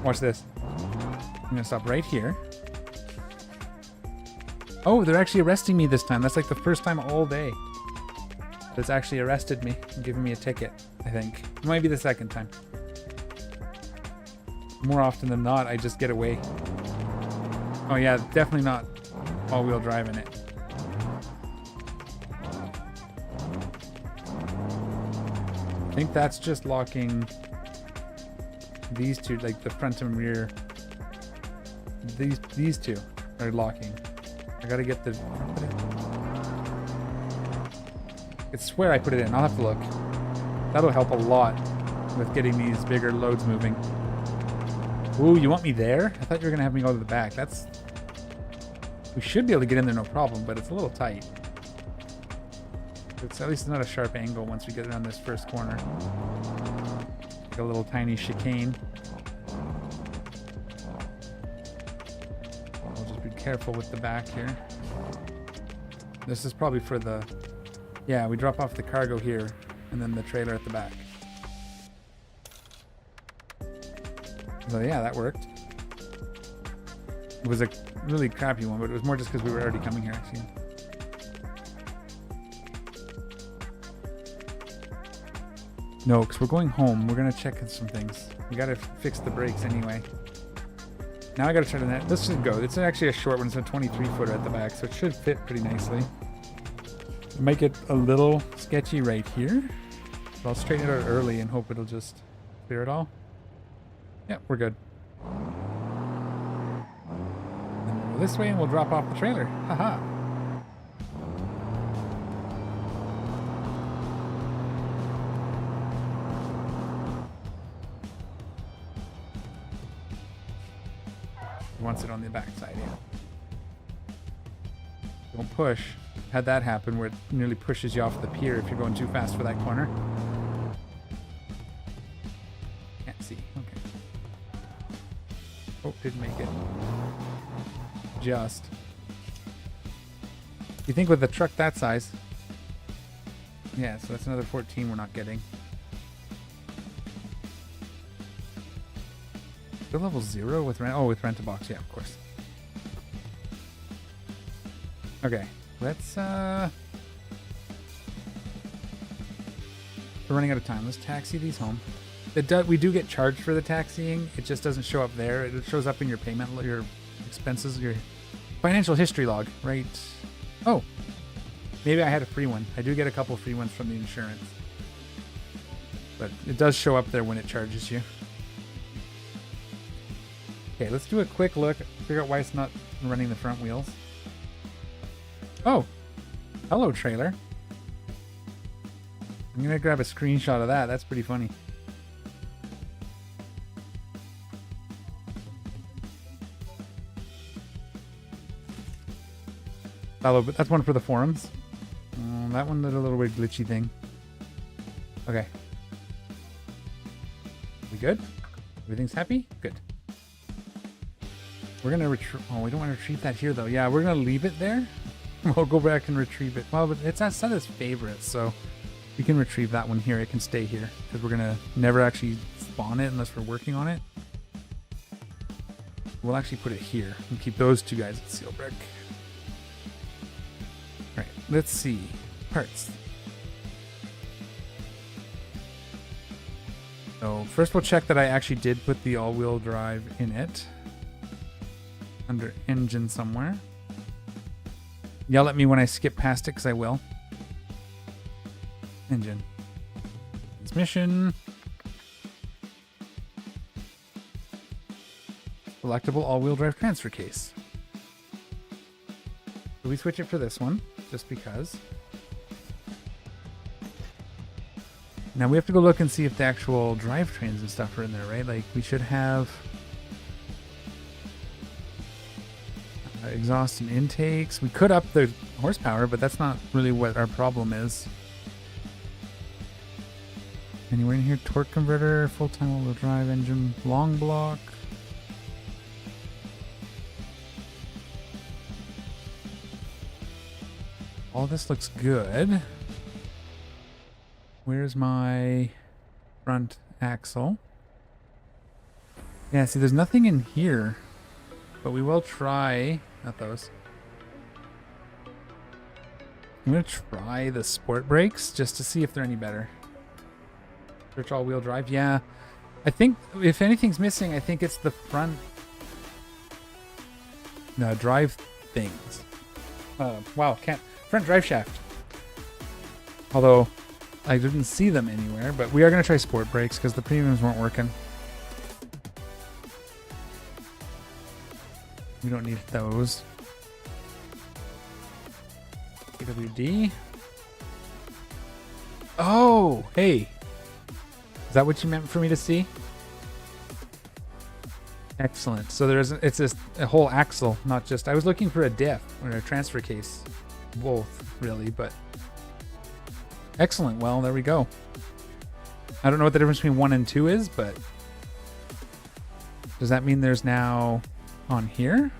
[SPEAKER 1] Watch this. I'm gonna stop right here. Oh, they're actually arresting me this time. That's like the first time all day that's actually arrested me and given me a ticket, I think. It might be the second time. More often than not, I just get away. Oh yeah, definitely not all-wheel drive in it. I think that's just locking these two, like the front and rear. These two are locking. I gotta get the... I swear I put it in. I'll have to look. That'll help a lot with getting these bigger loads moving. Ooh, you want me there? I thought you were gonna have me go to the back. That's... We should be able to get in there no problem, but it's a little tight. It's at least not a sharp angle once we get around this first corner. Like a little tiny chicane. I'll just be careful with the back here. This is probably for the... Yeah, we drop off the cargo here, and then the trailer at the back. So yeah, that worked. It was a really crappy one, but it was more just because we were already coming here, actually. No, because we're going home. We're going to check some things. We got to fix the brakes anyway. Now I got to try to net. Let's just go. It's actually a short one. It's a 23 footer at the back, so it should fit pretty nicely. It might get a little sketchy right here. But I'll straighten it out early and hope it'll just clear it all. Yeah, we're good. Then we'll go this way and we'll drop off the trailer. Haha. Wants it on the back side, yeah. Don't push. Had that happen where it nearly pushes you off the pier if you're going too fast for that corner. Can't see. Okay. Oh, didn't make it. Just. You think with a truck that size? Yeah, so that's another 14 we're not getting. Still level 0 with rent? Oh, with rent-a-box, yeah, of course. Okay, let's we're running out of time. Let's taxi these home. We do get charged for the taxiing. It just doesn't show up there. It shows up in your payment, your expenses, your financial history log, right? Oh, maybe I had a free one. I do get a couple free ones from the insurance. But it does show up there when it charges you. Okay, let's do a quick look, figure out why it's not running the front wheels. Oh, hello trailer. I'm gonna grab a screenshot of that. That's pretty funny. Hello, but that's one for the forums. That one did a little weird glitchy thing. Okay. We good? Everything's happy? Good. We're gonna retrieve. Oh, we don't want to retrieve that here though. Yeah, we're gonna leave it there. We'll go back and retrieve it. Well, but it's set as favorites, so we can retrieve that one here. It can stay here because we're gonna never actually spawn it unless we're working on it. We'll actually put it here and keep those two guys at seal brick. All right, let's see parts. So first, we'll check that I actually did put the all-wheel drive in it. Under engine somewhere. Yell at me when I skip past it because I will. Engine. Transmission. Selectable all-wheel drive transfer case. So we switch it for this one just because. Now we have to go look and see if the actual drivetrains and stuff are in there, right? Like we should have exhaust and intakes. We could up the horsepower, but that's not really what our problem is. Anywhere in here? Torque converter, full-time all-wheel drive engine, long block. All this looks good. Where's my front axle? Yeah, see, there's nothing in here, but we will try. Not those. I'm gonna try the sport brakes just to see if they're any better. Search all-wheel drive. Yeah, I think if anything's missing, I think it's the front drive things. Wow, front drive shaft. Although I didn't see them anywhere, but we are gonna try sport brakes because the premiums weren't working. We don't need those. AWD. Oh, hey. Is that what you meant for me to see? Excellent. So it's a whole axle, not just... I was looking for a diff or a transfer case. Both, really, but... Excellent. Well, there we go. I don't know what the difference between 1 and 2 is, but... Does that mean there's now... on here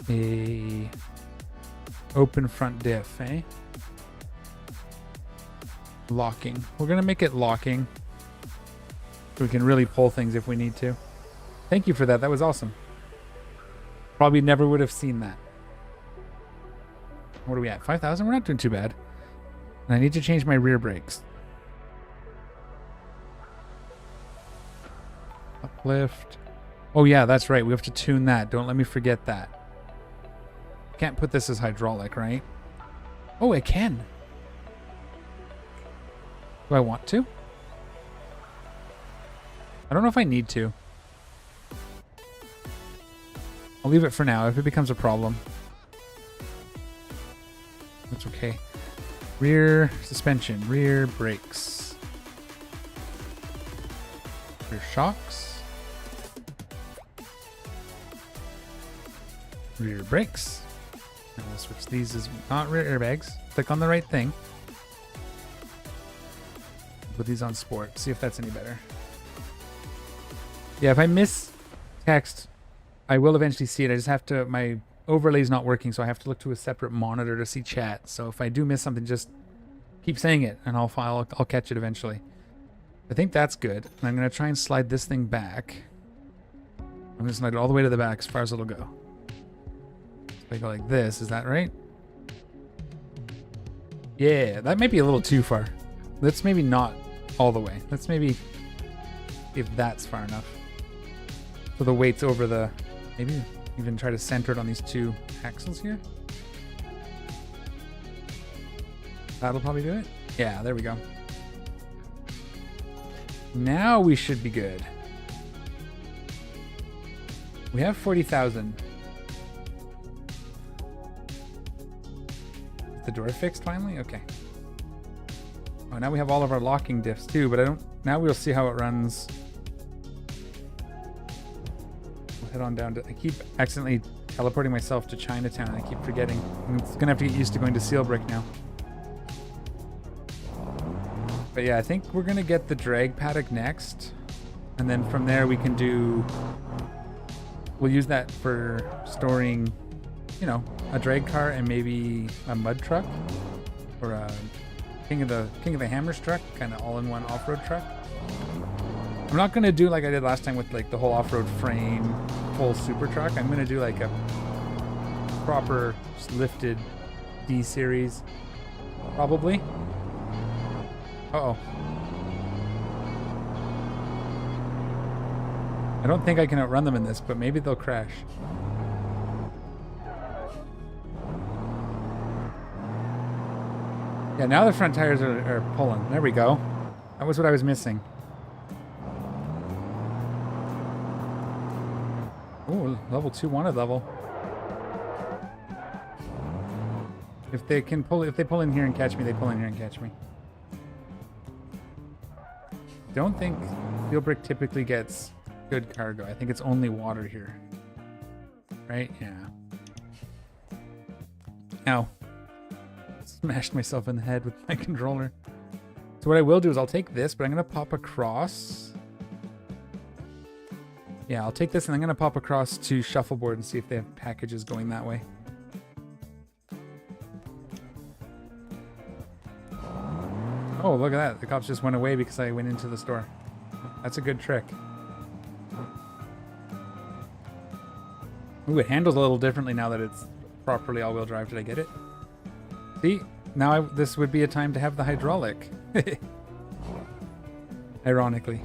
[SPEAKER 1] a open front diff, eh? Locking. We're gonna make it locking. So we can really pull things if we need to. Thank you for that. That was awesome. Probably never would have seen that. What are we at? 5,000? We're not doing too bad. And I need to change my rear brakes. Uplift. Oh yeah, that's right. We have to tune that. Don't let me forget that. Can't put this as hydraulic, right? Oh, I can. Do I want to? I don't know if I need to. I'll leave it for now. If it becomes a problem, that's okay. Rear suspension, rear brakes, rear shocks, rear brakes. And we'll switch these as not rear airbags. Click on the right thing. Put these on sport. See if that's any better. Yeah, if I miss text, I will eventually see it. I just have to, my overlay's not working, so I have to look to a separate monitor to see chat. So if I do miss something, just keep saying it, and I'll catch it eventually. I think that's good. And I'm going to try and slide this thing back. I'm going to slide it all the way to the back as far as it'll go. If I go like this, is that right? Yeah, that might be a little too far. Let's maybe not all the way. Let's maybe see if that's far enough. So the weight's over the, maybe even try to center it on these two axles here. That'll probably do it. Yeah, there we go. Now we should be good. We have 40,000. Is the door fixed finally? Okay. Oh, now we have all of our locking diffs too, but I don't, now we'll see how it runs. Head on down to, I keep accidentally teleporting myself to Chinatown. I keep forgetting. I'm gonna have to get used to going to Sealbrick now. But yeah, I think we're gonna get the drag paddock next, and then from there we can do, we'll use that for storing, you know, a drag car and maybe a mud truck or a King of the Hammers truck, kind of all-in-one off-road truck. I'm not gonna do like I did last time with like the whole off-road frame, full super truck. I'm gonna do like a proper lifted D series, probably. Uh-oh. I don't think I can outrun them in this, but maybe they'll crash. Yeah, now the front tires are pulling. There we go. That was what I was missing. Oh, level 2 wanted level. If they can pull, if they pull in here and catch me, they pull in here and catch me. Don't think Steelbrick typically gets good cargo. I think it's only water here. Right? Yeah. Ow. Smashed myself in the head with my controller. So what I will do is I'll take this, but I'm going to pop across. Yeah, I'll take this and I'm going to pop across to Shuffleboard and see if they have packages going that way. Oh, look at that. The cops just went away because I went into the store. That's a good trick. Ooh, it handles a little differently now that it's properly all-wheel drive. Did I get it? See? Now this would be a time to have the hydraulic. Ironically.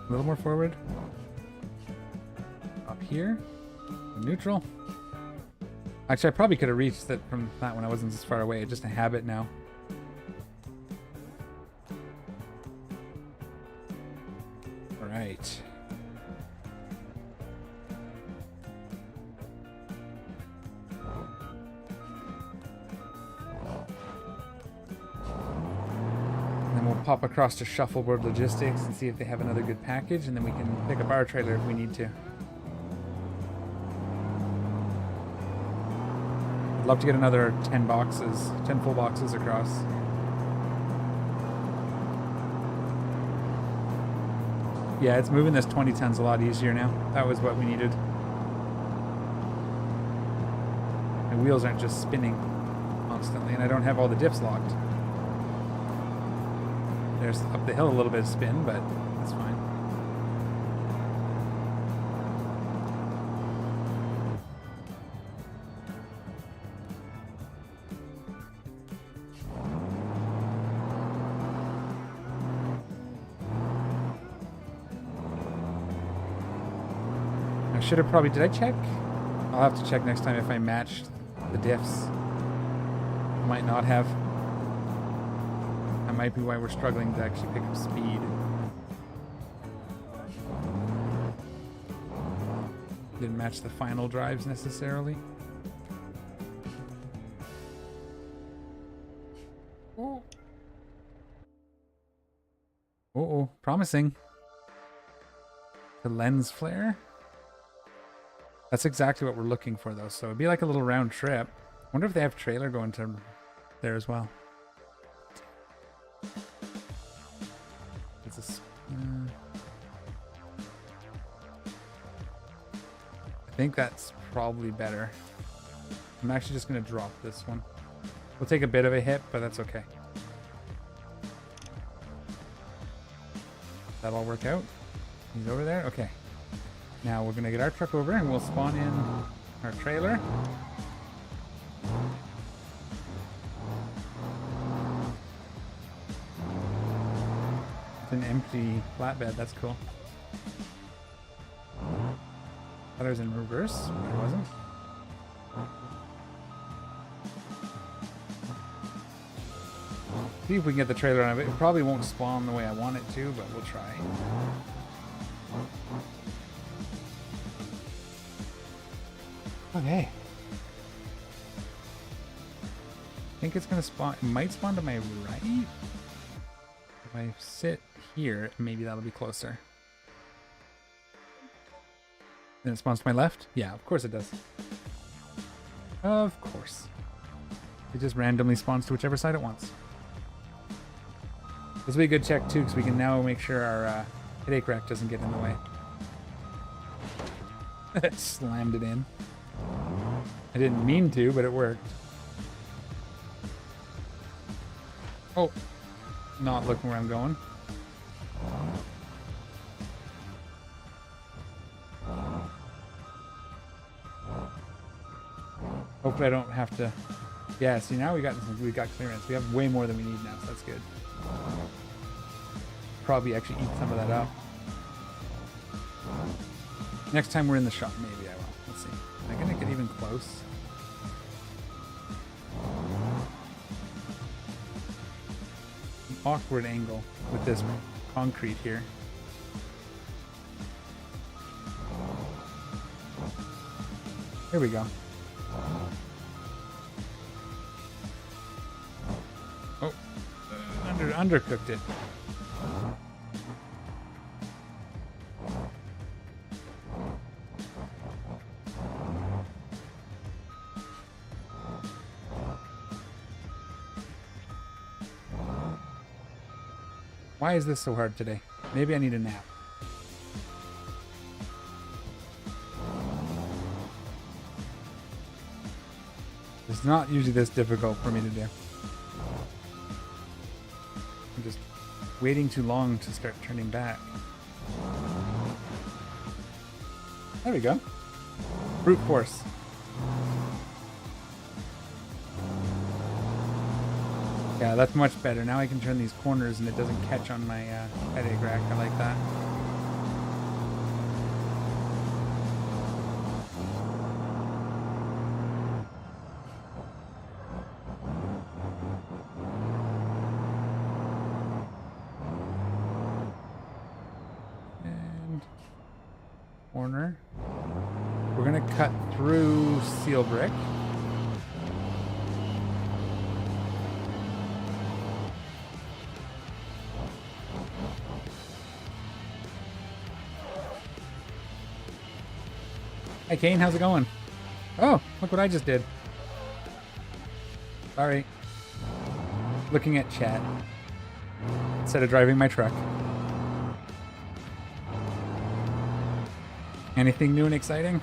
[SPEAKER 1] A little more forward. Up here. Neutral. Actually, I probably could have reached it from that when I wasn't as far away. It's just a habit now. All right. And then we'll pop across to Shuffleboard Logistics and see if they have another good package, and then we can pick up our trailer if we need to. Love to get another 10 boxes, 10 full boxes across. Yeah, it's moving this 20 tons a lot easier now. That was what we needed. My wheels aren't just spinning constantly, and I don't have all the diffs locked. There's up the hill a little bit of spin, but that's fine. I should have probably... Did I check? I'll have to check next time if I matched the diffs. Might not have. That might be why we're struggling to actually pick up speed. Didn't match the final drives necessarily. Oh. Uh-oh, promising. The lens flare. That's exactly what we're looking for, though. So it'd be like a little round trip. I wonder if they have trailer going to there as well. It's I think that's probably better. I'm actually just going to drop this one. We'll take a bit of a hit, but that's okay. That'll all work out. He's over there? Okay. Now we're going to get our truck over and we'll spawn in our trailer. It's an empty flatbed. That's cool. I thought it was in reverse, but it wasn't. See if we can get the trailer on it. It probably won't spawn the way I want it to, but we'll try. Okay. I think it's gonna spawn. It might spawn to my right. If I sit here, maybe that'll be closer. Then it spawns to my left? Yeah, of course it does. Of course. It just randomly spawns to whichever side it wants. This will be a good check too, because we can now make sure our headache rack doesn't get in the way. Slammed it in. I didn't mean to, but it worked. Oh, not looking where I'm going. Hopefully I don't have to... Yeah, see now we got clearance. We have way more than we need now, so that's good. Probably actually eat some of that up. Next time we're in the shop, maybe I will. Let's see. Am I gonna get even close? An awkward angle with this concrete here. Here we go. Oh, undercooked it. Why is this so hard today? Maybe I need a nap. It's not usually this difficult for me to do. I'm just waiting too long to start turning back. There we go. Brute force. Yeah, that's much better. Now I can turn these corners and it doesn't catch on my headache rack. I like that. And corner. We're going to cut through steel brick. Hi Kane, how's it going? Oh, look what I just did. Sorry. Looking at chat instead of driving my truck. Anything new and exciting?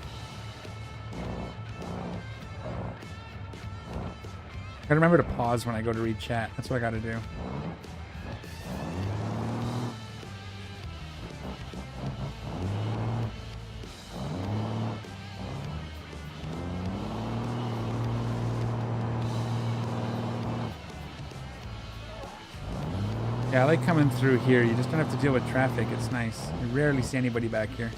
[SPEAKER 1] Gotta remember to pause when I go to read chat. That's what I gotta do. Yeah, I like coming through here. You just don't have to deal with traffic. It's nice. You rarely see anybody back here.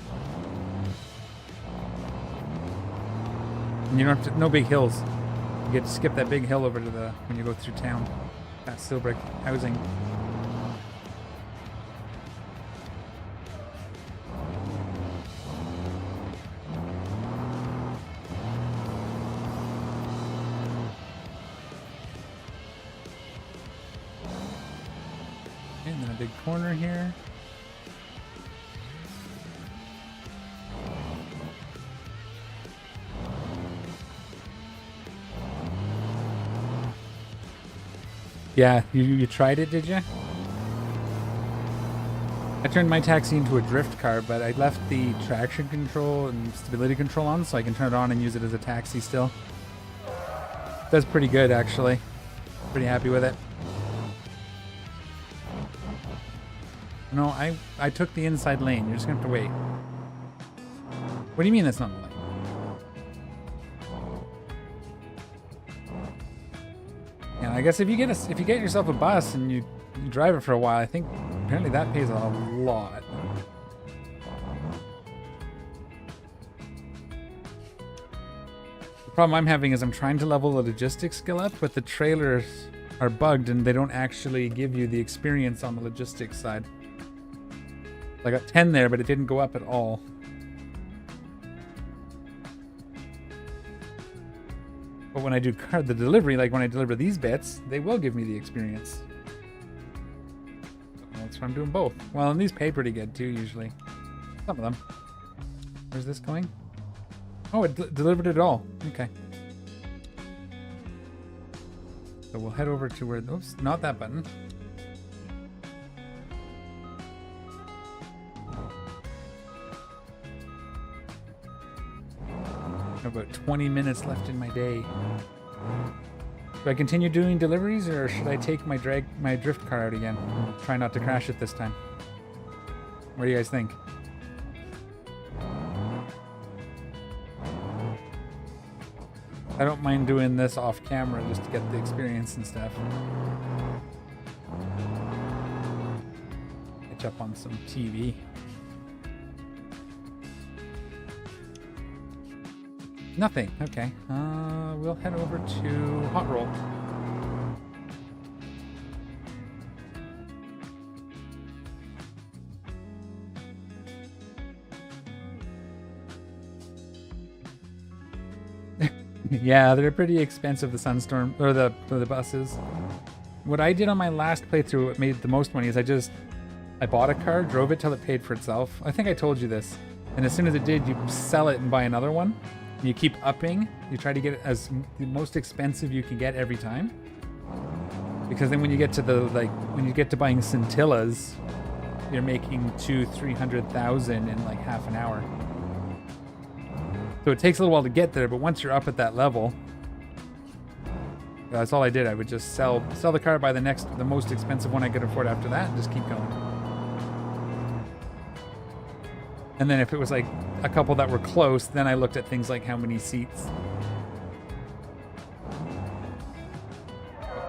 [SPEAKER 1] And you don't have to, no big hills. You get to skip that big hill over to the, when you go through town. Past Silbrick housing. And then a big corner here. Yeah, you tried it, did you? I turned my taxi into a drift car, but I left the traction control and stability control on so I can turn it on and use it as a taxi still. That's pretty good, actually. Pretty happy with it. No, I took the inside lane. You're just gonna have to wait. What do you mean that's not the lane? And I guess if you get yourself a bus and you drive it for a while, I think apparently that pays a lot. The problem I'm having is I'm trying to level the logistics skill up, but the trailers are bugged and they don't actually give you the experience on the logistics side. I got 10 there, but it didn't go up at all. But when I do the delivery, like when I deliver these bits, they will give me the experience. That's why I'm doing both. Well, and these pay pretty good too, usually. Some of them. Where's this going? Oh, it delivered it all. Okay. So we'll head over to where... Oops, not that button. About 20 minutes left in my day. Do I continue doing deliveries, or should I take my drift car out again? Try not to crash it this time. What do you guys think? I don't mind doing this off camera just to get the experience and stuff. Catch up on some TV. Nothing. Okay. We'll head over to Hot Roll. Yeah, they're pretty expensive, the Sunstorm, or the buses. What I did on my last playthrough, what made the most money, is I bought a car, drove it till it paid for itself. I think I told you this. And as soon as it did, you sell it and buy another one. You keep upping. You try to get it as the most expensive you can get every time. Because then when you get to when you get to buying scintillas, you're making 200,000-300,000 in like half an hour. So it takes a little while to get there, but once you're up at that level, that's all I did. I would just sell the car, buy the most expensive one I could afford after that, and just keep going. And then if it was like a couple that were close, then I looked at things like how many seats.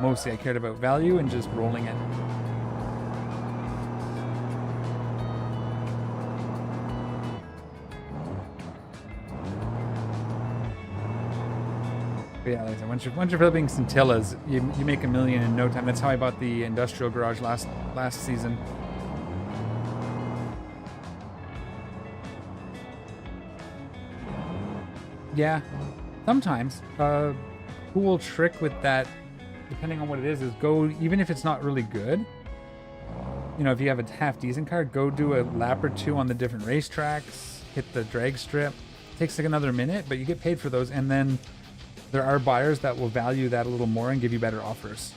[SPEAKER 1] Mostly I cared about value and just rolling it. But yeah, like I said, once you're flipping scintillas, you make $1 million in no time. That's how I bought the industrial garage last season. Yeah, sometimes. Cool trick with that, depending on what it is go, even if it's not really good, you know, if you have a half decent car, go do a lap or two on the different racetracks, hit the drag strip. It takes like another minute, but you get paid for those, and then there are buyers that will value that a little more and give you better offers.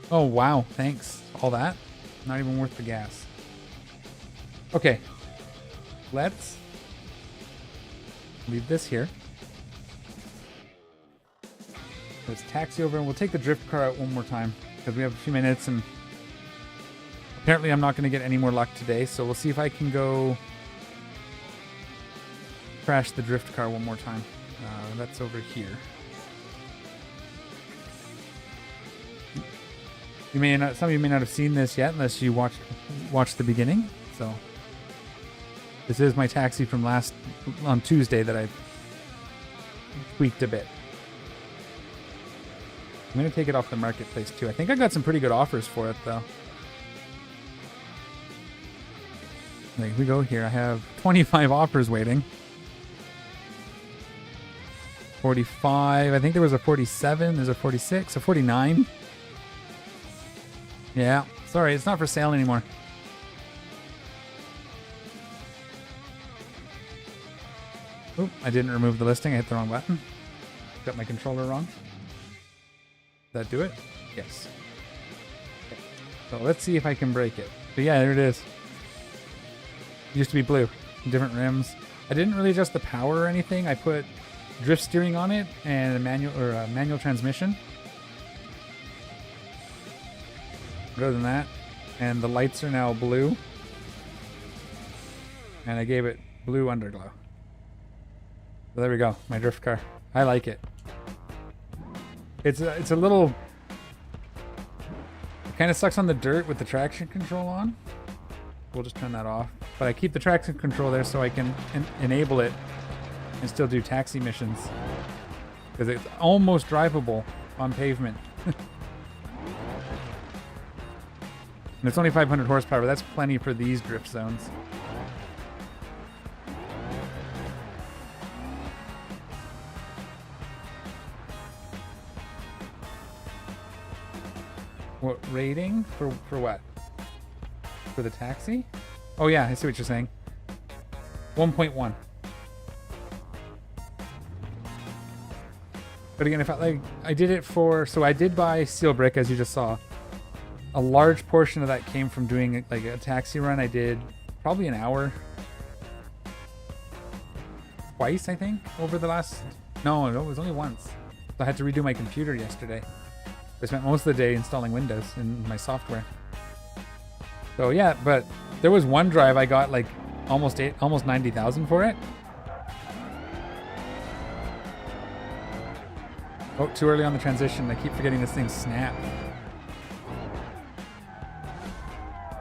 [SPEAKER 1] Oh, wow, thanks. All that? Not even worth the gas. Okay, let's leave this here. Let's taxi over and we'll take the drift car out one more time because we have a few minutes and apparently I'm not going to get any more luck today, so we'll see if I can go crash the drift car one more time. That's over here. You may not, some of you may not have seen this yet unless you watched the beginning. So this is my taxi from on Tuesday that I tweaked a bit. I'm going to take it off the marketplace too. I think I got some pretty good offers for it though. Like we go here, I have 25 offers waiting. 45, I think there was a 47, there's a 46, a 49. Yeah, sorry, it's not for sale anymore. Oop, I didn't remove the listing, I hit the wrong button. Got my controller wrong. Did that do it? Yes. Okay. So let's see if I can break it. But yeah, there it is. It used to be blue, different rims. I didn't really adjust the power or anything. I put drift steering on it and a manual transmission. Other than that, and the lights are now blue. And I gave it blue underglow. So there we go, my drift car. I like it. It's a little. It kind of sucks on the dirt with the traction control on. We'll just turn that off. But I keep the traction control there so I can enable it and still do taxi missions. Because it's almost drivable on pavement. And it's only 500 horsepower, but that's plenty for these drift zones. What rating? For what? For the taxi? Oh yeah, I see what you're saying. 1.1. But again, if I did it for, so I did buy steel brick, as you just saw. A large portion of that came from doing like a taxi run. I did probably an hour. Twice, I think, over the last, no, it was only once. So I had to redo my computer yesterday. I spent most of the day installing Windows in my software. So yeah, but there was one drive I got like almost 90,000 for it. Oh, too early on the transition. I keep forgetting this thing snapped.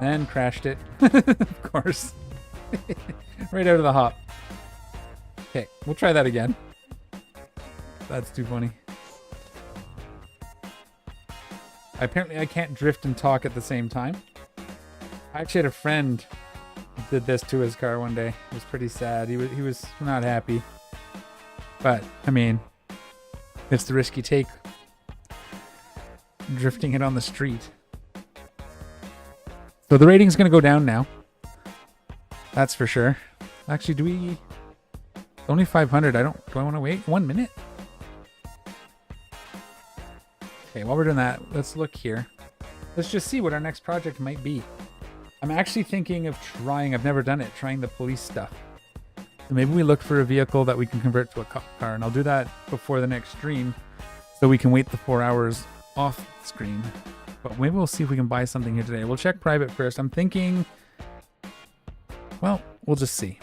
[SPEAKER 1] Then crashed it. Of course. Right out of the hop. Okay, we'll try that again. That's too funny. Apparently I can't drift and talk at the same time. I actually had a friend who did this to his car one day. It was pretty sad. He was not happy. But, I mean, it's the risk you take drifting it on the street. So the rating's going to go down now. That's for sure. Actually, only 500. Do I want to wait 1 minute? Okay, while we're doing that, let's look here. Let's just see what our next project might be. I'm actually thinking of I've never done it, trying the police stuff. So maybe we look for a vehicle that we can convert to a cop car, and I'll do that before the next stream so we can wait the 4 hours off screen. But maybe we'll see if we can buy something here today. We'll check private first. I'm thinking, well, we'll just see.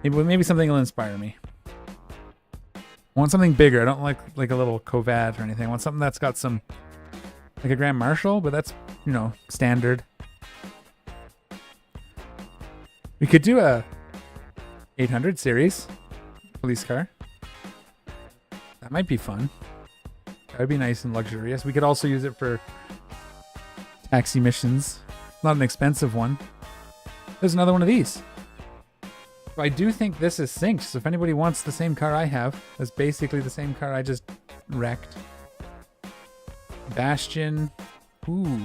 [SPEAKER 1] Maybe something will inspire me. I want something bigger. I don't like a little Corvette or anything. I want something that's got some, like a Grand Marshal, but that's, standard. We could do a 800 series police car. That might be fun. That would be nice and luxurious. We could also use it for taxi missions. Not an expensive one. There's another one of these. So I do think this is synced. So if anybody wants the same car I have, that's basically the same car I just wrecked. Bastion. Ooh.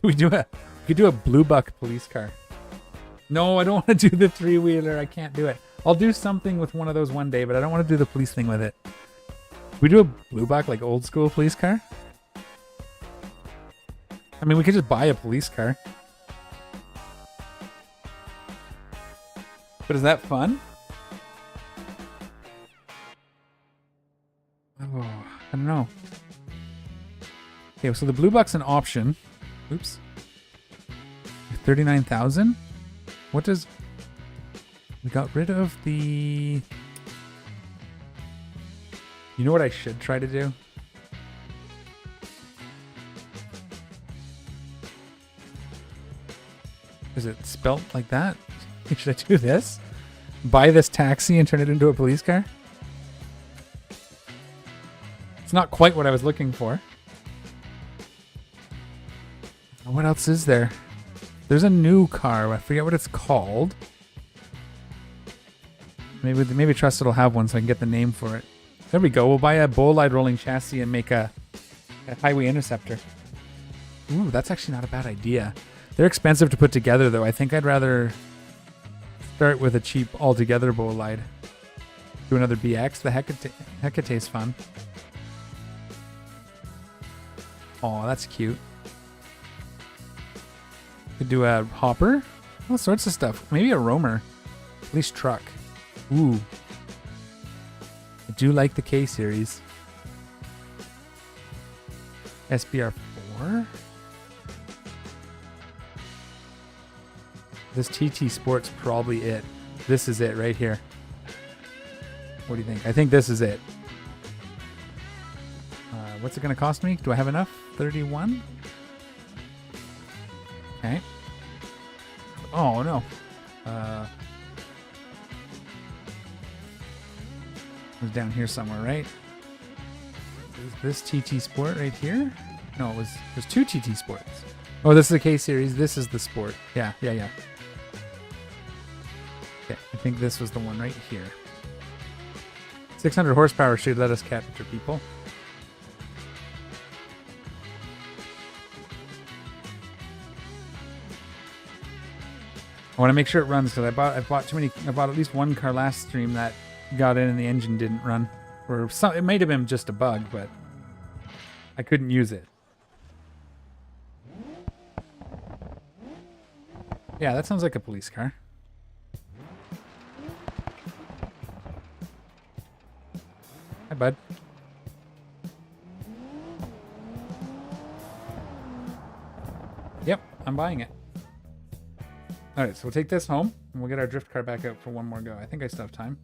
[SPEAKER 1] We could do a blue buck police car. No, I don't want to do the three-wheeler. I can't do it. I'll do something with one of those one day, but I don't want to do the police thing with it. We do a blue buck, like old school police car? I mean, we could just buy a police car. But is that fun? Oh, I don't know. Okay, so the blue buck's an option. Oops. 39,000? What does... We got rid of the... You know what I should try to do? Is it spelt like that? Should I do this? Buy this taxi and turn it into a police car? It's not quite what I was looking for. What else is there? There's a new car. I forget what it's called. Maybe Trusted will have one so I can get the name for it. There we go. We'll buy a bolide rolling chassis and make a highway interceptor. Ooh, that's actually not a bad idea. They're expensive to put together, though. I think I'd rather start with a cheap altogether bolide. Do another BX. The Hecate tastes fun. Oh, that's cute. Could do a hopper. All sorts of stuff. Maybe a roamer. At least truck. Ooh. I do like the K series. SBR4. This TT Sport's probably it. This is it right here. What do you think? I think this is it. What's it going to cost me? Do I have enough? 31? Okay. Oh, no. It was down here somewhere, right? Is this TT Sport right here? No, there's two TT Sports. Oh, this is the K series. This is the Sport. Yeah. Okay, I think this was the one right here. 600 horsepower should let us capture people. I want to make sure it runs because I bought at least one car last stream that got in and the engine didn't run. Or it might have been just a bug, but I couldn't use it. Yeah, that sounds like a police car. Hi, bud. Yep, I'm buying it. Alright, so we'll take this home, and we'll get our drift car back out for one more go. I think I still have time.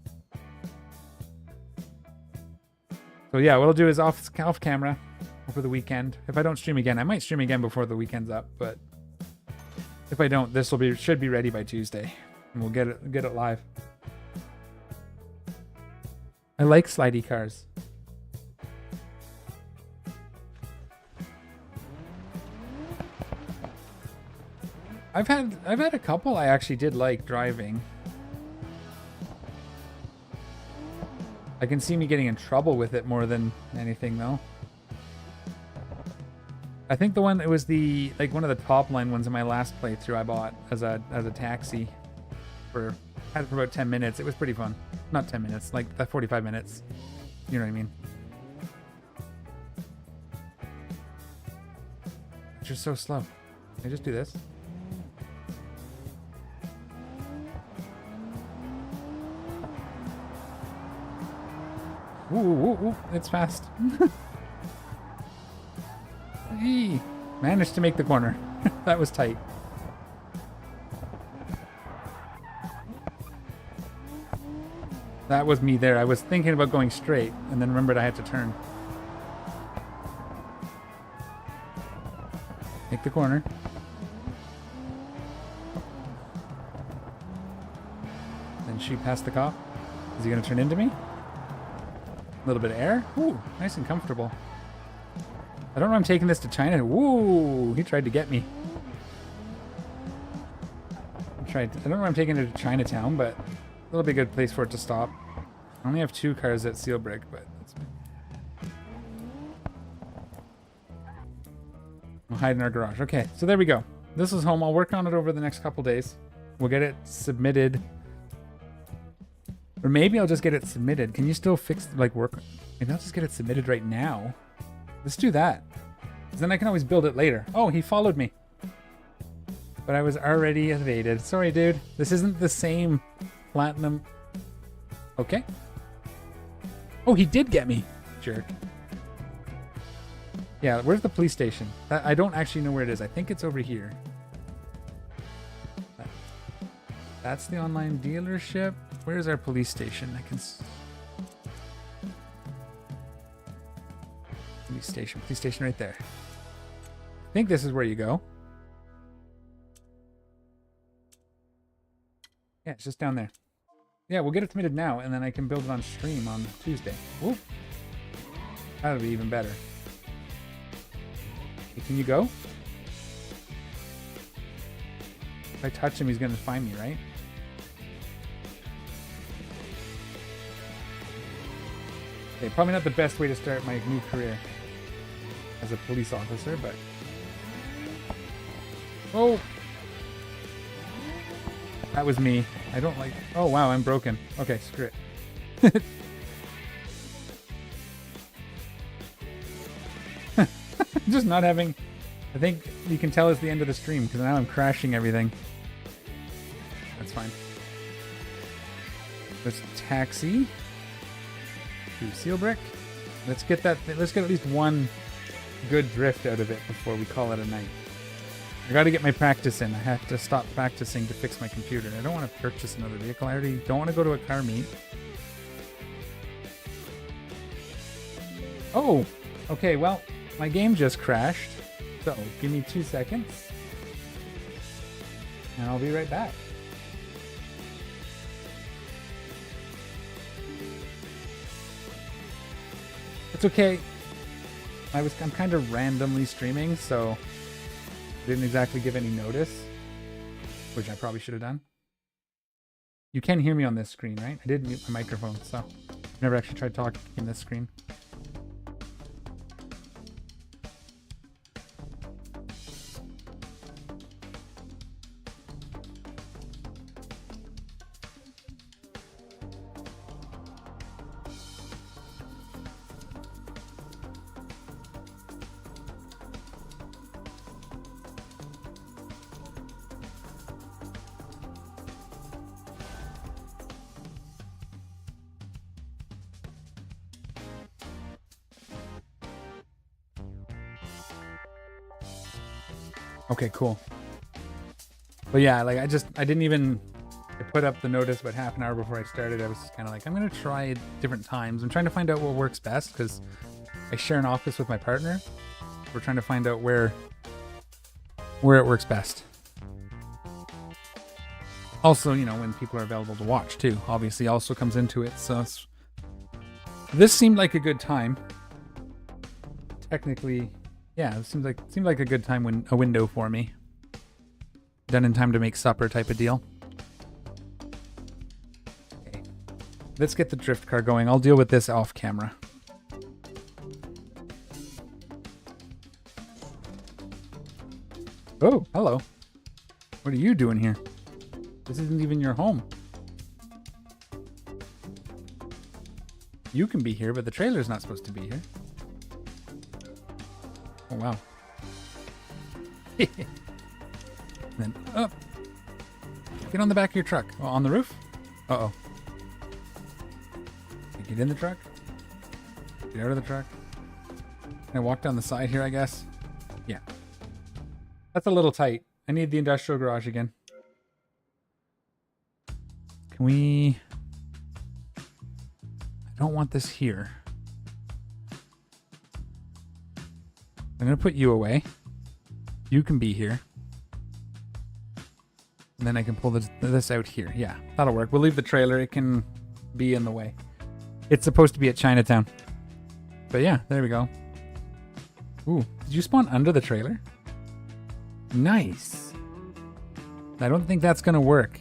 [SPEAKER 1] So yeah, what I'll do is off camera over the weekend. If I don't stream again, I might stream again before the weekend's up, but if I don't, this should be ready by Tuesday, and we'll get it live. I like slidey cars. I've had a couple I actually did like driving. I can see me getting in trouble with it more than anything though. I think the one that was one of the top line ones in my last playthrough I bought as a taxi had it for about 10 minutes. It was pretty fun. Not 10 minutes, like 45 minutes. You know what I mean? It's just so slow. Can I just do this? Ooh, it's fast. Hey, managed to make the corner. That was tight. That was me there. I was thinking about going straight and then remembered I had to turn. Make the corner. Then shoot past the cop. Is he going to turn into me? A little bit of air. Ooh, nice and comfortable. I don't know if I'm taking this to China. Woo! He tried to get me. I don't know if I'm taking it to Chinatown, but it'll be a good place for it to stop. I only have 2 cars at Sealbrick, but that's... We'll hide in our garage. Okay, so there we go. This is home. I'll work on it over the next couple days. We'll get it submitted. Or maybe I'll just get it submitted. Can you still fix, work? Maybe I'll just get it submitted right now. Let's do that. Because then I can always build it later. Oh, he followed me. But I was already evaded. Sorry, dude. This isn't the same platinum. Okay. Oh, he did get me. Jerk. Yeah, where's the police station? I don't actually know where it is. I think it's over here. That's the online dealership. Where's our police station? Police station right there. I think this is where you go. Yeah, it's just down there. Yeah, we'll get it submitted now, and then I can build it on stream on Tuesday. Whoop. That'll be even better. Hey, can you go? If I touch him, he's going to find me, right? Okay, probably not the best way to start my new career as a police officer, but... Oh! That was me. I don't like... Oh, wow, I'm broken. Okay, screw it. Just not having... I think you can tell it's the end of the stream, because now I'm crashing everything. That's fine. Let's taxi to Seal Brick. Let's get that... Let's get at least one good drift out of it before we call it a night. I gotta get my practice in. I have to stop practicing to fix my computer. I don't want to purchase another vehicle. I already don't want to go to a car meet. Oh! Okay, well, my game just crashed. So, give me 2 seconds. And I'll be right back. It's okay. I'm kind of randomly streaming, so... Didn't exactly give any notice, which I probably should have done. You can hear me on this screen, right? I did mute my microphone, so I've never actually tried talking in this screen. Okay, cool. But yeah, like I put up the notice about half an hour before I started. I was just kind of like, I'm going to try different times. I'm trying to find out what works best because I share an office with my partner. We're trying to find out where it works best. Also, you know, when people are available to watch too, obviously also comes into it. So this seemed like a good time. Technically, yeah, it seemed like a good time when a window for me. Done in time to make supper type of deal. Okay. Let's get the drift car going. I'll deal with this off camera. Oh, hello. What are you doing here? This isn't even your home. You can be here, but the trailer's not supposed to be here. Oh, wow. Then up. Get on the back of your truck. Oh, on the roof? Uh-oh. Get in the truck. Get out of the truck. Can I walk down the side here, I guess? Yeah. That's a little tight. I need the industrial garage again. Can we... I don't want this here. I'm going to put you away. You can be here. And then I can pull this out here. Yeah, that'll work. We'll leave the trailer. It can be in the way. It's supposed to be at Chinatown. But yeah, there we go. Ooh, did you spawn under the trailer? Nice. I don't think that's going to work.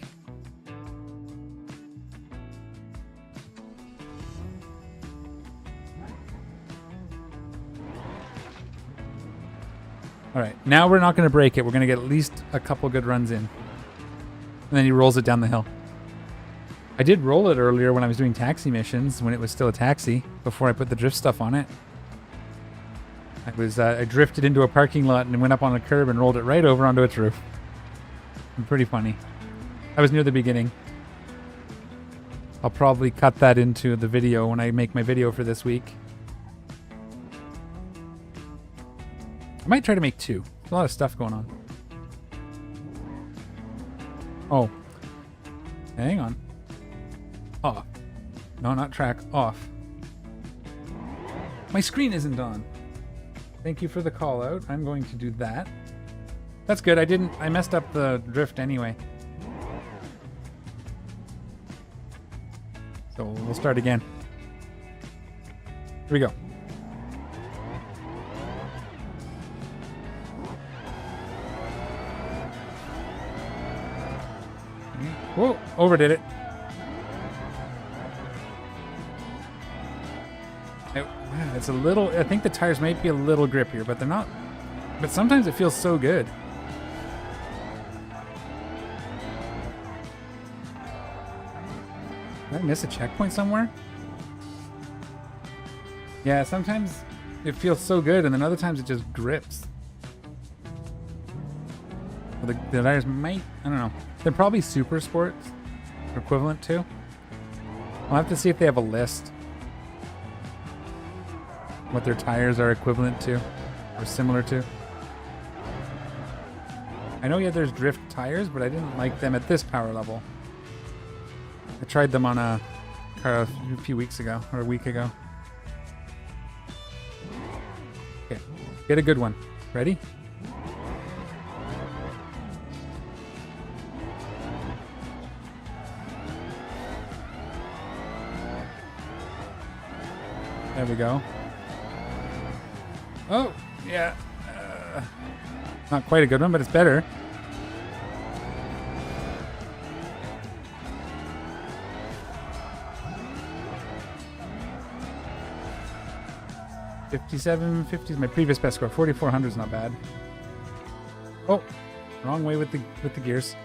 [SPEAKER 1] All right, now we're not going to break it. We're going to get at least a couple good runs in. And then he rolls it down the hill. I did roll it earlier when I was doing taxi missions, when it was still a taxi, before I put the drift stuff on it. I drifted into a parking lot and went up on a curb and rolled it right over onto its roof. Pretty funny. I was near the beginning. I'll probably cut that into the video when I make my video for this week. I might try to make 2. There's a lot of stuff going on. Oh. Hang on. Off. No, not track. Off. My screen isn't on. Thank you for the call out. I'm going to do that. That's good. I messed up the drift anyway. we'll start again. Here we go. Whoa, overdid it. It's a little, I think the tires might be a little grippier, but they're not. But sometimes it feels so good. Did I miss a checkpoint somewhere? Yeah, sometimes it feels so good, and then other times it just grips. Well, the tires might, I don't know. They're probably super sports, equivalent to. I'll have to see if they have a list. What their tires are equivalent to, or similar to. I know, yeah, there's drift tires, but I didn't like them at this power level. I tried them on a car a few weeks ago, or a week ago. Okay, get a good one. Ready? There we go. Oh, yeah. Not quite a good one, but it's better. $57.50 is my previous best score. 4,400 is not bad. Oh, wrong way with the gears.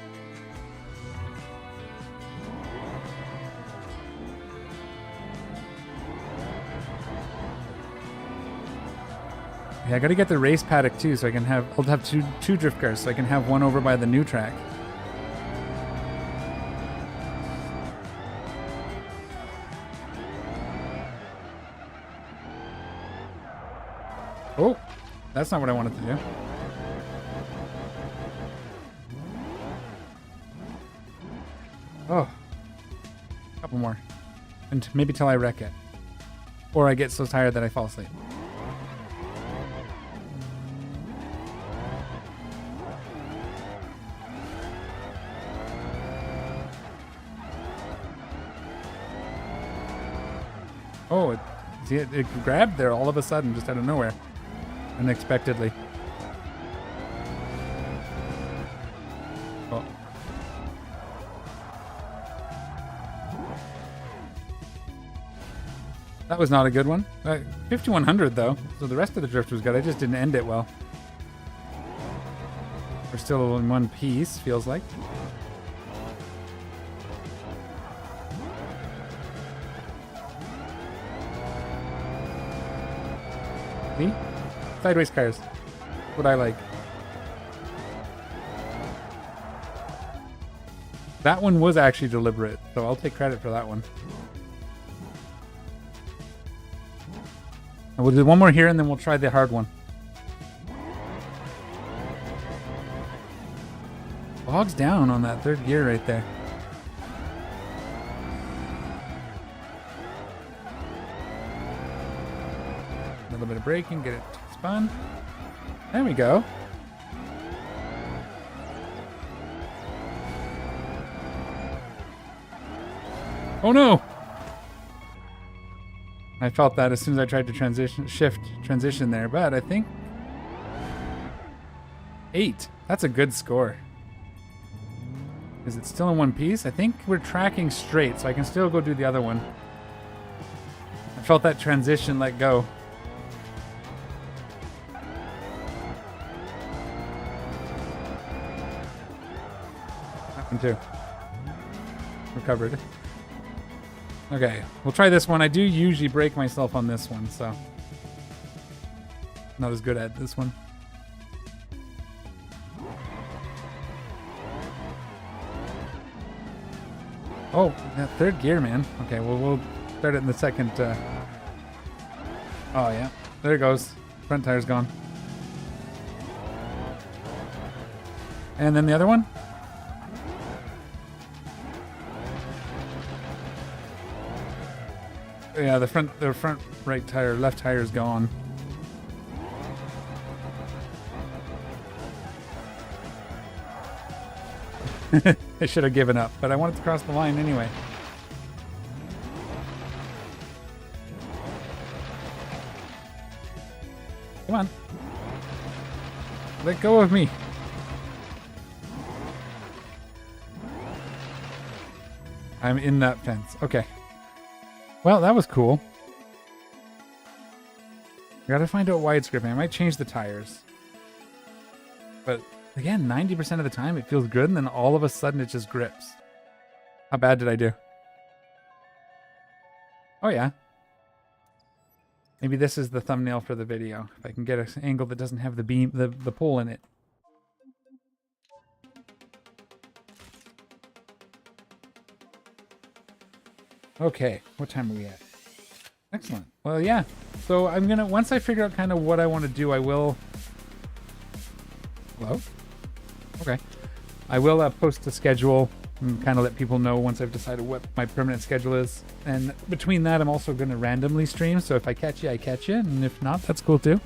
[SPEAKER 1] Yeah, I gotta get the race paddock too, so I can have. I'll have two drift cars, so I can have one over by the new track. Oh, that's not what I wanted to do. Oh, a couple more, and maybe till I wreck it, or I get so tired that I fall asleep. Oh, it grabbed there all of a sudden, just out of nowhere. Unexpectedly. Oh. That was not a good one. 5,100 though, so the rest of the drift was good. I just didn't end it well. We're still in one piece, feels like. See? Sideways cars. What I like. That one was actually deliberate, so I'll take credit for that one. And we'll do one more here and then we'll try the hard one. Bogs down on that third gear right there. A little bit of braking, get it spun. There we go. Oh no! I felt that as soon as I tried to transition there, but I think 8. That's a good score. Is it still in one piece? I think we're tracking straight, so I can still go do the other one. I felt that transition let go. Happened too. Recovered. Okay, we'll try this one. I do usually break myself on this one, so not as good at this one. Oh, that third gear, man. Okay, well, we'll start it in the second. Oh, yeah. There it goes. Front tire's gone. And then the other one? Yeah, the front right tire, left tire is gone. I should have given up, but I wanted to cross the line anyway. Come on. Let go of me. I'm in that fence. Okay. Well, that was cool. I gotta find out why it's gripping. I might change the tires. But again, 90% of the time it feels good, and then all of a sudden it just grips. How bad did I do? Oh yeah. Maybe this is the thumbnail for the video. If I can get an angle that doesn't have the beam, the pole in it. Okay, what time are we at? Excellent. Well, yeah. So I'm gonna, once I figure out kind of what I want to do, I will... Hello? Okay. I will post a schedule and kind of let people know once I've decided what my permanent schedule is. And between that, I'm also going to randomly stream. So if I catch you, I catch you. And if not, that's cool too.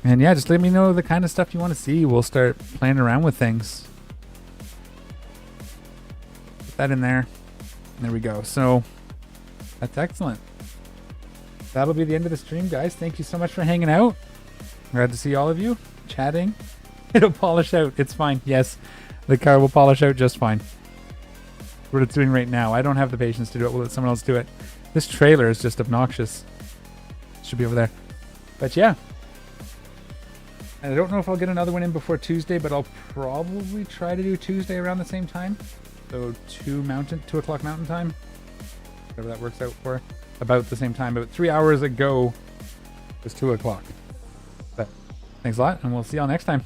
[SPEAKER 1] And yeah, just let me know the kind of stuff you want to see. We'll start playing around with things. Put that in there. There we go. So that's excellent. That'll be the end of the stream, guys. Thank you so much for hanging out. Glad to see all of you chatting. It'll polish out. It's fine. Yes, the car will polish out just fine. What it's doing right now. I don't have the patience to do it. We'll let someone else do it. This trailer is just obnoxious. Should be over there. But yeah. And I don't know if I'll get another one in before Tuesday, but I'll probably try to do Tuesday around the same time. So 2 o'clock mountain time. Whatever that works out for. About the same time. About 3 hours ago, it was 2 o'clock. But thanks a lot, and we'll see y'all next time.